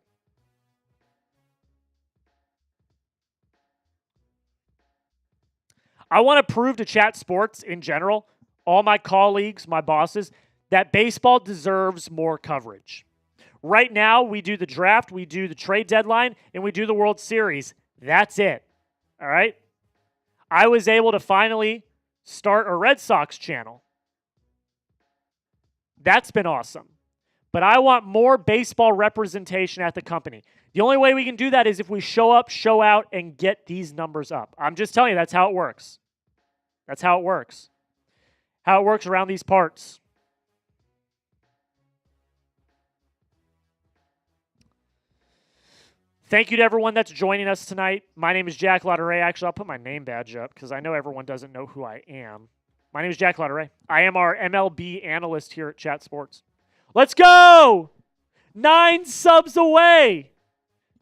I want to prove to chat sports in general, all my colleagues, my bosses, that baseball deserves more coverage. Right now, we do the draft, we do the trade deadline, and we do the World Series. That's it. All right? I was able to finally start a Red Sox channel. That's been awesome. But I want more baseball representation at the company. The only way we can do that is if we show up, show out, and get these numbers up. I'm just telling you, that's how it works. That's how it works. How it works around these parts. Thank you to everyone that's joining us tonight. My name is Jack Lautaret. Actually, I'll put my name badge up because I know everyone doesn't know who I am. My name is Jack Lautaret. I am our MLB analyst here at Chat Sports. Let's go! 9 subs away.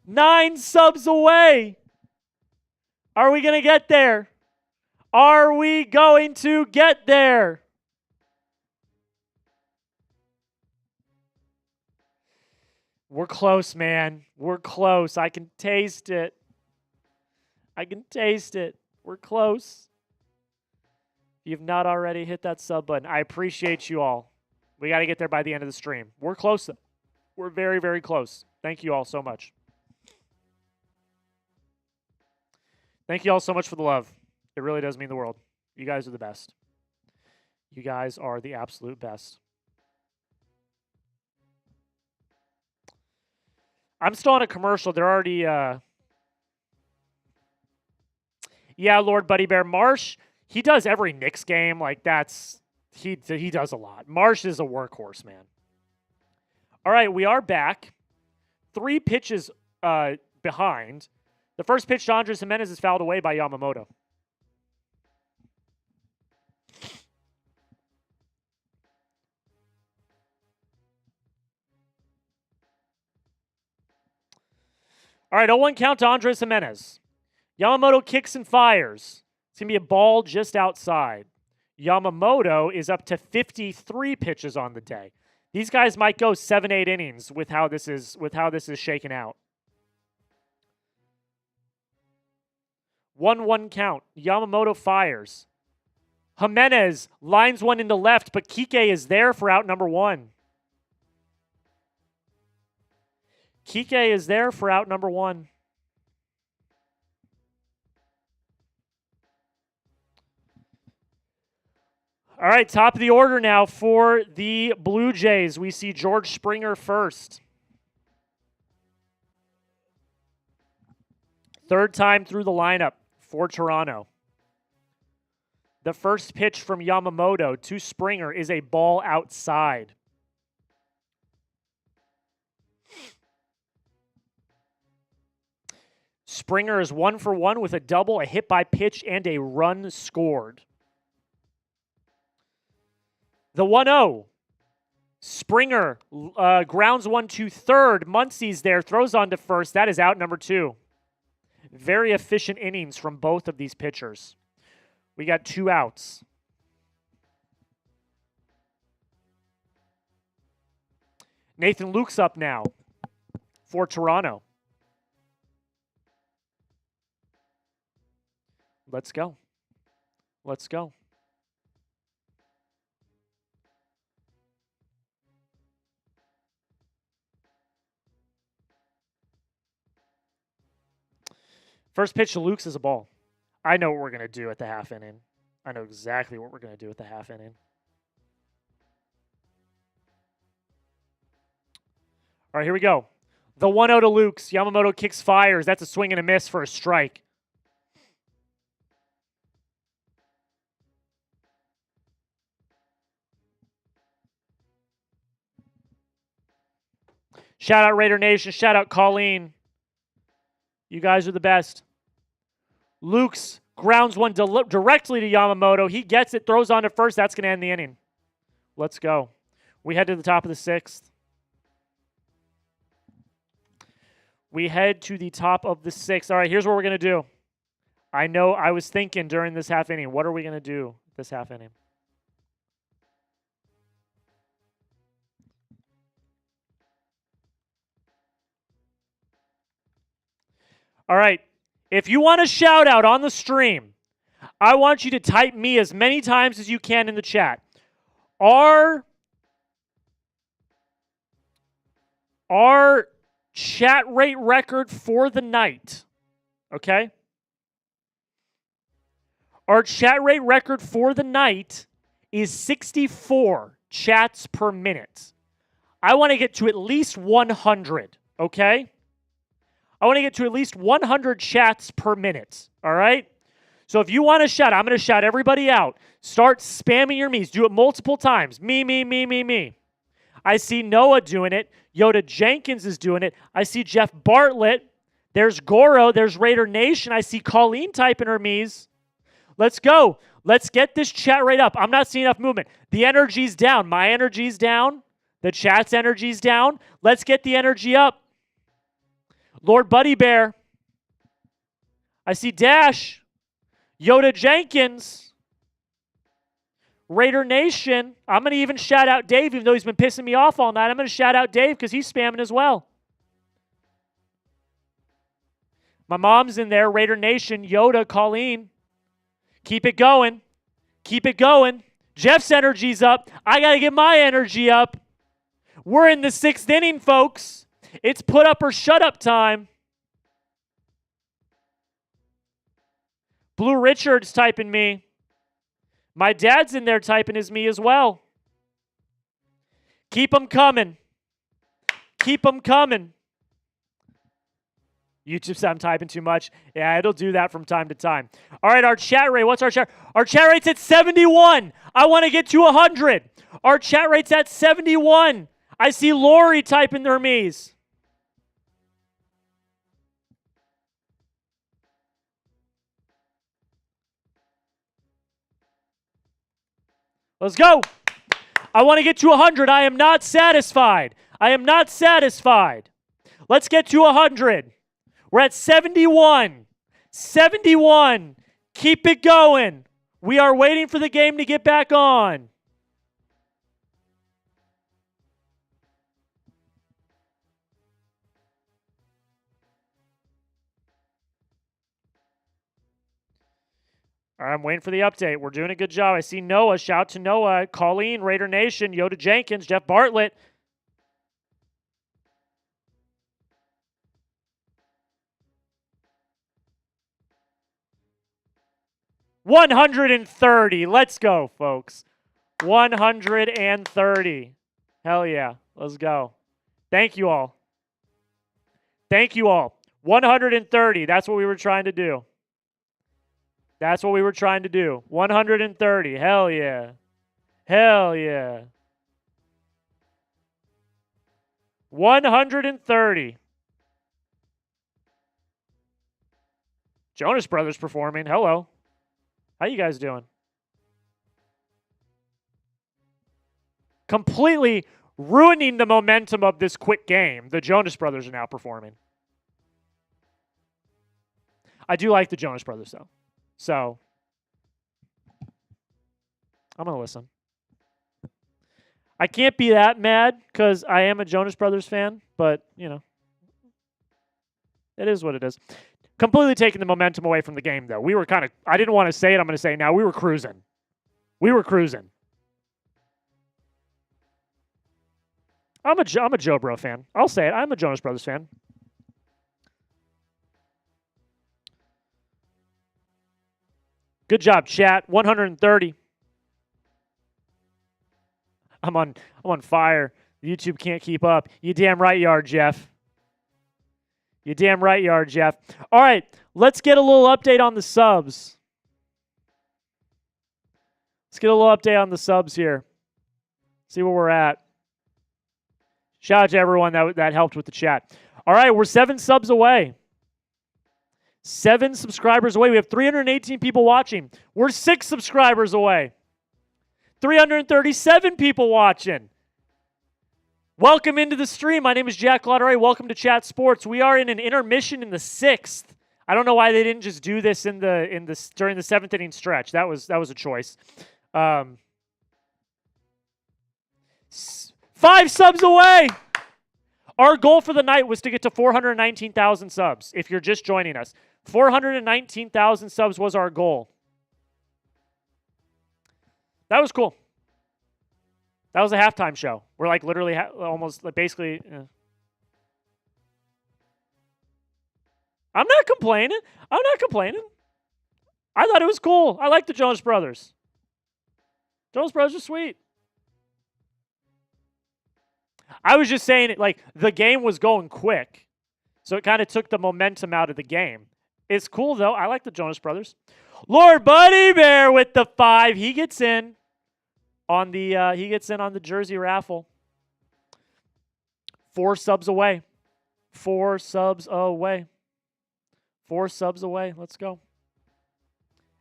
9 subs away. Are we going to get there? Are we going to get there? We're close, man. We're close. I can taste it. I can taste it. We're close. If you've not already, hit that sub button. I appreciate you all. We got to get there by the end of the stream. We're close. We're very, very close. Thank you all so much. Thank you all so much for the love. It really does mean the world. You guys are the best. You guys are the absolute best. I'm still on a commercial. They're already... Yeah, Lord Buddy Bear. Marsh, he does every Knicks game. Like, that's... He does a lot. Marsh is a workhorse, man. All right, we are back. 3 pitches behind. The first pitch to Andres Gimenez is fouled away by Yamamoto. All right, 0-1 count to Andres Gimenez. Yamamoto kicks and fires. It's going to be a ball just outside. Yamamoto is up to 53 pitches on the day. These guys might go 7-8 innings with how this is shaken out. 1-1 count. Yamamoto fires. Jimenez lines one into left, but Kike is there for out number 1. Kike is there for out number 1. All right, top of the order now for the Blue Jays. We see George Springer first. Third time through the lineup for Toronto. The first pitch from Yamamoto to Springer is a ball outside. Springer is 1 for 1 with a double, a hit by pitch, and a run scored. The 1-0. Springer grounds one to third. Muncie's there, throws on to first. That is out number 2. Very efficient innings from both of these pitchers. We got 2 outs. Nathan Luke's up now for Toronto. Let's go. Let's go. First pitch to Luke's is a ball. I know what we're going to do at the half inning. I know exactly what we're going to do at the half inning. All right, here we go. The 1-0 to Luke's. Yamamoto kicks, fires. That's a swing and a miss for a strike. Shout out Raider Nation. Shout out Colleen. You guys are the best. Luke's grounds one directly to Yamamoto. He gets it, throws on to first. That's going to end the inning. Let's go. We head to the top of the 6th. We head to the top of the 6th. All right, here's what we're going to do. I know I was thinking during this half inning, what are we going to do this half inning? All right, if you want a shout out on the stream, I want you to type me as many times as you can in the chat. Our chat rate record for the night, okay? Our chat rate record for the night is 64 chats per minute. I want to get to at least 100, okay? I want to get to at least 100 chats per minute, all right? So if you want to shout, I'm going to shout everybody out. Start spamming your me's. Do it multiple times. Me, me, me, me, me. I see Noah doing it. Yoda Jenkins is doing it. I see Jeff Bartlett. There's Goro. There's Raider Nation. I see Colleen typing her me's. Let's go. Let's get this chat rate up. I'm not seeing enough movement. The energy's down. My energy's down. The chat's energy's down. Let's get the energy up. Lord Buddy Bear. I see Dash. Yoda Jenkins. Raider Nation. I'm going to even shout out Dave, even though he's been pissing me off all night. I'm going to shout out Dave because he's spamming as well. My mom's in there. Raider Nation. Yoda, Colleen. Keep it going. Keep it going. Jeff's energy's up. I got to get my energy up. We're in the 6th inning, folks. It's put up or shut up time. Blue Richard's typing me. My dad's in there typing his me as well. Keep them coming. Keep them coming. YouTube said I'm typing too much. Yeah, it'll do that from time to time. All right, our chat rate. What's our chat? Our chat rate's at 71. I want to get to 100. Our chat rate's at 71. I see Lori typing their me's. Let's go. I want to get to 100. I am not satisfied. I am not satisfied. Let's get to 100. We're at 71. 71. Keep it going. We are waiting for the game to get back on. All right, I'm waiting for the update. We're doing a good job. I see Noah. Shout to Noah. Colleen, Raider Nation, Yoda Jenkins, Jeff Bartlett. $130. Let's go, folks. 130. Hell yeah. Let's go. Thank you all. Thank you all. 130. That's what we were trying to do. That's what we were trying to do. 130. Hell yeah. Hell yeah. 130. Jonas Brothers performing. Hello. How you guys doing? Completely ruining the momentum of this quick game. The Jonas Brothers are now performing. I do like the Jonas Brothers, though. So, I'm going to listen. I can't be that mad because I am a Jonas Brothers fan, but, you know, it is what it is. Completely taking the momentum away from the game, though. We were kind of, I didn't want to say it, I'm going to say it now. We were cruising. We were cruising. I'm a Joe Bro fan. I'll say it. I'm a Jonas Brothers fan. Good job, chat. 130. I'm on fire. YouTube can't keep up. You damn right you are, Jeff. You damn right you are, Jeff. All right, let's get a little update on the subs. Let's get a little update on the subs here. See where we're at. Shout out to everyone that helped with the chat. All right, we're 7 subs away. 7 subscribers away. We have 318 people watching. We're 6 subscribers away. 337 people watching. Welcome into the stream. My name is Jack Lautaret. Welcome to Chat Sports. We are in an intermission in the 6th. I don't know why they didn't just do this during the 7th inning stretch. That was a choice. 5 subs away. Our goal for the night was to get to 419,000 subs. If you're just joining us, 419,000 subs was our goal. That was cool. That was a halftime show. We're like literally almost like basically. I'm not complaining. I'm not complaining. I thought it was cool. I like the Jonas Brothers. Jonas Brothers are sweet. I was just saying it like the game was going quick. So it kind of took the momentum out of the game. It's cool though. I like the Jonas Brothers. Lord Buddy Bear with the 5. He gets in on the jersey raffle. 4 subs away. 4 subs away. 4 subs away. Let's go.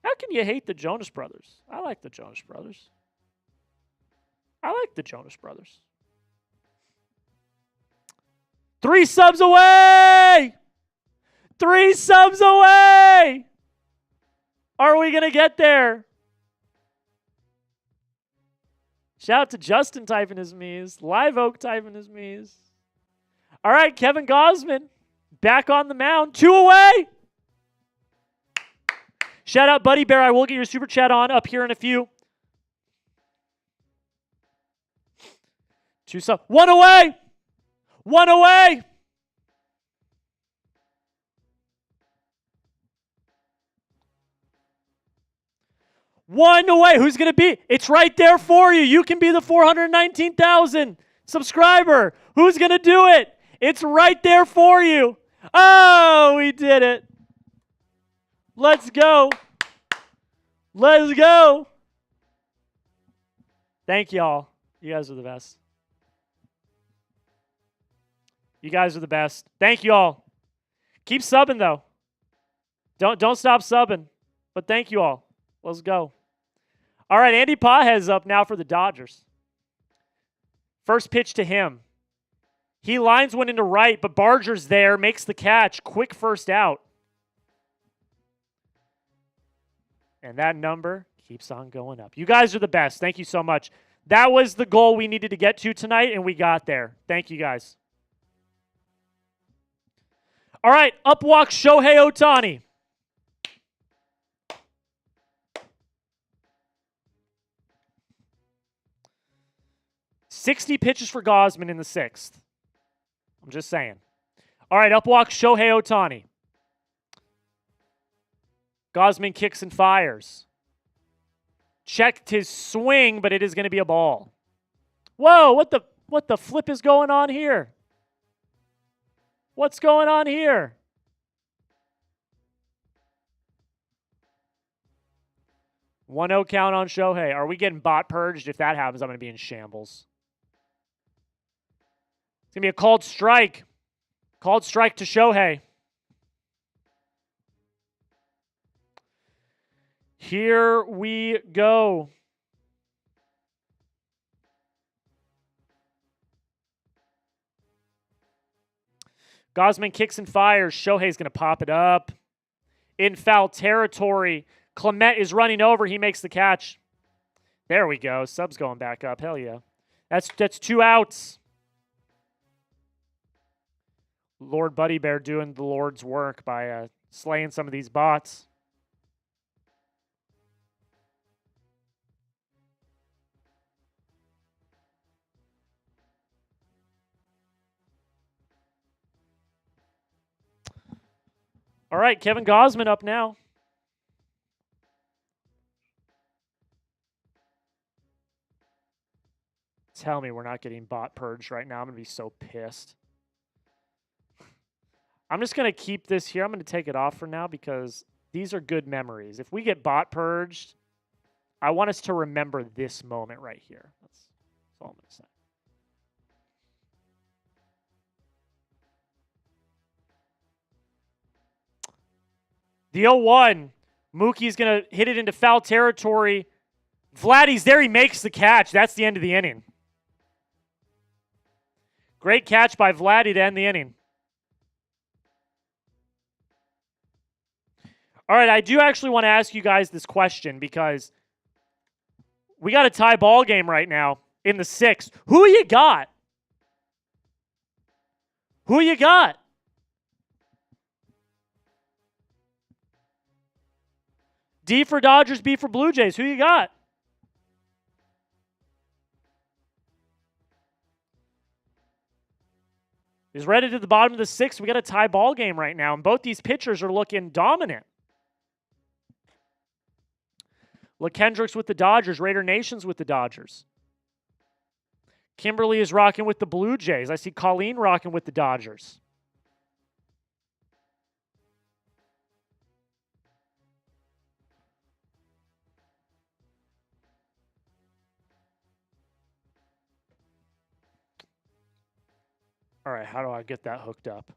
How can you hate the Jonas Brothers? I like the Jonas Brothers. I like the Jonas Brothers. 3 subs away! 3 subs away! Are we going to get there? Shout out to Justin typing his me's. Live Oak typing his me's. All right, Kevin Gausman back on the mound. 2 away! Shout out Buddy Bear. I will get your super chat on up here in a few. 2 subs. 1 away! 1 away! One away. Who's going to be? It's right there for you. You can be the 419,000 subscriber. Who's going to do it? It's right there for you. Oh, we did it. Let's go. Let's go. Thank y'all. You guys are the best. You guys are the best. Thank you all. Keep subbing though. Don't stop subbing. But thank you all. Let's go. All right, Andy Pages up now for the Dodgers. First pitch to him. He lines one into right, but Barger's there, makes the catch. Quick first out. And that number keeps on going up. You guys are the best. Thank you so much. That was the goal we needed to get to tonight, and we got there. Thank you, guys. All right, up walks Shohei Ohtani. 60 pitches for Gausman in the 6th. I'm just saying. All right, up walks Shohei Ohtani. Gausman kicks and fires. Checked his swing, but it is going to be a ball. Whoa, what the flip is going on here? What's going on here? One 0 count on Shohei. Are we getting bot purged? If that happens, I'm going to be in shambles. It's going to be a called strike. Called strike to Shohei. Here we go. Gausman kicks and fires. Shohei's going to pop it up. In foul territory. Clement is running over. He makes the catch. There we go. Sub's going back up. Hell yeah. That's 2 outs. Lord Buddy Bear doing the Lord's work by slaying some of these bots. All right, Kevin Gausman up now. Tell me we're not getting bot purged right now. I'm going to be so pissed. I'm just going to keep this here. I'm going to take it off for now because these are good memories. If we get bot purged, I want us to remember this moment right here. That's all I'm going to say. The 0-1. Mookie's going to hit it into foul territory. Vladdy's there. He makes the catch. That's the end of the inning. Great catch by Vladdy to end the inning. All right, I do actually want to ask you guys this question because we got a tie ball game right now in the 6th. Who you got? Who you got? D for Dodgers, B for Blue Jays. Who you got? Is ready to the bottom of the 6th. We got a tie ball game right now, and both these pitchers are looking dominant. LeKendrick's with the Dodgers. Raider Nation's with the Dodgers. Kimberly is rocking with the Blue Jays. I see Colleen rocking with the Dodgers. All right, how do I get that hooked up?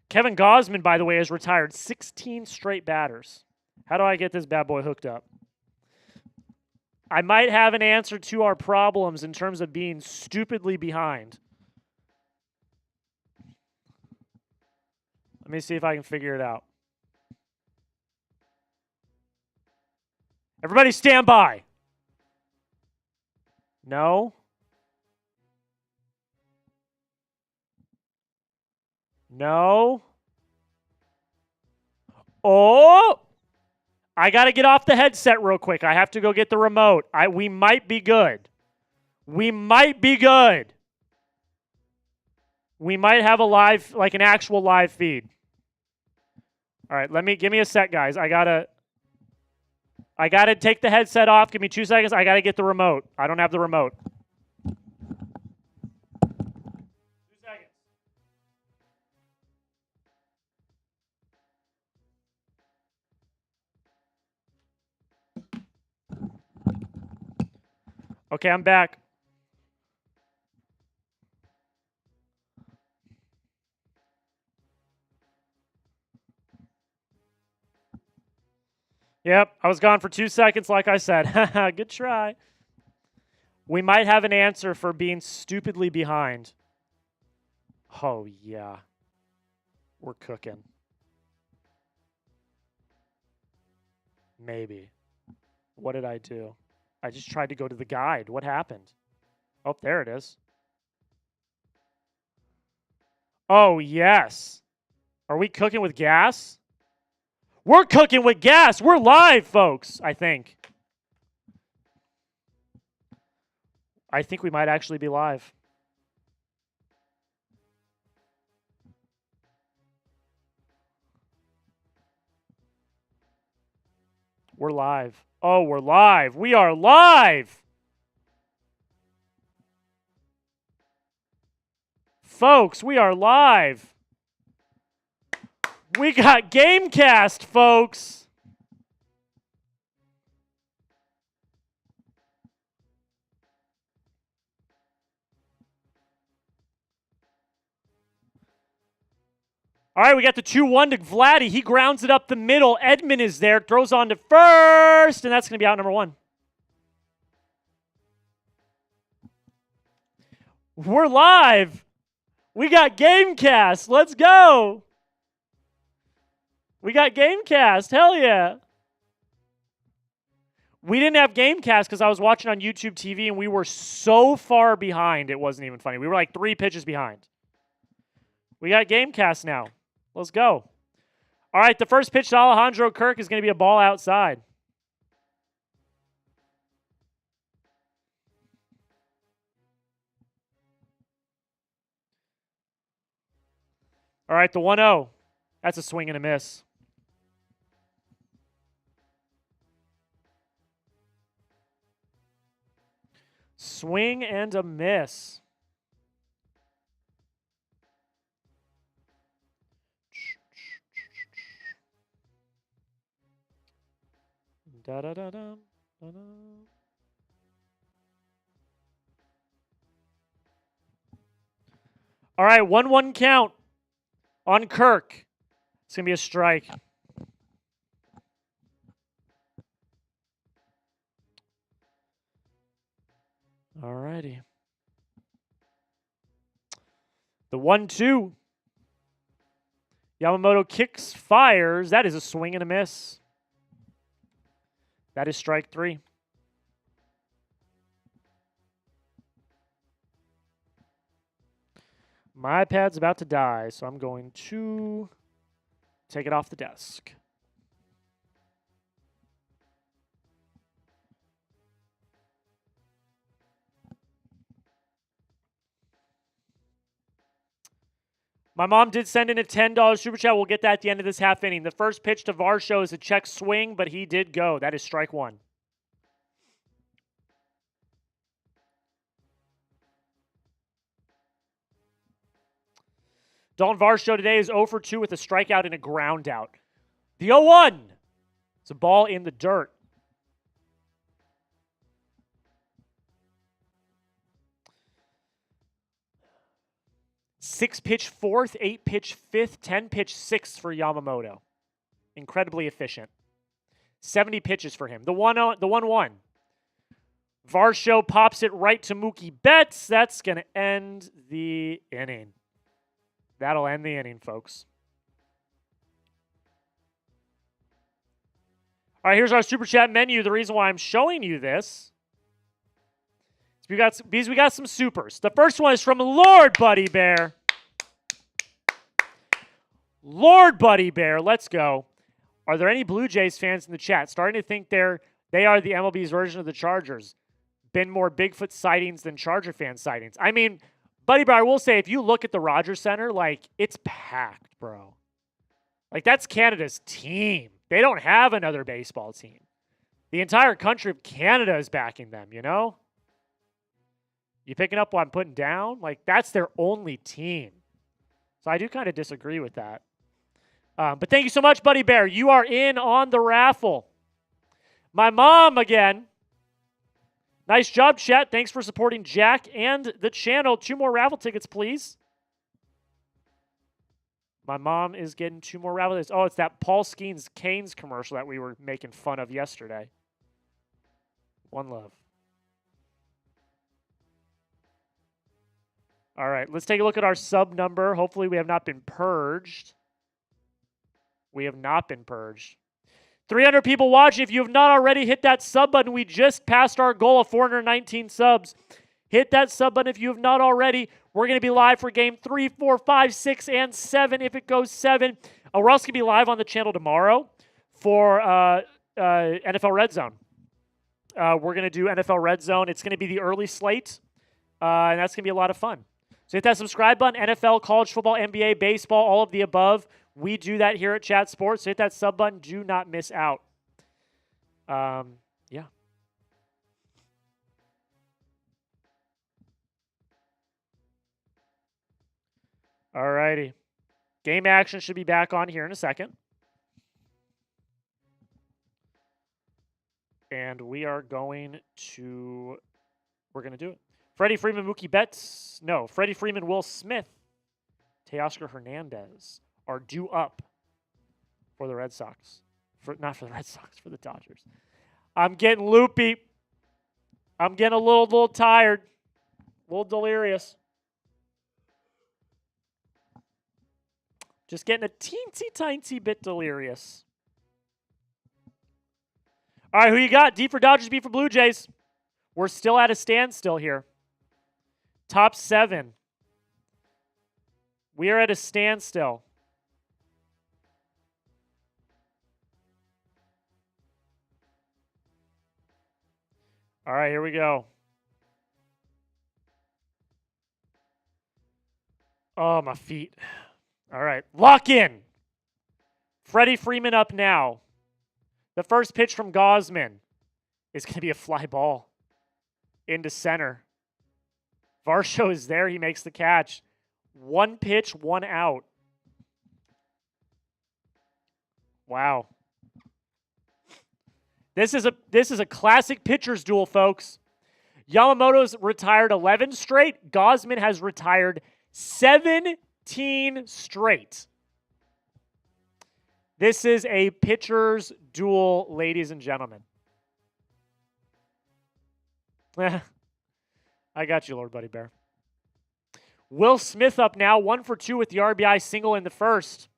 Kevin Gausman, by the way, has retired 16 straight batters. How do I get this bad boy hooked up? I might have an answer to our problems in terms of being stupidly behind. Let me see if I can figure it out. Everybody stand by. No. No. Oh! I got to get off the headset real quick. I have to go get the remote. We might be good. We might be good. We might have a live, like an actual live feed. All right, give me a sec, guys. I gotta take the headset off. Give me 2 seconds. I gotta get the remote. I don't have the remote. 2 seconds. Okay, I'm back. Yep, I was gone for 2 seconds, like I said. Good try. We might have an answer for being stupidly behind. Oh, yeah. We're cooking. Maybe. What did I do? I just tried to go to the guide. What happened? Oh, there it is. Oh, yes. Are we cooking with gas? We're cooking with gas. We're live, folks, I think. I think we might actually be live. We're live. Oh, we're live. We are live. Folks, we are live. We got Gamecast, folks. All right, we got the 2-1 to Vladdy. He grounds it up the middle. Edman is there, throws on to first, and that's going to be out number 1. We're live. We got Gamecast. Let's go. We got Gamecast. Hell yeah. We didn't have Gamecast because I was watching on YouTube TV, and we were so far behind, it wasn't even funny. We were like 3 pitches behind. We got Gamecast now. Let's go. All right, the first pitch to Alejandro Kirk is going to be a ball outside. All right, the 1-0. That's a swing and a miss. Swing and a miss. Da-da-da-dum, da-da. All right, 1-1 count on Kirk. It's going to be a strike. All righty. The 1-2. Yamamoto kicks, fires. That is a swing and a miss. That is strike 3. My iPad's about to die, so I'm going to take it off the desk. My mom did send in a $10 super chat. We'll get that at the end of this half inning. The first pitch to Varsho is a check swing, but he did go. That is strike 1. Dalton Varsho today is 0 for 2 with a strikeout and a ground out. The 0-1. It's a ball in the dirt. Six pitch 4th, 8 pitch 5th, 10 pitch 6th for Yamamoto. Incredibly efficient. 70 pitches for him. The 1-1. Varsho pops it right to Mookie Betts. That's going to end the inning. That'll end the inning, folks. All right, here's our Super Chat menu. The reason why I'm showing you this is because we got some supers. The first one is from Lord Buddy Bear. Lord Buddy Bear, let's go. Are there any Blue Jays fans in the chat starting to think they are the MLB's version of the Chargers? Been more Bigfoot sightings than Charger fan sightings. I mean, Buddy Bear, I will say, if you look at the Rogers Center, like, it's packed, bro. Like, that's Canada's team. They don't have another baseball team. The entire country of Canada is backing them, you know? You picking up what I'm putting down? Like, that's their only team. So I do kind of disagree with that. But thank you so much, Buddy Bear. You are in on the raffle. My mom, again. Nice job, chat. Thanks for supporting Jack and the channel. 2 more raffle tickets, please. My mom is getting 2 more raffle tickets. Oh, it's that Paul Skeens Canes commercial that we were making fun of yesterday. One love. All right, let's take a look at our sub number. Hopefully we have not been purged. We have not been purged. 300 people watching. If you have not already, hit that sub button. We just passed our goal of 419 subs. Hit that sub button if you have not already. We're going to be live for game 3, 4, 5, 6, and 7 if it goes 7. We're also going to be live on the channel tomorrow for NFL Red Zone. We're going to do NFL Red Zone. It's going to be the early slate. And that's going to be a lot of fun. So hit that subscribe button, NFL, college football, NBA, baseball, all of the above. We do that here at Chat Sports. So hit that sub button. Do not miss out. Yeah. All righty. Game action should be back on here in a second. And we're going to do it. Freddie Freeman, Mookie Betts. No, Freddie Freeman, Will Smith, Teoscar Hernandez are due up for the Red Sox. Not for the Red Sox, for the Dodgers. I'm getting loopy. I'm getting a little tired. A little delirious. Just getting a teensy bit delirious. All right, who you got? D for Dodgers, B for Blue Jays. We're still at a standstill here. Top 7. We are at a standstill. All right, here we go. Oh, my feet. All right, lock in. Freddie Freeman up now. The first pitch from Gausman is going to be a fly ball into center. Varsho is there. He makes the catch. 1 pitch, 1 out. Wow. This is a classic pitcher's duel, folks. Yamamoto's retired 11 straight. Gausman has retired 17 straight. This is a pitcher's duel, ladies and gentlemen. I got you, Lord Buddy Bear. Will Smith up now, 1 for 2 with the RBI single in the first.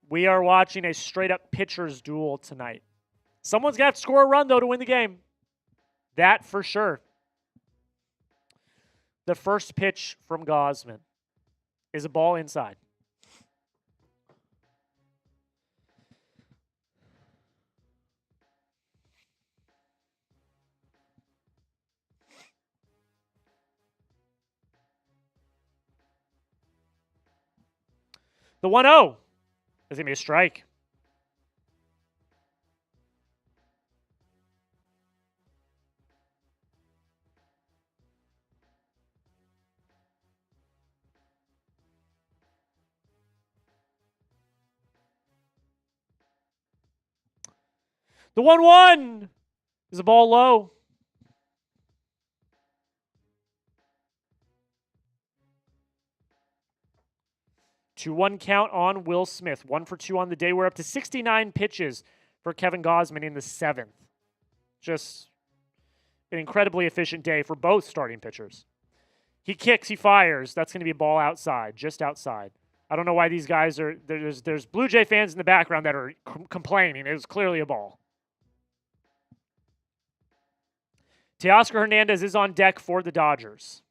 We are watching a straight-up pitcher's duel tonight. Someone's going to have to score a run, though, to win the game. That for sure. The first pitch from Gausman is a ball inside. The 1-0 is going to be a strike. The 1-1 is a ball low. Two 1 count on Will Smith. 1 for 2 on the day. We're up to 69 pitches for Kevin Gausman in the 7th. Just an incredibly efficient day for both starting pitchers. He kicks, he fires. That's going to be a ball outside, just outside. I don't know why these guys are, there's Blue Jay fans in the background that are complaining. It was clearly a ball. Teoscar Hernandez is on deck for the Dodgers.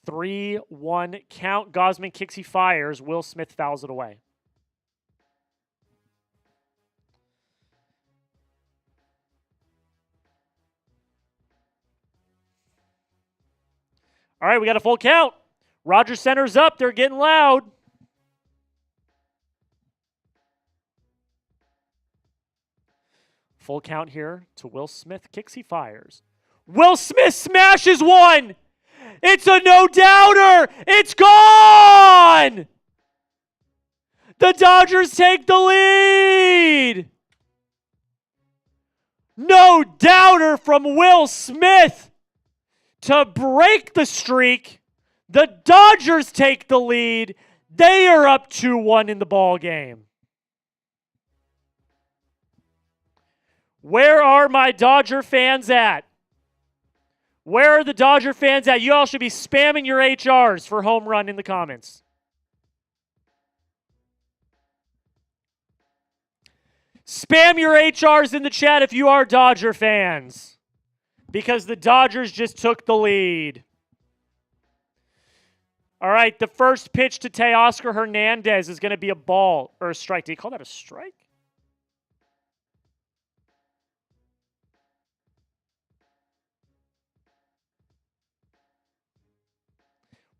3-1 count. Gausman kicks, he fires. Will Smith fouls it away. All right, we got a full count. Rogers centers up. They're getting loud. Full count here to Will Smith. Kicks, he fires. Will Smith smashes one. It's a no-doubter. It's gone. The Dodgers take the lead. No-doubter from Will Smith to break the streak. The Dodgers take the lead. They are up 2-1 in the ball game. Where are my Dodger fans at? Where are the Dodger fans at? You all should be spamming your HRs for home run in the comments. Spam your HRs in the chat if you are Dodger fans, because the Dodgers just took the lead. All right, the first pitch to Teoscar Hernandez is going to be a ball or a strike. Did he call that a strike?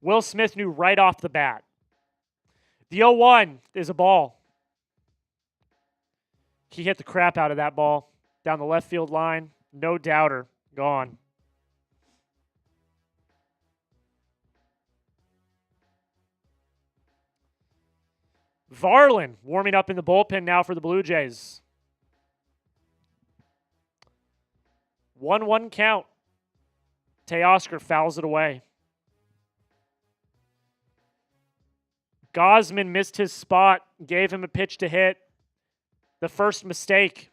Will Smith knew right off the bat. The 0-1 is a ball. He hit the crap out of that ball down the left field line. No doubter. Gone. Varlin warming up in the bullpen now for the Blue Jays. 1-1 count. Teoscar fouls it away. Gausman missed his spot, gave him a pitch to hit. The first mistake.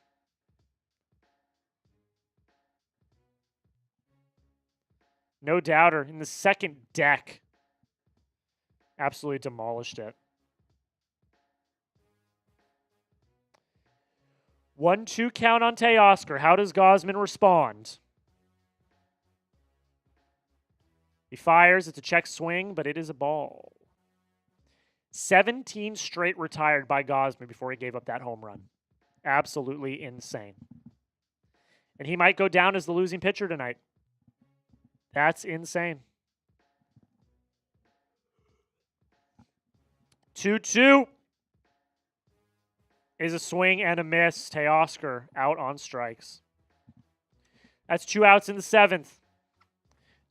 No doubter. In the second deck. Absolutely demolished it. 1-2 count on Teoscar. How does Gausman respond? He fires. It's a check swing, but it is a ball. 17 straight retired by Gausman before he gave up that home run. Absolutely insane. And he might go down as the losing pitcher tonight. That's insane. 2-2 is a swing and a miss. Teoscar out on strikes. That's 2 outs in the 7th.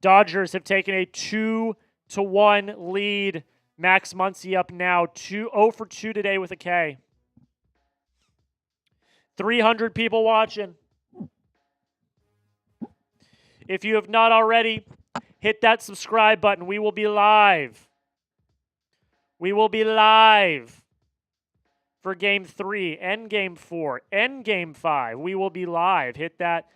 Dodgers have taken a 2-1 lead. Max Muncy up now, 0 for 2 today with a K. 300 people watching. If you have not already, hit that subscribe button. We will be live. We will be live for Game 3 and Game 4 and Game 5. We will be live. Hit that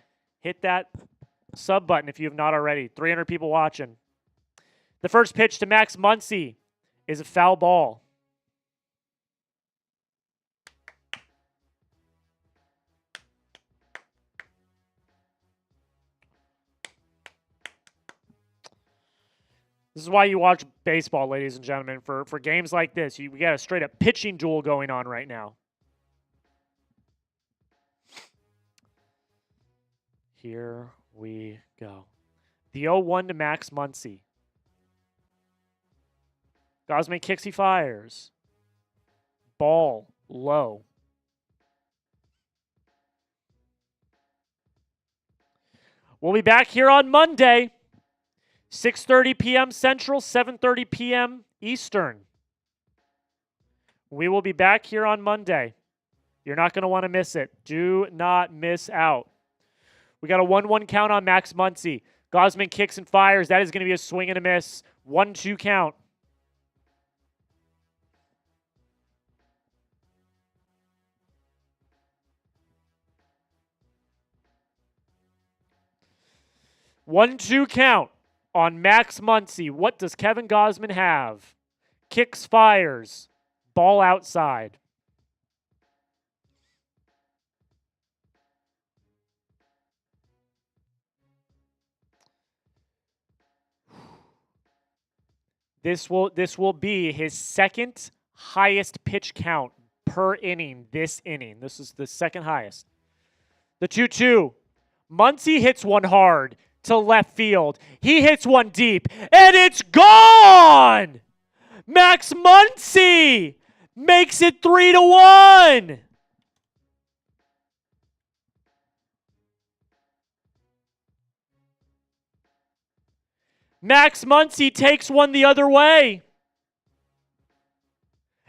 sub button if you have not already. 300 people watching. The first pitch to Max Muncy is a foul ball. This is why you watch baseball, ladies and gentlemen. For games like this, we got a straight-up pitching duel going on right now. Here we go. The 0-1 to Max Muncy. Gausman kicks, he fires. Ball low. We'll be back here on Monday, 6:30 p.m. Central, 7:30 p.m. Eastern. We will be back here on Monday. You're not going to want to miss it. Do not miss out. We got a 1-1 count on Max Muncy. Gausman kicks and fires. That is going to be a swing and a miss. 1-2 count. One-two count on Max Muncy. What does Kevin Gausman have? Kicks, fires. Ball outside. This will be his second highest pitch count per inning this inning. This is the second highest. The 2-2. Muncy hits one hard to left field. He hits one deep, and it's gone! Max Muncy makes it 3-1. Max Muncy takes one the other way.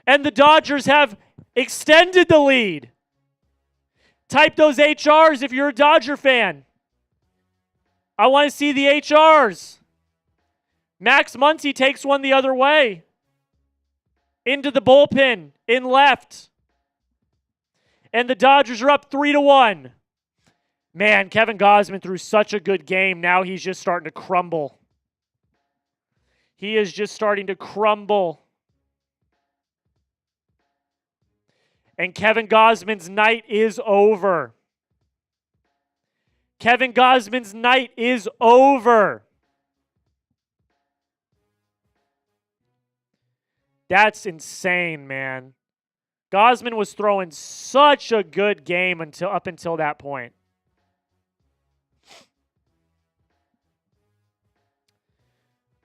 And the Dodgers have extended the lead. Type those HRs if you're a Dodger fan. I want to see the HRs. Max Muncy takes one the other way. Into the bullpen, in left. And the Dodgers are up 3-1. Man, Kevin Gausman threw such a good game. Now he's just starting to crumble. He is just starting to crumble. And Kevin Gausman's night is over. Kevin Gausman's night is over. That's insane, man. Gausman was throwing such a good game up until that point.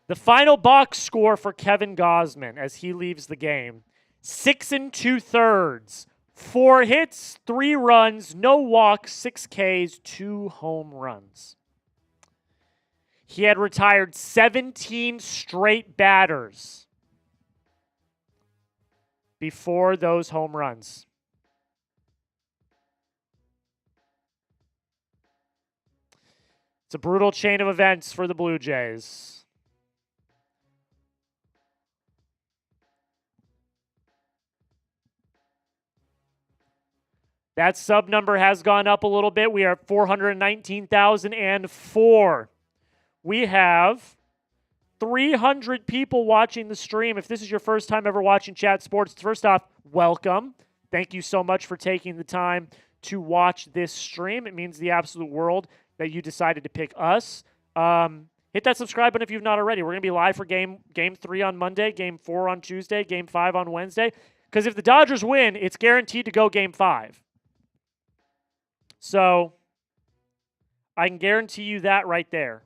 The final box score for Kevin Gausman as he leaves the game: 6 2/3, 4 hits, 3 runs, no walks, 6 Ks, 2 home runs. He had retired 17 straight batters before those home runs. It's a brutal chain of events for the Blue Jays. That sub number has gone up a little bit. We are at 419,004. We have 300 people watching the stream. If this is your first time ever watching Chat Sports, first off, welcome. Thank you so much for taking the time to watch this stream. It means the absolute world that you decided to pick us. Hit that subscribe button if you've not already. We're going to be live for game 3 on Monday, game 4 on Tuesday, game 5 on Wednesday. Because if the Dodgers win, it's guaranteed to go game 5. So I can guarantee you that right there.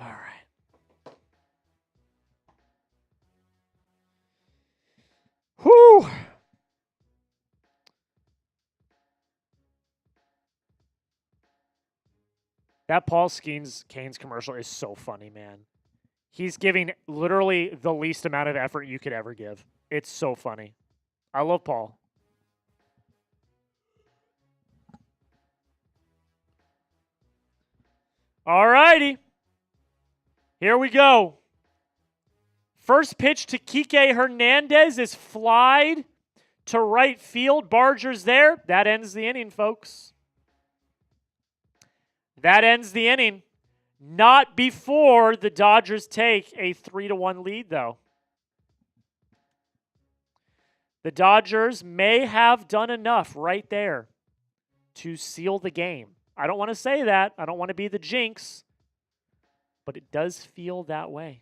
All right. Whew. That Paul Skeens Canes commercial is so funny, man. He's giving literally the least amount of effort you could ever give. It's so funny. I love Paul. All righty. Here we go. First pitch to Kike Hernandez is flied to right field. Barger's there. That ends the inning, folks. That ends the inning. Not before the Dodgers take a 3-1 lead, though. The Dodgers may have done enough right there to seal the game. I don't want to say that. I don't want to be the jinx. But it does feel that way.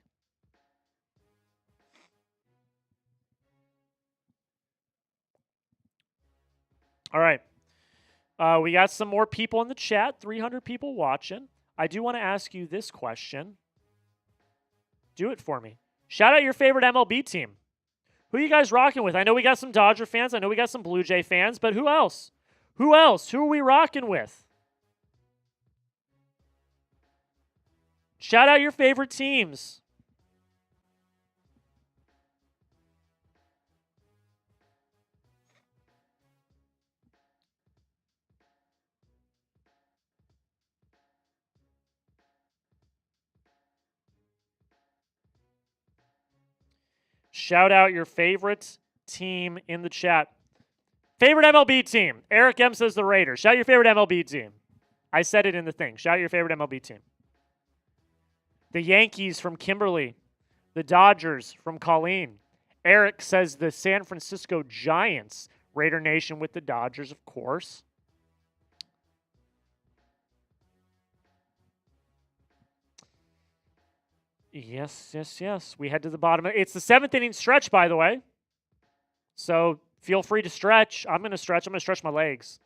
All right. We got some more people in the chat, 300 people watching. I do want to ask you this question. Do it for me. Shout out your favorite MLB team. Who are you guys rocking with? I know we got some Dodger fans. I know we got some Blue Jay fans, but who else? Who else? Who are we rocking with? Shout out your favorite teams. Shout out your favorite team in the chat. Favorite MLB team. Eric M says the Raiders. Shout out your favorite MLB team. I said it in the thing. Shout out your favorite MLB team. The Yankees from Kimberly. The Dodgers from Colleen. Eric says the San Francisco Giants. Raider Nation with the Dodgers, of course. Yes. We head to the bottom. It's the 7th inning stretch, by the way. So feel free to stretch. I'm going to stretch. I'm going to stretch my legs.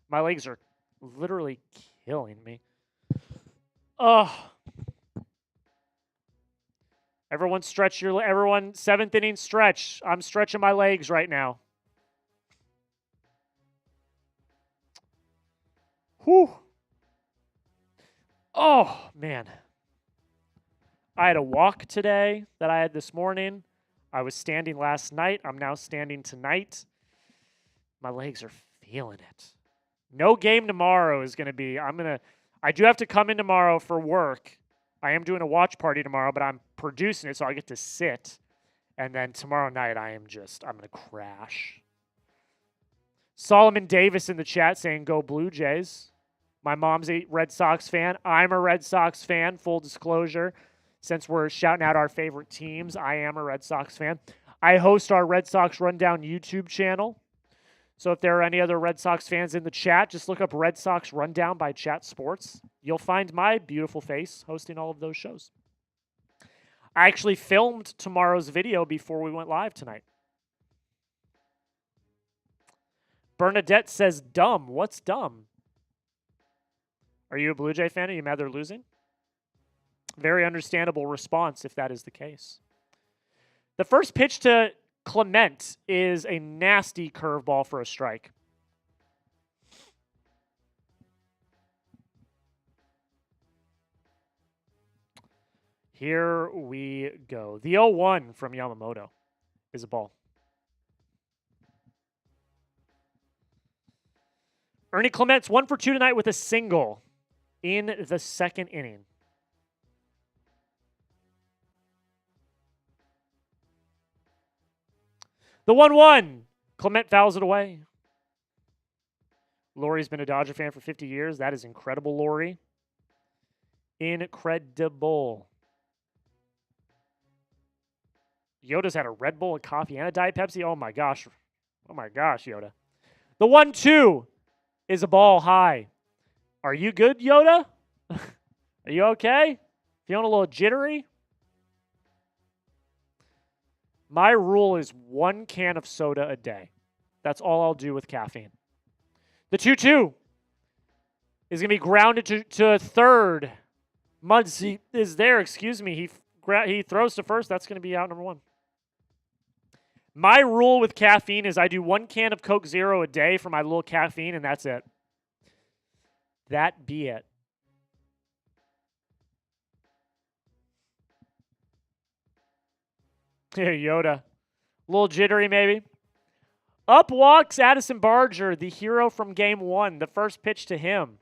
My legs are literally killing me. Oh. Everyone 7th inning stretch. I'm stretching my legs right now. Whew. Oh, man. I had a walk today that I had this morning. I was standing last night. I'm now standing tonight. My legs are feeling it. No game tomorrow is going to be. I do have to come in tomorrow for work. I am doing a watch party tomorrow, but I'm producing it, so I get to sit. And then tomorrow night, I'm going to crash. Solomon Davis in the chat saying, go Blue Jays. My mom's a Red Sox fan. I'm a Red Sox fan, full disclosure. Since we're shouting out our favorite teams, I am a Red Sox fan. I host our Red Sox Rundown YouTube channel. So if there are any other Red Sox fans in the chat, just look up Red Sox Rundown by Chat Sports. You'll find my beautiful face hosting all of those shows. I actually filmed tomorrow's video before we went live tonight. Bernadette says, dumb. What's dumb? Are you a Blue Jay fan? Are you mad they're losing? Very understandable response if that is the case. The first pitch to Clement is a nasty curveball for a strike. Here we go. The 0-1 from Yamamoto is a ball. Ernie Clement's 1 for 2 tonight with a single in the second inning. The 1-1. Clement fouls it away. Lori's been a Dodger fan for 50 years. That is incredible, Lori. Incredible. Yoda's had a Red Bull, a coffee, and a Diet Pepsi. Oh, my gosh. Oh, my gosh, Yoda. The 1-2 is a ball high. Are you good, Yoda? Are you okay? Feeling a little jittery? My rule is 1 can of soda a day. That's all I'll do with caffeine. The 2-2 is going to be grounded to third. Mudsy is there. Excuse me. He throws to first. That's going to be out number 1. My rule with caffeine is I do 1 can of Coke Zero a day for my little caffeine, and that's it. That be it. Here, Yoda. A little jittery, maybe. Up walks Addison Barger, the hero from Game 1. The first pitch to him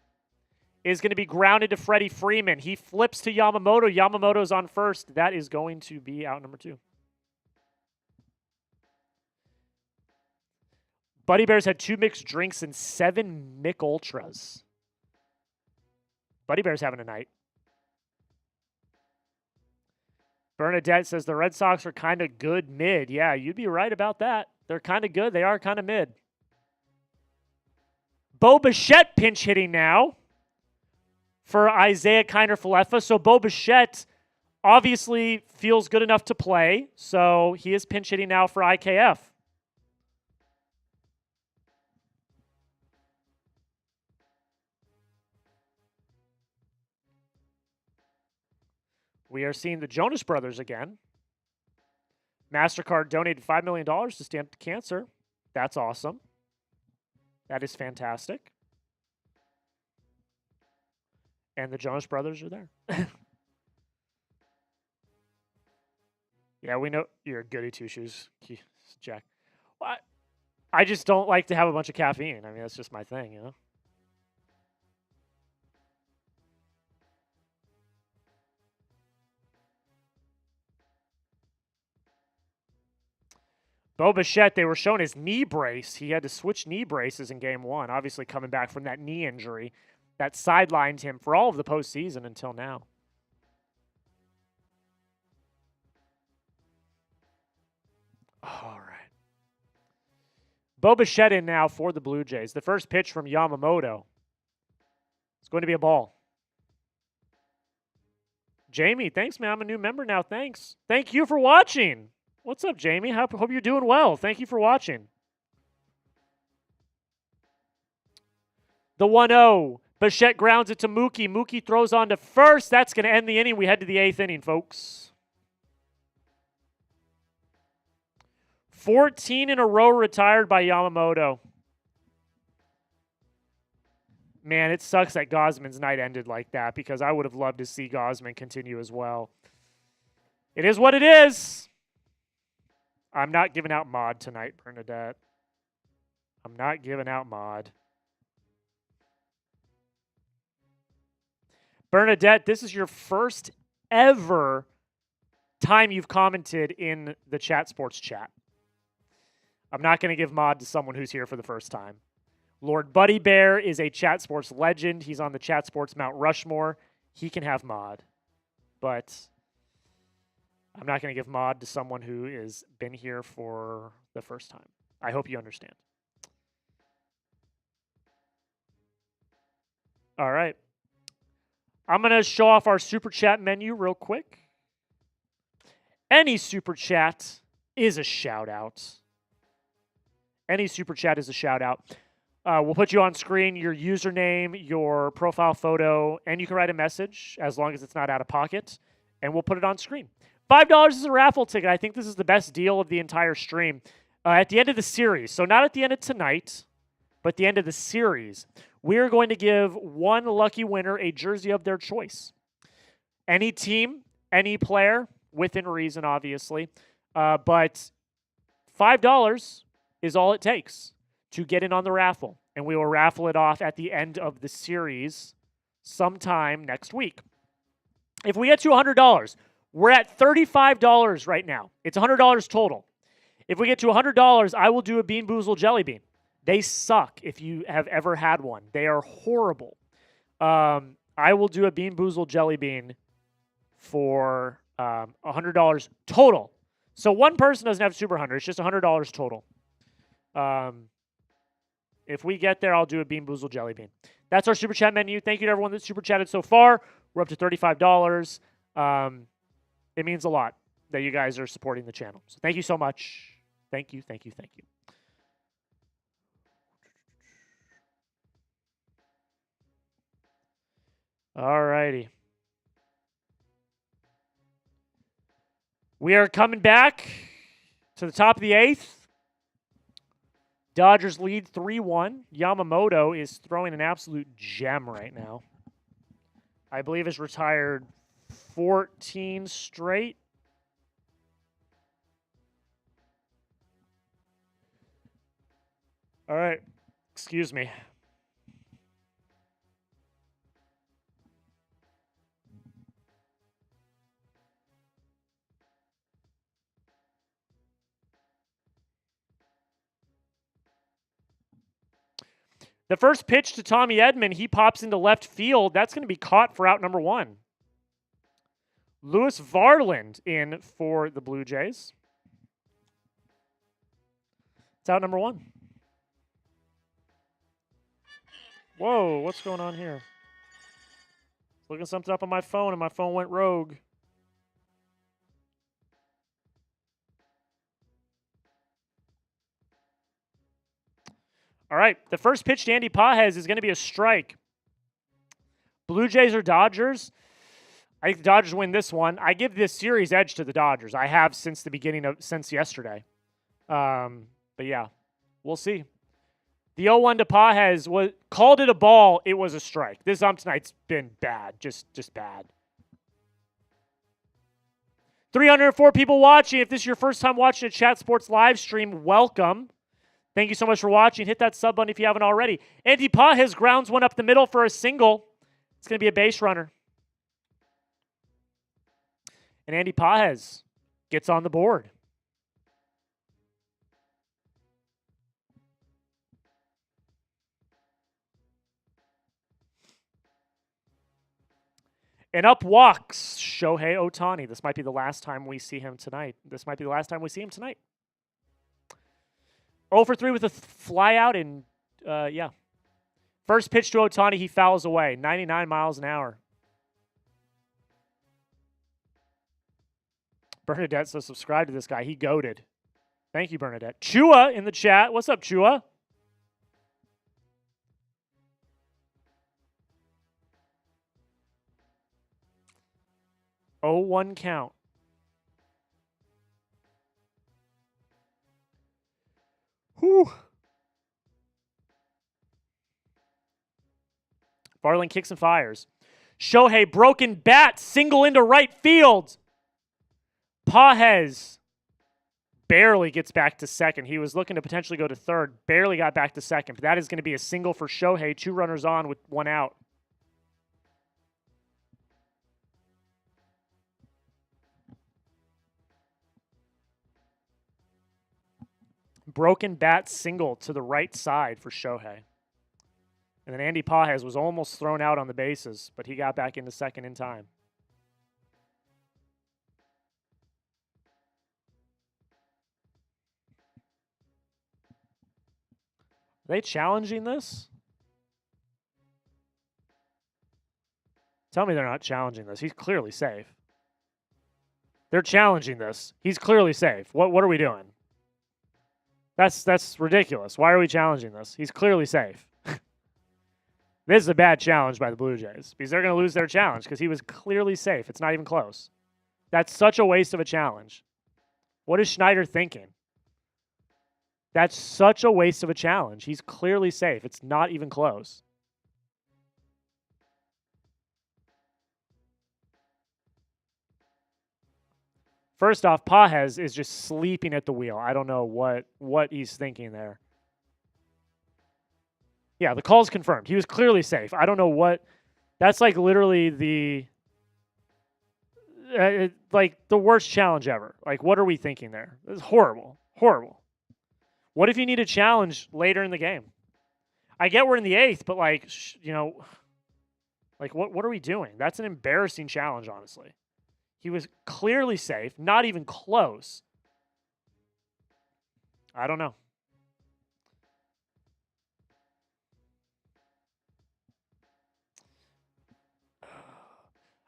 is going to be grounded to Freddie Freeman. He flips to Yamamoto. Yamamoto's on first. That is going to be out number 2. Buddy Bears had 2 mixed drinks and 7 Mick Ultras. Buddy Bear's having a night. Bernadette says the Red Sox are kind of good mid. Yeah, you'd be right about that. They're kind of good. They are kind of mid. Bo Bichette pinch hitting now for Isaiah Kiner-Falefa. So Bo Bichette obviously feels good enough to play. So he is pinch hitting now for IKF. We are seeing the Jonas Brothers again. MasterCard donated $5 million to Stand Up to Cancer. That's awesome. That is fantastic. And the Jonas Brothers are there. Yeah, we know you're a goody two-shoes, Jack. I just don't like to have a bunch of caffeine. I mean, that's just my thing, you know? Bo Bichette, they were showing his knee brace. He had to switch knee braces in Game 1, obviously coming back from that knee injury that sidelined him for all of the postseason until now. All right. Bo Bichette in now for the Blue Jays. The first pitch from Yamamoto. It's going to be a ball. Jamie, thanks, man. I'm a new member now. Thanks. Thank you for watching. What's up, Jamie? Hope you're doing well. Thank you for watching. The 1-0. Bichette grounds it to Mookie. Mookie throws on to first. That's going to end the inning. We head to the 8th inning, folks. 14 in a row retired by Yamamoto. Man, it sucks that Gausman's night ended like that because I would have loved to see Gausman continue as well. It is what it is. I'm not giving out mod tonight, Bernadette. I'm not giving out mod. Bernadette, this is your first ever time you've commented in the Chat Sports chat. I'm not going to give mod to someone who's here for the first time. Lord Buddy Bear is a Chat Sports legend. He's on the Chat Sports Mount Rushmore. He can have mod. But I'm not going to give mod to someone who has been here for the first time. I hope you understand. All right. I'm going to show off our Super Chat menu real quick. Any Super Chat is a shout-out. Any Super Chat is a shout-out. We'll put you on screen, your username, your profile photo, and you can write a message as long as it's not out of pocket, and we'll put it on screen. $5 is a raffle ticket. I think this is the best deal of the entire stream. At the end of the series, so not at the end of tonight, but at the end of the series, we're going to give one lucky winner a jersey of their choice. Any team, any player, within reason, obviously. But $5 is all it takes to get in on the raffle. And we will raffle it off at the end of the series sometime next week. If we get to $100, we're at $35 right now. It's $100 total. If we get to $100, I will do a Bean Boozled Jelly Bean. They suck if you have ever had one. They are horrible. I will do a Bean Boozled Jelly Bean for $100 total. So one person doesn't have Super 100. It's just $100 total. If we get there, I'll do a Bean Boozled Jelly Bean. That's our Super Chat menu. Thank you to everyone that Super Chatted so far. We're up to $35. It means a lot that you guys are supporting the channel. So thank you so much. Thank you, thank you, thank you. All righty. We are coming back to the top of the 8th. Dodgers lead 3-1. Yamamoto is throwing an absolute gem right now. I believe has retired 14 straight. All right. Excuse me. The first pitch to Tommy Edman, he pops into left field. That's going to be caught for out number 1. Lewis Varland in for the Blue Jays. It's out number 1. Whoa, what's going on here? Looking something up on my phone, and my phone went rogue. All right, the first pitch to Andy Pages is going to be a strike. Blue Jays or Dodgers? I think the Dodgers win this one. I give this series edge to the Dodgers. I have since the beginning of, since yesterday. But yeah, we'll see. The 0-1 to Pages was called it a ball. It was a strike. This tonight's been bad, just bad. 304 people watching. If this is your first time watching a Chat Sports live stream, welcome. Thank you so much for watching. Hit that sub button if you haven't already. Andy Pages grounds one up the middle for a single. It's going to be a base runner. And Andy Pages gets on the board. And up walks Shohei Ohtani. This might be the last time we see him tonight. 0 for 3 with a fly out, and yeah. First pitch to Ohtani, he fouls away. 99 miles an hour. Bernadette says subscribe to this guy. He goated. Thank you, Bernadette. Chua in the chat. What's up, Chua? Oh, 1 count. Whew. Varland kicks and fires. Shohei, broken bat, single into right field. Pages barely gets back to second. He was looking to potentially go to third. Barely got back to second. But that is going to be a single for Shohei. 2 runners on with 1 out. Broken bat single to the right side for Shohei. And then Andy Pages was almost thrown out on the bases, but he got back into second in time. Are they challenging this? Tell me they're not challenging this. He's clearly safe. They're challenging this. He's clearly safe. What are we doing? That's ridiculous. Why are we challenging this? He's clearly safe. This is a bad challenge by the Blue Jays because they're going to lose their challenge because he was clearly safe. It's not even close. That's such a waste of a challenge. What is Schneider thinking? That's such a waste of a challenge. He's clearly safe. It's not even close. First off, Pages is just sleeping at the wheel. I don't know what he's thinking there. Yeah, the call's confirmed. He was clearly safe. I don't know what. That's like literally the worst challenge ever. Like, what are we thinking there? It's horrible. Horrible. What if you need a challenge later in the game? I get we're in the 8th, but what are we doing? That's an embarrassing challenge, honestly. He was clearly safe, not even close. I don't know.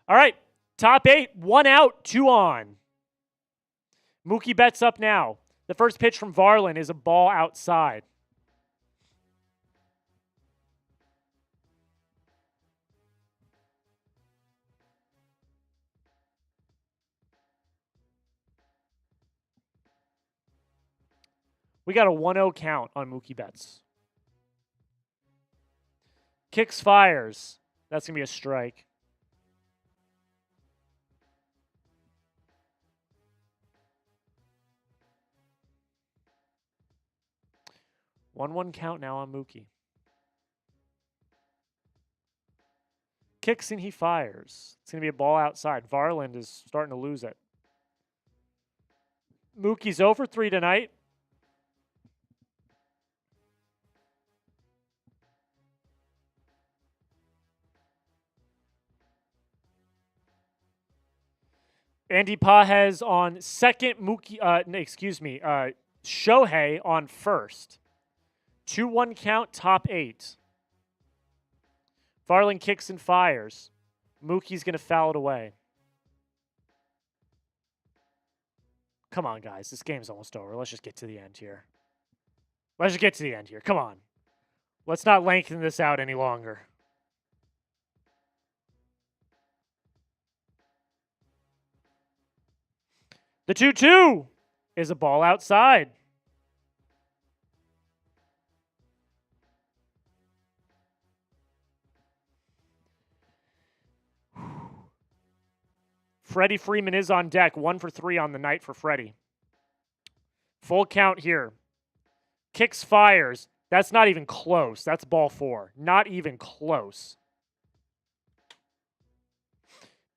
All right, top 8, 1 out, 2 on. Mookie Betts up now. The first pitch from Varland is a ball outside. We got a 1-0 count on Mookie Betts. Kicks, fires. That's going to be a strike. One count now on Mookie. Kicks and he fires. It's going to be a ball outside. Varland is starting to lose it. Mookie's 0 for 3 tonight. Andy Pages on second. Shohei on first. 2-1 count, top 8. Varland kicks and fires. Mookie's going to foul it away. Come on, guys. This game's almost over. Let's just get to the end here. Come on. Let's not lengthen this out any longer. The 2-2 is a ball outside. Freddie Freeman is on deck. 1 for 3 on the night for Freddie. Full count here. Kicks, fires. That's not even close. That's ball 4. Not even close.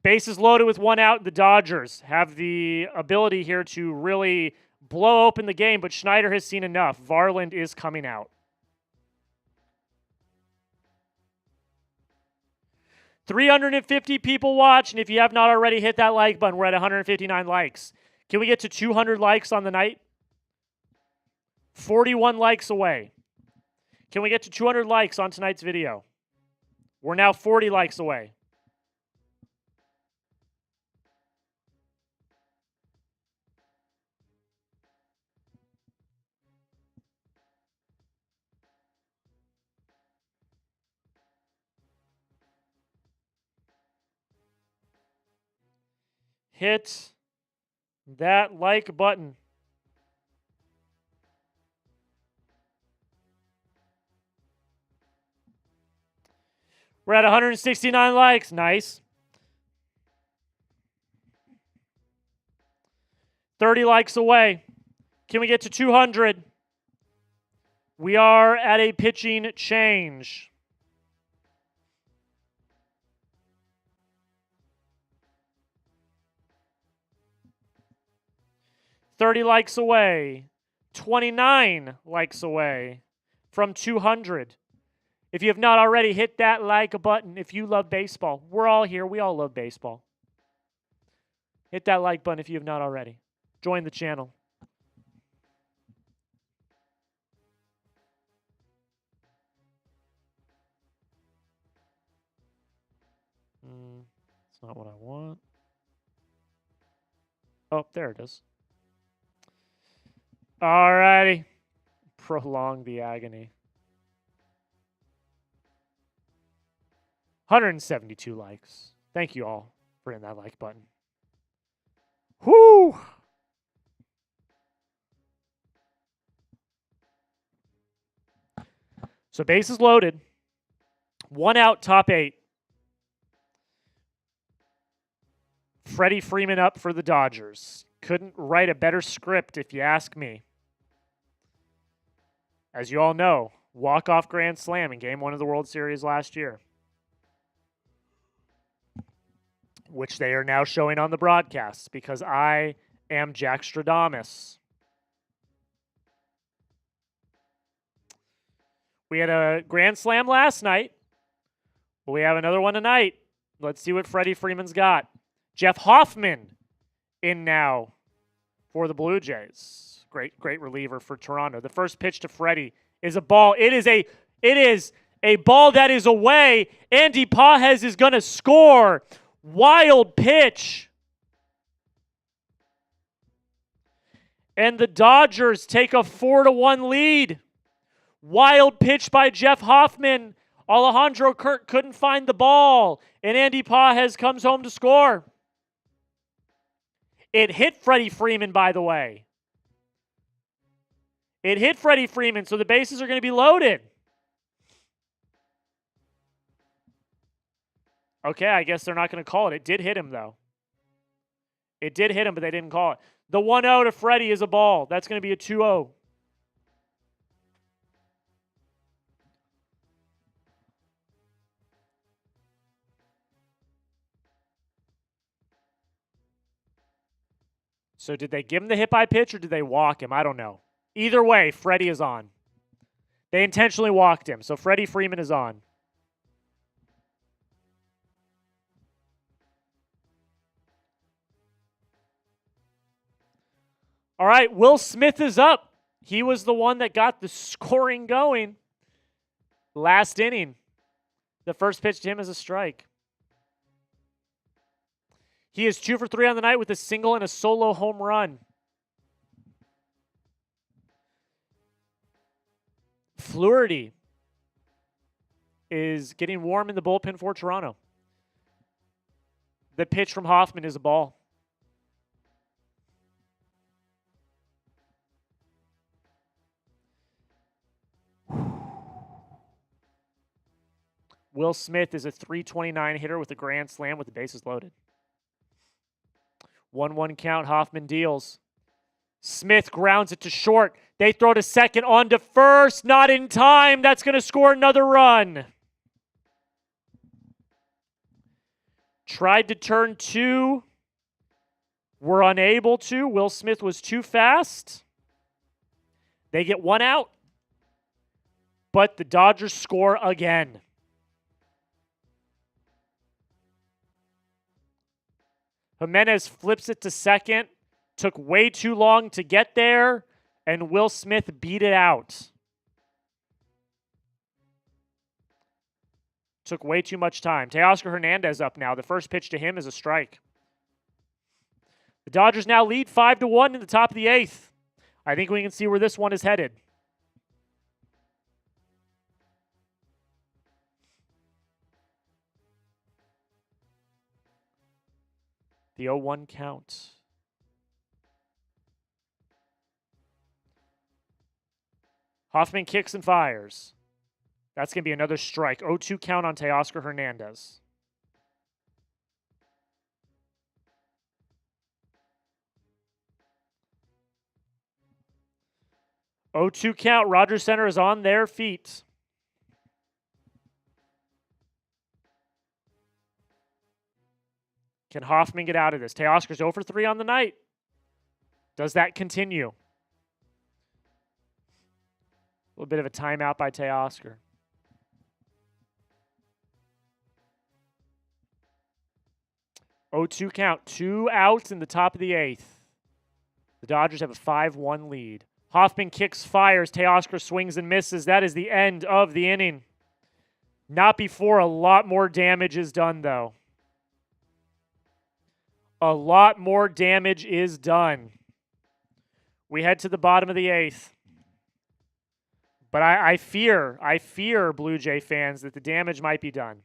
Bases loaded with 1 out. The Dodgers have the ability here to really blow open the game, but Schneider has seen enough. Varland is coming out. 350 people watch, and if you have not already, hit that like button. We're at 159 likes. Can we get to 200 likes on the night? 41 likes away. Can we get to 200 likes on tonight's video? We're now 40 likes away. Hit that like button. We're at 169 likes. Nice. 30 likes away. Can we get to 200? We are at a pitching change. $30 likes away. 29 likes away from 200. If you have not already, hit that like button if you love baseball. We're all here. We all love baseball. Hit that like button if you have not already. Join the channel. not what I want. Oh, there it is. All righty. Prolong the agony. 172 likes. Thank you all for hitting that like button. Whoo! So bases loaded. 1 out, top 8. Freddie Freeman up for the Dodgers. Couldn't write a better script if you ask me. As you all know, walk-off grand slam in Game 1 of the World Series last year, which they are now showing on the broadcasts because I am Jack Stradamus. We had a grand slam last night. We have another one tonight. Let's see what Freddie Freeman's got. Jeff Hoffman in now for the Blue Jays. Great reliever for Toronto. The first pitch to Freddie is a ball. It is a ball that is away. Andy Pages is going to score. Wild pitch. And the Dodgers take a 4-1 lead. Wild pitch by Jeff Hoffman. Alejandro Kirk couldn't find the ball, and Andy Pages comes home to score. It hit Freddie Freeman, by the way. It hit Freddie Freeman, so the bases are going to be loaded. Okay, I guess they're not going to call it. It did hit him, though. It did hit him, but they didn't call it. The 1-0 to Freddie is a ball. That's going to be a 2-0. So did they give him the hit by pitch or did they walk him? I don't know. Either way, Freddie is on. They intentionally walked him, so Freddie Freeman is on. All right, Will Smith is up. He was the one that got the scoring going last inning. The first pitch to him is a strike. He is 2 for 3 on the night with a single and a solo home run. Fluharty is getting warm in the bullpen for Toronto. The pitch from Hoffman is a ball. Will Smith is a .329 hitter with a grand slam with the bases loaded. 1-1 count. Hoffman deals. Smith grounds it to short. They throw to second, on to first. Not in time. That's going to score another run. Tried to turn 2. Were unable to. Will Smith was too fast. They get 1 out. But the Dodgers score again. Jimenez flips it to second. Took way too long to get there, and Will Smith beat it out. Took way too much time. Teoscar Hernandez up now. The first pitch to him is a strike. The Dodgers now lead 5-1 in the top of the 8th. I think we can see where this one is headed. The 0-1 count. Hoffman kicks and fires. That's going to be another strike. 0-2 count on Teoscar Hernandez. Oh, 2 count. Rogers Center is on their feet. Can Hoffman get out of this? Teoscar's 0 for 3 on the night. Does that continue? A little bit of a timeout by Teoscar. Oh, 2 count. 2 outs in the top of the 8th. The Dodgers have a 5-1 lead. Hoffman kicks, fires. Teoscar swings and misses. That is the end of the inning. Not before a lot more damage is done, though. A lot more damage is done. We head to the bottom of the 8th. But I fear, Blue Jay fans, that the damage might be done.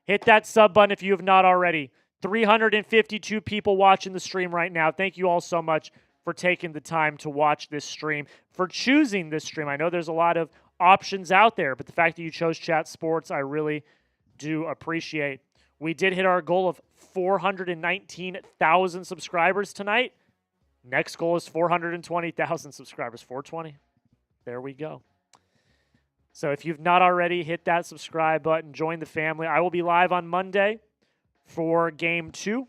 Hit that sub button if you have not already. 352 people watching the stream right now. Thank you all so much for taking the time to watch this stream, for choosing this stream. I know there's a lot of options out there, but the fact that you chose Chat Sports, I really do appreciate. We did hit our goal of 419,000 subscribers tonight. Next goal is 420,000 subscribers. 420. There we go. So if you've not already, hit that subscribe button. Join the family. I will be live on Monday for Game 2.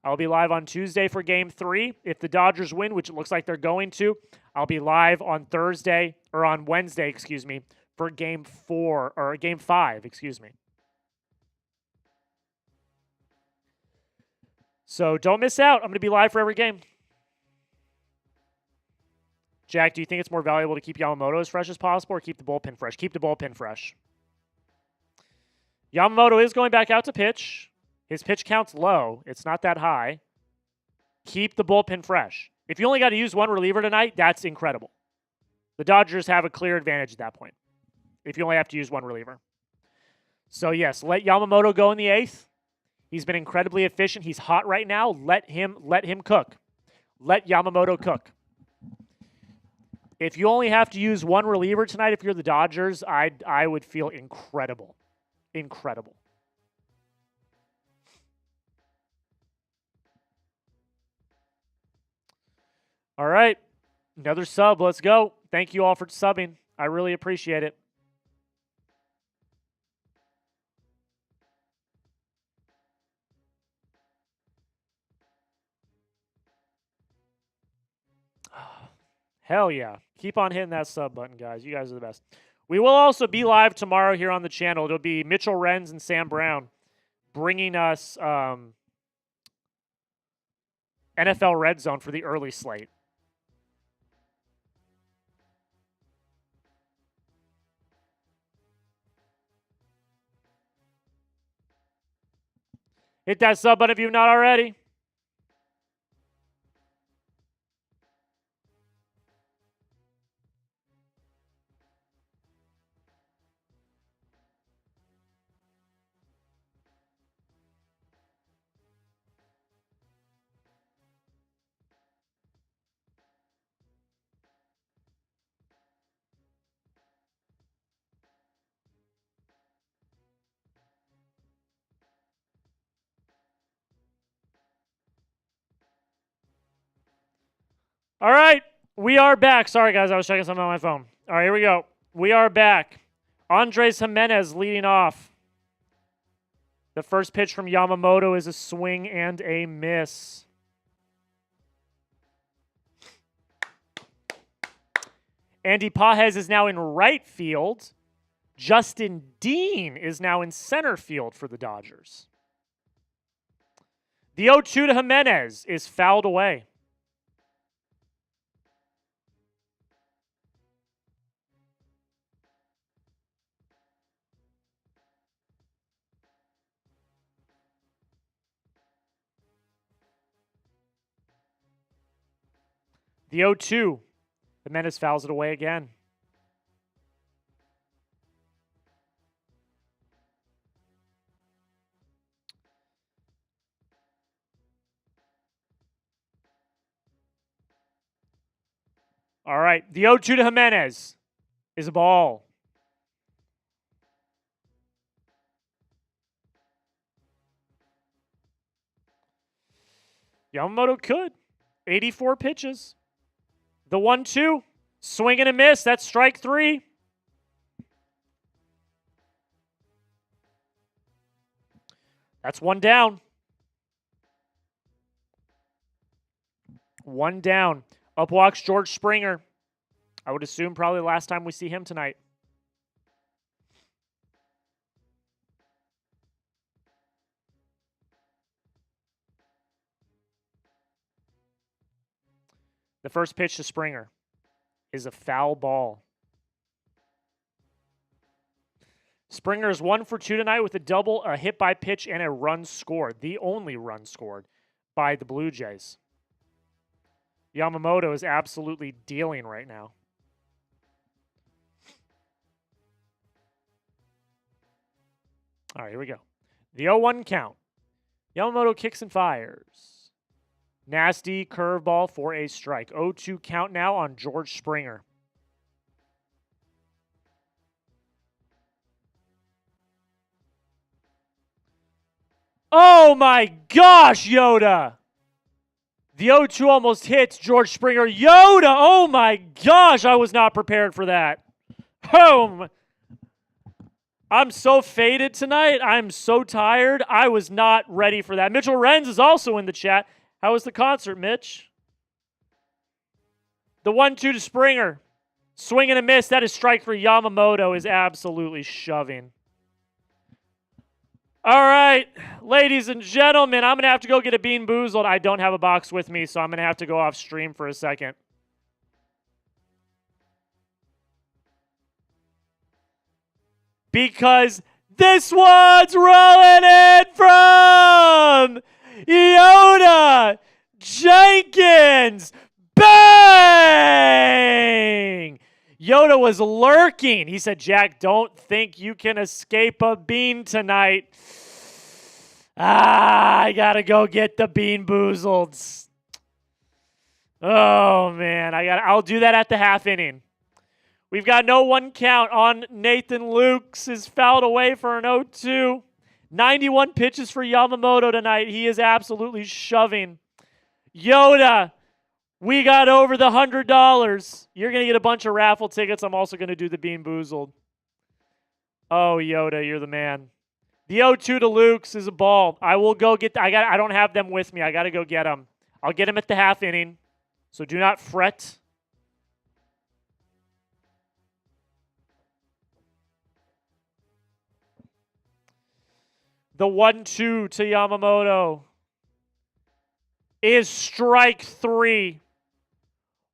I'll be live on Tuesday for Game 3. If the Dodgers win, which it looks like they're going to, I'll be live on Wednesday, for Game 4, or Game 5, So don't miss out. I'm going to be live for every game. Jack, do you think it's more valuable to keep Yamamoto as fresh as possible or keep the bullpen fresh? Keep the bullpen fresh. Yamamoto is going back out to pitch. His pitch count's low. It's not that high. Keep the bullpen fresh. If you only got to use one reliever tonight, that's incredible. The Dodgers have a clear advantage at that point if you only have to use one reliever. So, yes, let Yamamoto go in the 8th. He's been incredibly efficient. He's hot right now. Let him cook. Let Yamamoto cook. If you only have to use one reliever tonight, if you're the Dodgers, I would feel incredible. Incredible. All right. Another sub. Let's go. Thank you all for subbing. I really appreciate it. Hell yeah. Keep on hitting that sub button, guys. You guys are the best. We will also be live tomorrow here on the channel. It'll be Mitchell Renz and Sam Brown bringing us NFL Red Zone for the early slate. Hit that sub button if you've not already. All right, we are back. Sorry, guys, I was checking something on my phone. All right, here we go. We are back. Andres Jimenez leading off. The first pitch from Yamamoto is a swing and a miss. Andy Pajes is now in right field. Justin Dean is now in center field for the Dodgers. The 0-2 to Jimenez is fouled away. The 0-2. Jimenez fouls it away again. All right. The 0-2 to Jimenez is a ball. Yamamoto could. 84 pitches. The 1-2, swing and a miss. That's strike 3. That's one down. One down. Up walks George Springer. I would assume probably the last time we see him tonight. The first pitch to Springer is a foul ball. Springer is 1 for 2 tonight with a double, a hit by pitch, and a run scored. The only run scored by the Blue Jays. Yamamoto is absolutely dealing right now. All right, here we go. The 0-1 count. Yamamoto kicks and fires. Nasty curveball for a strike. 0-2 count now on George Springer. Oh my gosh, Yoda! The 0-2 almost hits George Springer. Yoda! Oh my gosh, I was not prepared for that. Oh, I'm so faded tonight. I'm so tired. I was not ready for that. Mitchell Renz is also in the chat. How was the concert, Mitch? The 1-2 to Springer. Swing and a miss. That is strike three. Yamamoto is absolutely shoving. All right, ladies and gentlemen, I'm going to have to go get a Bean Boozled. I don't have a box with me, so I'm going to have to go off stream for a second. Because this one's rolling in from Yoda Jenkins. Bang! Yoda was lurking. He said, Jack, don't think you can escape a bean tonight. I got to go get the Bean Boozled. Oh, man. I'll do that at the half inning. We've got no 1 count on Nathan Lukes. Is fouled away for an 0-2. 91 pitches for Yamamoto tonight. He is absolutely shoving. Yoda, we got over the $100. You're going to get a bunch of raffle tickets. I'm also going to do the Bean Boozled. Oh, Yoda, you're the man. The 0-2 to Lukes is a ball. I will go get I don't have them with me. I got to go get them. I'll get them at the half inning. So do not fret. The 1-2 to Yamamoto is strike three.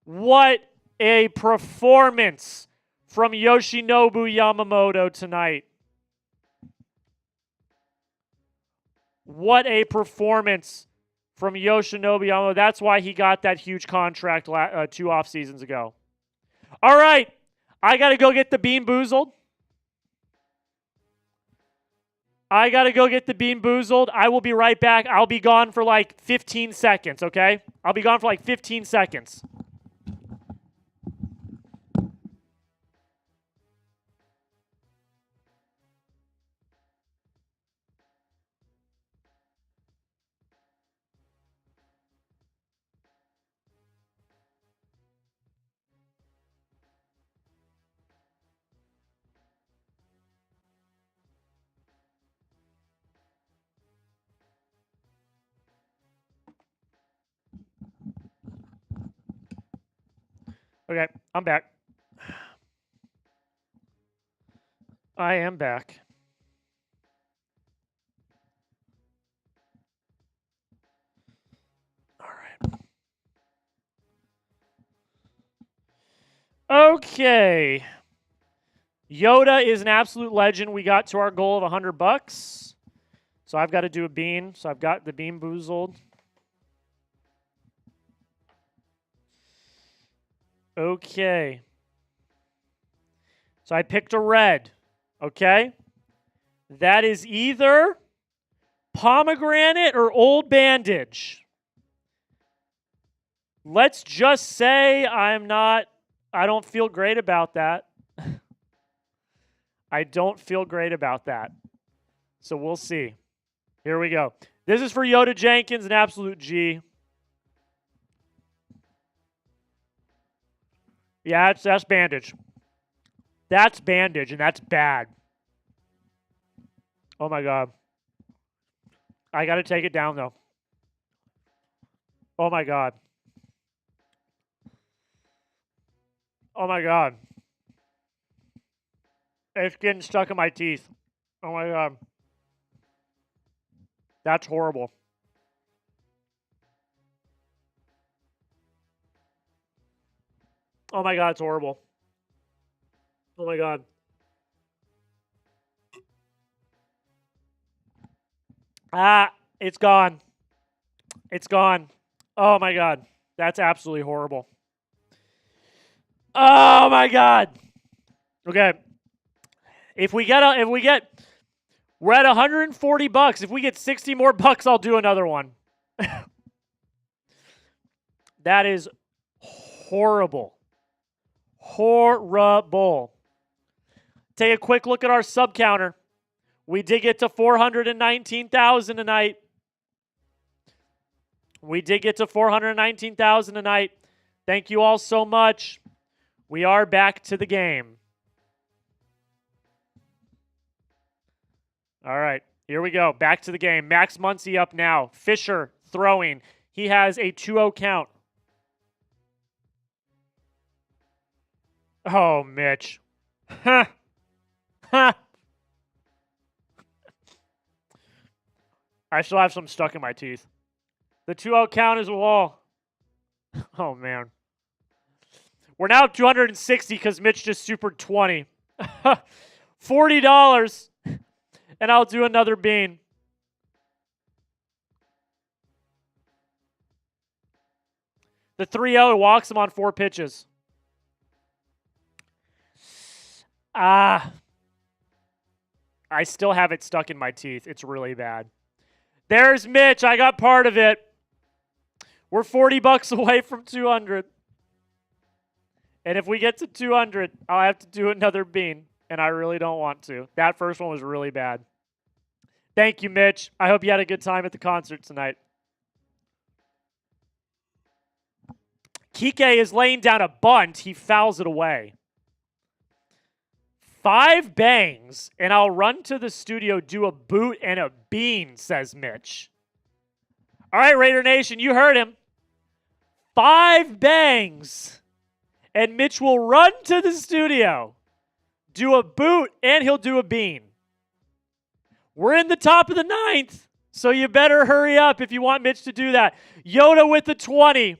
What a performance from Yoshinobu Yamamoto tonight. What a performance from Yoshinobu Yamamoto. That's why he got that huge contract 2 off seasons ago. All right, I got to go get the Bean Boozled. I got to go get the Bean Boozled. I will be right back. I'll be gone for like 15 seconds, okay? I'll be gone for like 15 seconds. Okay, I'm back. I am back. All right. Okay. Yoda is an absolute legend. We got to our goal of $100. So I've got to do a bean. So I've got the Bean Boozled. Okay. So I picked a red. Okay. That is either pomegranate or old bandage. Let's just say I don't feel great about that. I don't feel great about that. So we'll see. Here we go. This is for Yoda Jenkins, an absolute G. Yeah, that's bandage. That's bandage, and that's bad. Oh, my God. I got to take it down, though. Oh, my God. Oh, my God. It's getting stuck in my teeth. Oh, my God. That's horrible. Oh, my God, it's horrible. Oh, my God. Ah, it's gone. It's gone. Oh my God. That's absolutely horrible. Oh my God. Okay. We're at 140 bucks. If we get 60 more bucks, I'll do another one. That is horrible. Horrible. Take a quick look at our sub counter. We did get to 419,000 tonight. We did get to 419,000 tonight. Thank you all so much. We are back to the game. All right, here we go. Back to the game. Max Muncy up now. Fisher throwing. He has a 2-0 count. Oh, Mitch. Huh. Huh. I still have some stuck in my teeth. The 2-0 count is a wall. Oh, man. We're now 260 because Mitch just supered 20. $40. And I'll do another bean. The 3-0 walks him on 4 pitches. I still have it stuck in my teeth. It's really bad. There's Mitch. I got part of it. We're 40 bucks away from 200. And if we get to 200, I'll have to do another bean. And I really don't want to. That first one was really bad. Thank you, Mitch. I hope you had a good time at the concert tonight. Kike is laying down a bunt. He fouls it away. 5 bangs, and I'll run to the studio, do a boot and a bean, says Mitch. All right, Raider Nation, you heard him. 5 bangs, and Mitch will run to the studio, do a boot, and he'll do a bean. We're in the top of the 9th, so you better hurry up if you want Mitch to do that. Yoda with the 20.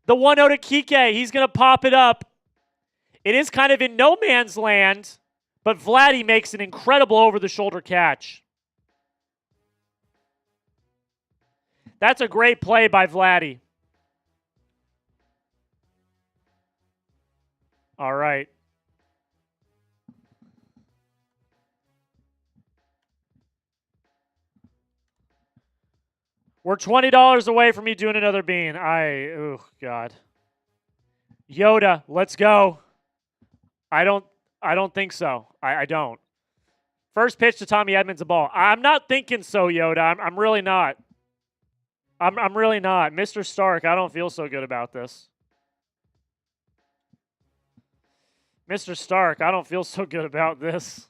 The 1-0 to Kike. He's going to pop it up. It is kind of in no man's land, but Vladdy makes an incredible over-the-shoulder catch. That's a great play by Vladdy. All right. We're $20 away from me doing another bean. Oh, God. Yoda, let's go. I don't think so. I don't. First pitch to Tommy Edmonds, a ball. I'm not thinking so, Yoda. I'm really not. I'm really not. Mr. Stark, I don't feel so good about this. Mr. Stark, I don't feel so good about this.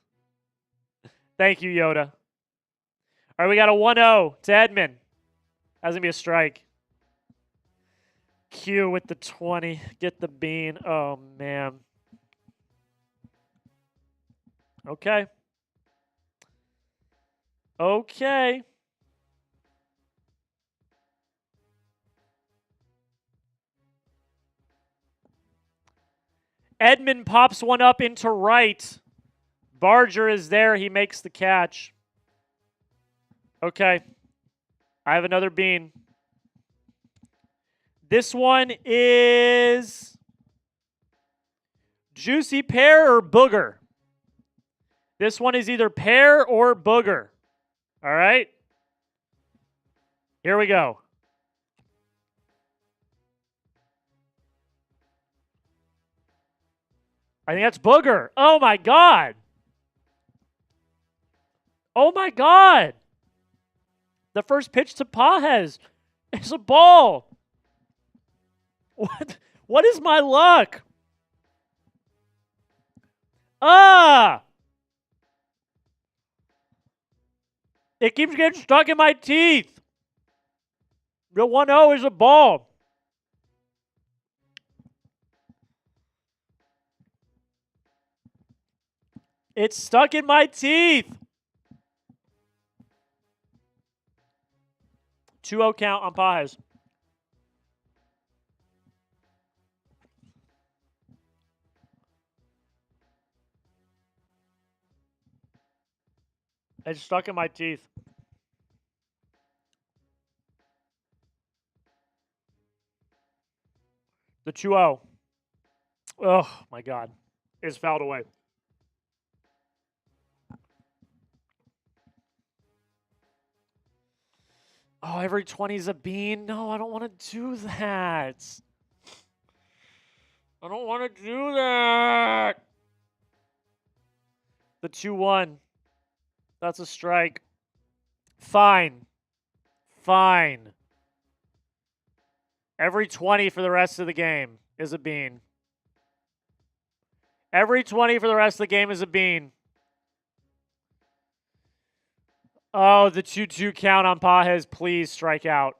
Thank you, Yoda. All right, we got a 1-0 to Edmund. That's going to be a strike. Q with the 20. Get the bean. Oh, man. Okay. Okay. Edmund pops one up into right. Barger is there. He makes the catch. Okay. I have another bean. This one is Juicy Pear or Booger. This one is either pear or booger. All right? Here we go. I think that's booger. Oh, my God. Oh, my God. The first pitch to Pajes is a ball. What is my luck? It keeps getting stuck in my teeth. The 1-0 is a ball. It's stuck in my teeth. 2-0 count on Pajes. It's stuck in my teeth. The 2-0. Oh, my God. Is fouled away. Oh, every 20 is a bean? No, I don't want to do that. I don't want to do that. The 2-1. That's a strike. Fine. Fine. Every 20 for the rest of the game is a bean. Every 20 for the rest of the game is a bean. Oh, the 2-2 count on Pages. Please strike out.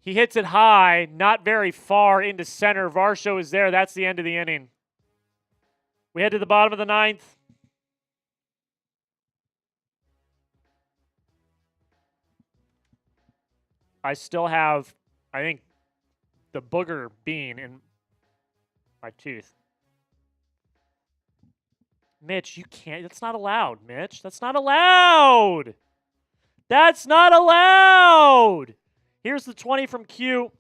He hits it high, not very far into center. Varsho is there. That's the end of the inning. We head to the bottom of the ninth. I still have, I think, the booger bean in my tooth. Mitch, you can't. That's not allowed, Mitch. That's not allowed. That's not allowed. Here's the 20 from Q.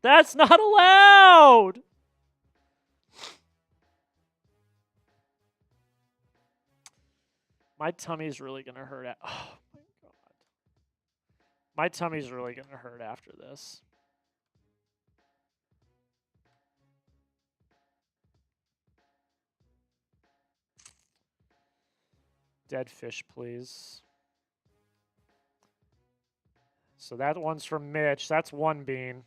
That's not allowed. My tummy's really going to hurt. Oh, my God. My tummy's really going to hurt after this. Dead fish, please. So that one's from Mitch. That's one bean.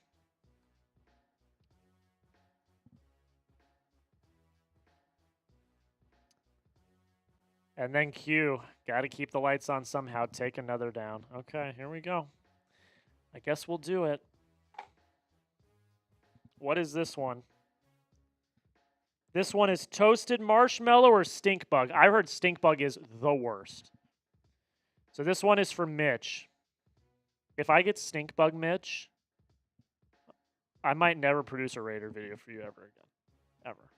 And then Q. Got to keep the lights on somehow. Take another down. Okay, here we go. I guess we'll do it. What is this one? This one is toasted marshmallow or stink bug. I heard stink bug is the worst. So this one is for Mitch. If I get stink bug, Mitch, I might never produce a Raider video for you ever again. Ever.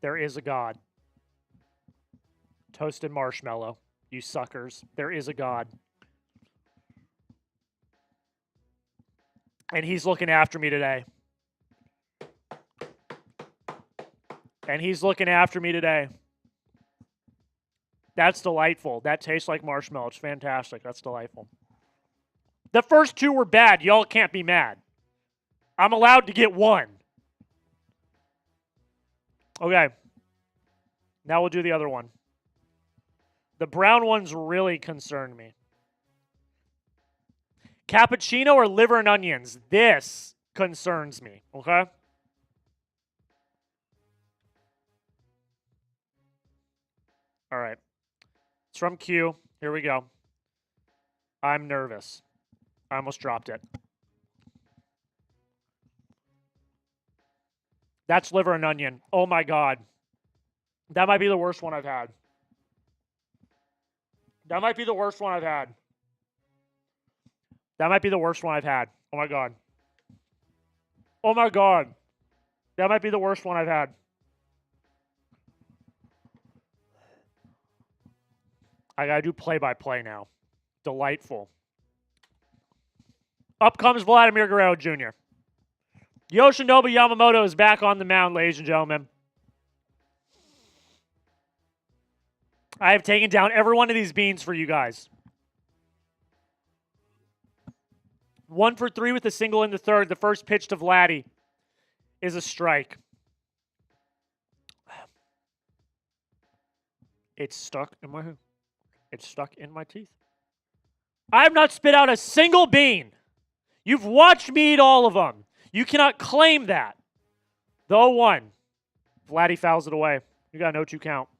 There is a God. Toasted marshmallow. You suckers. There is a God. And he's looking after me today. And he's looking after me today. That's delightful. That tastes like marshmallow. It's fantastic. That's delightful. The first two were bad. Y'all can't be mad. I'm allowed to get one. Okay. Now we'll do the other one. The brown ones really concern me. Cappuccino or liver and onions? This concerns me, okay? All right. It's from Q. Here we go. I'm nervous. I almost dropped it. That's liver and onion. Oh, my God. That might be the worst one I've had. That might be the worst one I've had. That might be the worst one I've had. Oh, my God. Oh, my God. That might be the worst one I've had. I got to do play-by-play now. Delightful. Up comes Vladimir Guerrero Jr. Yoshinobu Yamamoto is back on the mound, ladies and gentlemen. I have taken down every one of these beans for you guys. 1 for 3 with a single in the third. The first pitch to Vladdy is a strike. It's stuck in my teeth. I have not spit out a single bean. You've watched me eat all of them. You cannot claim that. The 0-1. Vladdy fouls it away. You got no 2 count.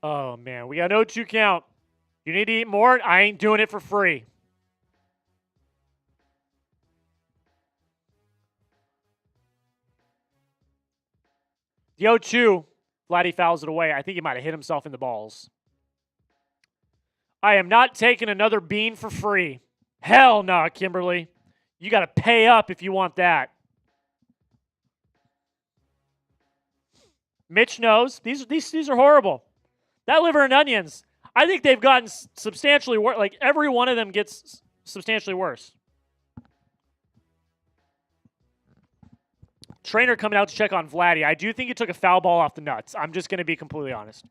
Oh, man. We got no 2 count. You need to eat more? I ain't doing it for free. The 0-2. Vladdy fouls it away. I think he might have hit himself in the balls. I am not taking another bean for free. Hell no, Kimberly. You got to pay up if you want that. Mitch knows. These are horrible. That liver and onions, I think they've gotten substantially worse. Like, every one of them gets substantially worse. Trainer coming out to check on Vladdy. I do think he took a foul ball off the nuts. I'm just going to be completely honest.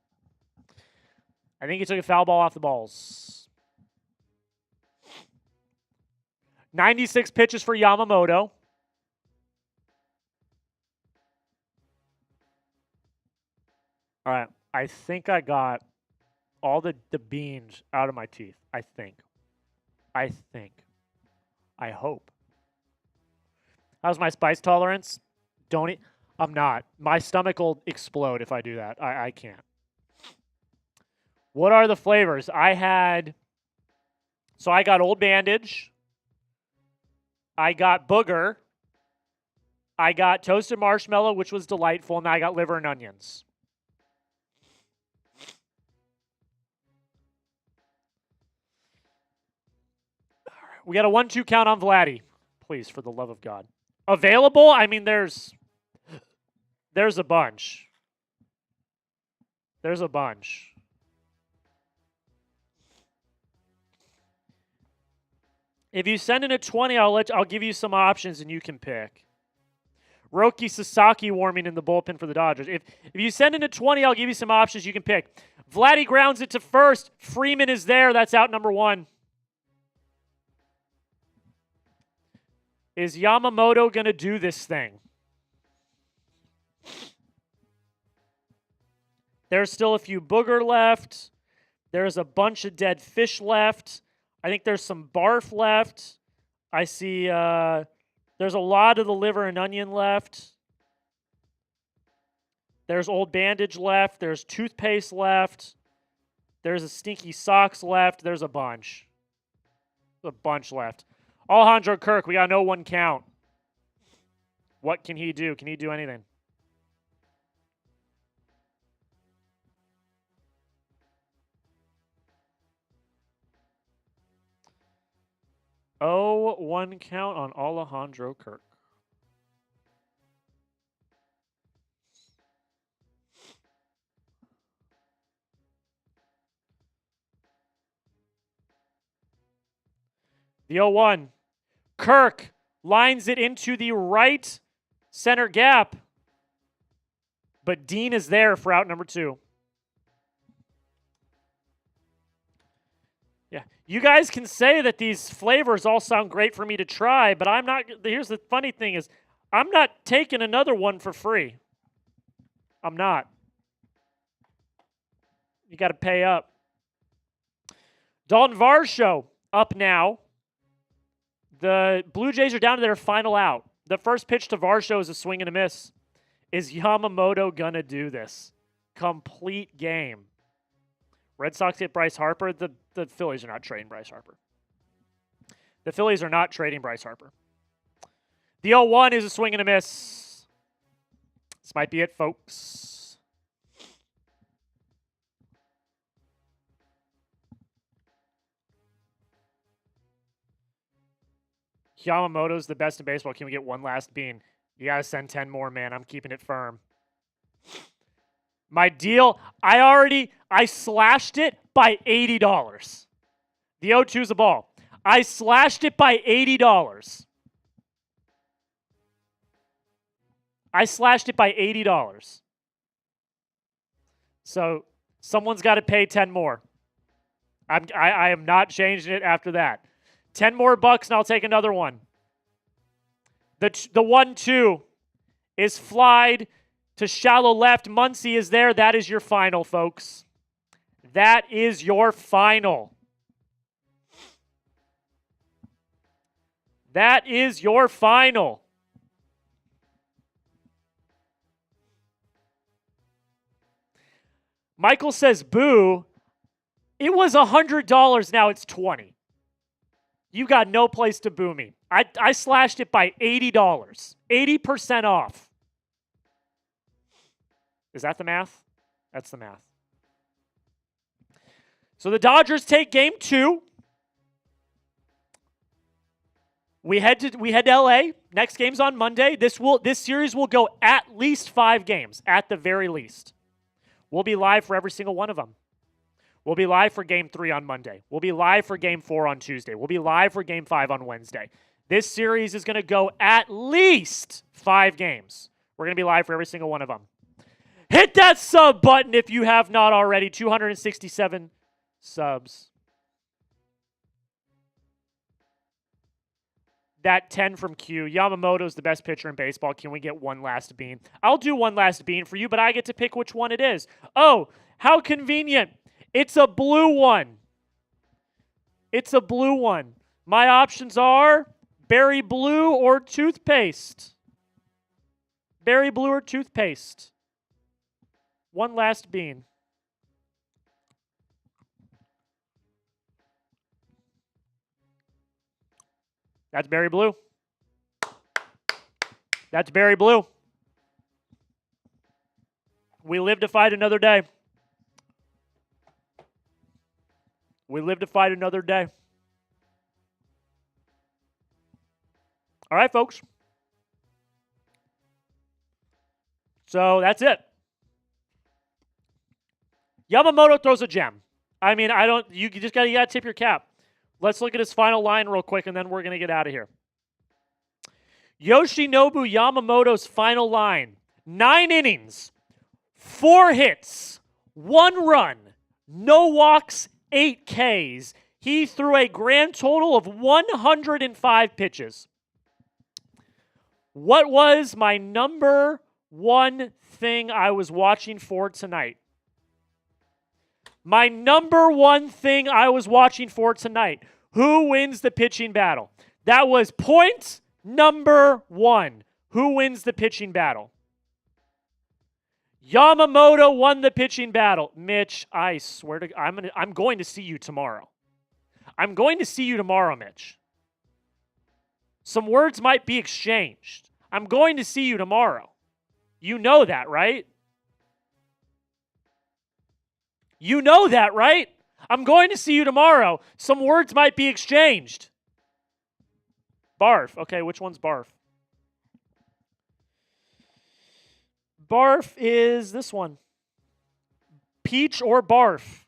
I think he took a foul ball off the balls. 96 pitches for Yamamoto. All right. I think I got all the beans out of my teeth. I think. I hope. How's my spice tolerance? Don't eat. I'm not. My stomach will explode if I do that. I can't. What are the flavors? I got Old Bandage. I got Booger. I got Toasted Marshmallow, which was delightful, and I got Liver and Onions. All right. We got a 1-2 count on Vladdy. Please, for the love of God. Available? I mean, there's a bunch. There's a bunch. If you send in a 20, I'll give you some options and you can pick. Roki Sasaki warming in the bullpen for the Dodgers. If you send in a 20, I'll give you some options you can pick. Vladdy grounds it to first. Freeman is there. That's out number 1. Is Yamamoto going to do this thing? There's still a few Booger left. There's a bunch of dead fish left. I think there's some barf left. I see there's a lot of the liver and onion left. There's Old Bandage left. There's toothpaste left. There's a Stinky Socks left. There's a bunch. A bunch left. Alejandro Kirk, we got no 1 count. What can he do? Can he do anything? Oh, 1 count on Alejandro Kirk. The 0-1. Kirk lines it into the right center gap. But Dean is there for out number 2. Yeah, you guys can say that these flavors all sound great for me to try, but I'm not. Here's the funny thing is, I'm not taking another one for free. I'm not. You got to pay up. Dalton Varsho up now. The Blue Jays are down to their final out. The first pitch to Varsho is a swing and a miss. Is Yamamoto going to do this? Complete game. Red Sox get Bryce Harper. The Phillies are not trading Bryce Harper. The Phillies are not trading Bryce Harper. The 0-1 is a swing and a miss. This might be it, folks. Yamamoto's the best in baseball. Can we get one last bean? You got to send 10 more, man. I'm keeping it firm. My deal, I slashed it by $80. The 0-2 is a ball. I slashed it by $80. I slashed it by $80. So someone's got to pay 10 more. I am not changing it after that. 10 more bucks and I'll take another one. The 1-2 is flied to shallow left. Muncy is there. That is your final, folks. That is your final. That is your final. Michael says, boo. It was $100. Now it's $20. You got no place to boo me. I slashed it by $80. 80% off. Is that the math? That's the math. So the Dodgers take game 2. We head to LA. Next game's on Monday. This series will go at least 5 games, at the very least. We'll be live for every single one of them. We'll be live for Game 3 on Monday. We'll be live for Game 4 on Tuesday. We'll be live for Game 5 on Wednesday. This series is going to go at least 5 games. We're going to be live for every single one of them. Hit that sub button if you have not already. 267 subs. That 10 from Q. Yamamoto's the best pitcher in baseball. Can we get one last bean? I'll do one last bean for you, but I get to pick which one it is. Oh, how convenient. It's a blue one. It's a blue one. My options are berry blue or toothpaste. Berry blue or toothpaste. One last bean. That's berry blue. That's berry blue. We live to fight another day. We live to fight another day. All right, folks. So that's it. Yamamoto throws a gem. I mean, you just gotta tip your cap. Let's look at his final line real quick, and then we're going to get out of here. Yoshinobu Yamamoto's final line. 9 innings, 4 hits, 1 run, no walks, 8 Ks. He threw a grand total of 105 pitches. What was my number one thing I was watching for tonight? My number one thing I was watching for tonight. Who wins the pitching battle? That was point number 1. Who wins the pitching battle? Yamamoto won the pitching battle. Mitch, I swear to God, I'm going to see you tomorrow. I'm going to see you tomorrow, Mitch. Some words might be exchanged. I'm going to see you tomorrow. You know that, right? You know that, right? I'm going to see you tomorrow. Some words might be exchanged. Barf. Okay, which one's barf? Barf is this one. Peach or barf?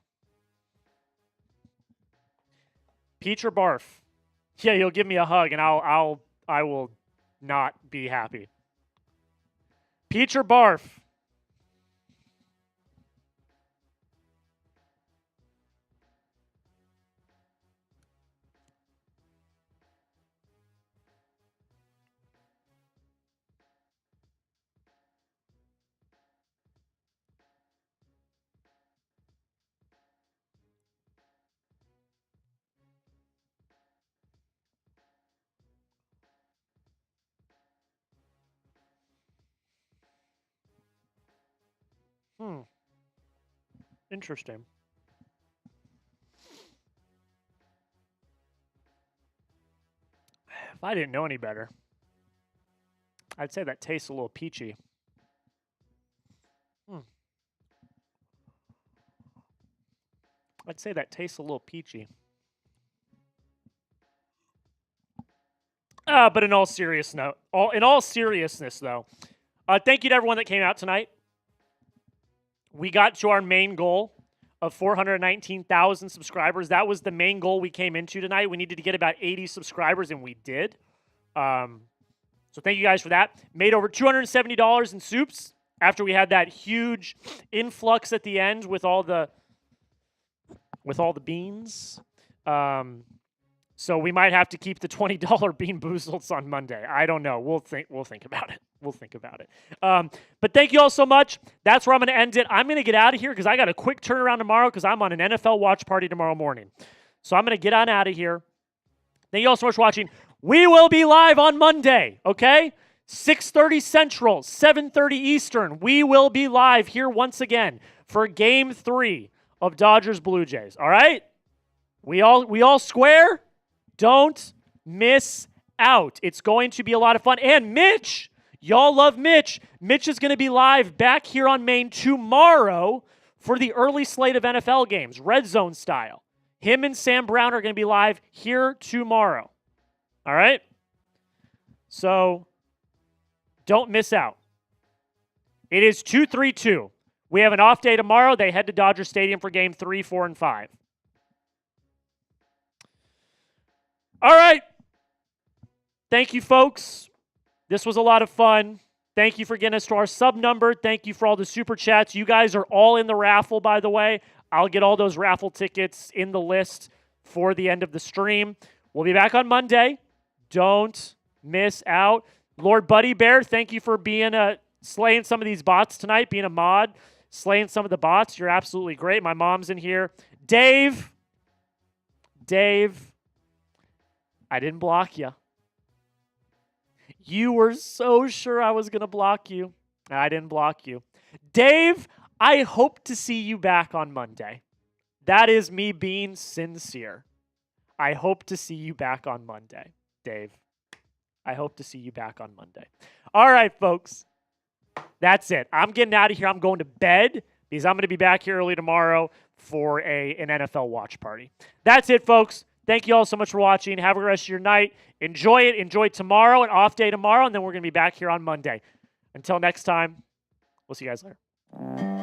Peach or barf? Yeah, you'll give me a hug and I will not be happy. Peach or barf? Interesting. If I didn't know any better, I'd say that tastes a little peachy. I'd say that tastes a little peachy. But in all seriousness, though, thank you to everyone that came out tonight. We got to our main goal of 419,000 subscribers. That was the main goal we came into tonight. We needed to get about 80 subscribers, and we did. So thank you guys for that. Made over $270 in soups after we had that huge influx at the end with all the beans. So we might have to keep the $20 bean boozles on Monday. I don't know. We'll think about it. We'll think about it. But thank you all so much. That's where I'm going to end it. I'm going to get out of here because I got a quick turnaround tomorrow because I'm on an NFL watch party tomorrow morning. So I'm going to get on out of here. Thank you all so much for watching. We will be live on Monday, okay? 6:30 Central, 7:30 Eastern. We will be live here once again for Game 3 of Dodgers Blue Jays. All right? We all square? Don't miss out. It's going to be a lot of fun. And Mitch, y'all love Mitch. Mitch is going to be live back here on Maine tomorrow for the early slate of NFL games, red zone style. Him and Sam Brown are going to be live here tomorrow. All right? So don't miss out. It is 2-3-2. We have an off day tomorrow. They head to Dodger Stadium for game 3, 4, and 5. All right. Thank you, folks. This was a lot of fun. Thank you for getting us to our sub number. Thank you for all the super chats. You guys are all in the raffle, by the way. I'll get all those raffle tickets in the list for the end of the stream. We'll be back on Monday. Don't miss out. Lord Buddy Bear, thank you for being slaying some of these bots tonight, being a mod, slaying some of the bots. You're absolutely great. My mom's in here. Dave, I didn't block you. You were so sure I was going to block you. I didn't block you. Dave, I hope to see you back on Monday. That is me being sincere. I hope to see you back on Monday, Dave. I hope to see you back on Monday. All right, folks. That's it. I'm getting out of here. I'm going to bed because I'm going to be back here early tomorrow for an NFL watch party. That's it, folks. Thank you all so much for watching. Have a good rest of your night. Enjoy it. Enjoy tomorrow, an off day tomorrow, and then we're going to be back here on Monday. Until next time, we'll see you guys later.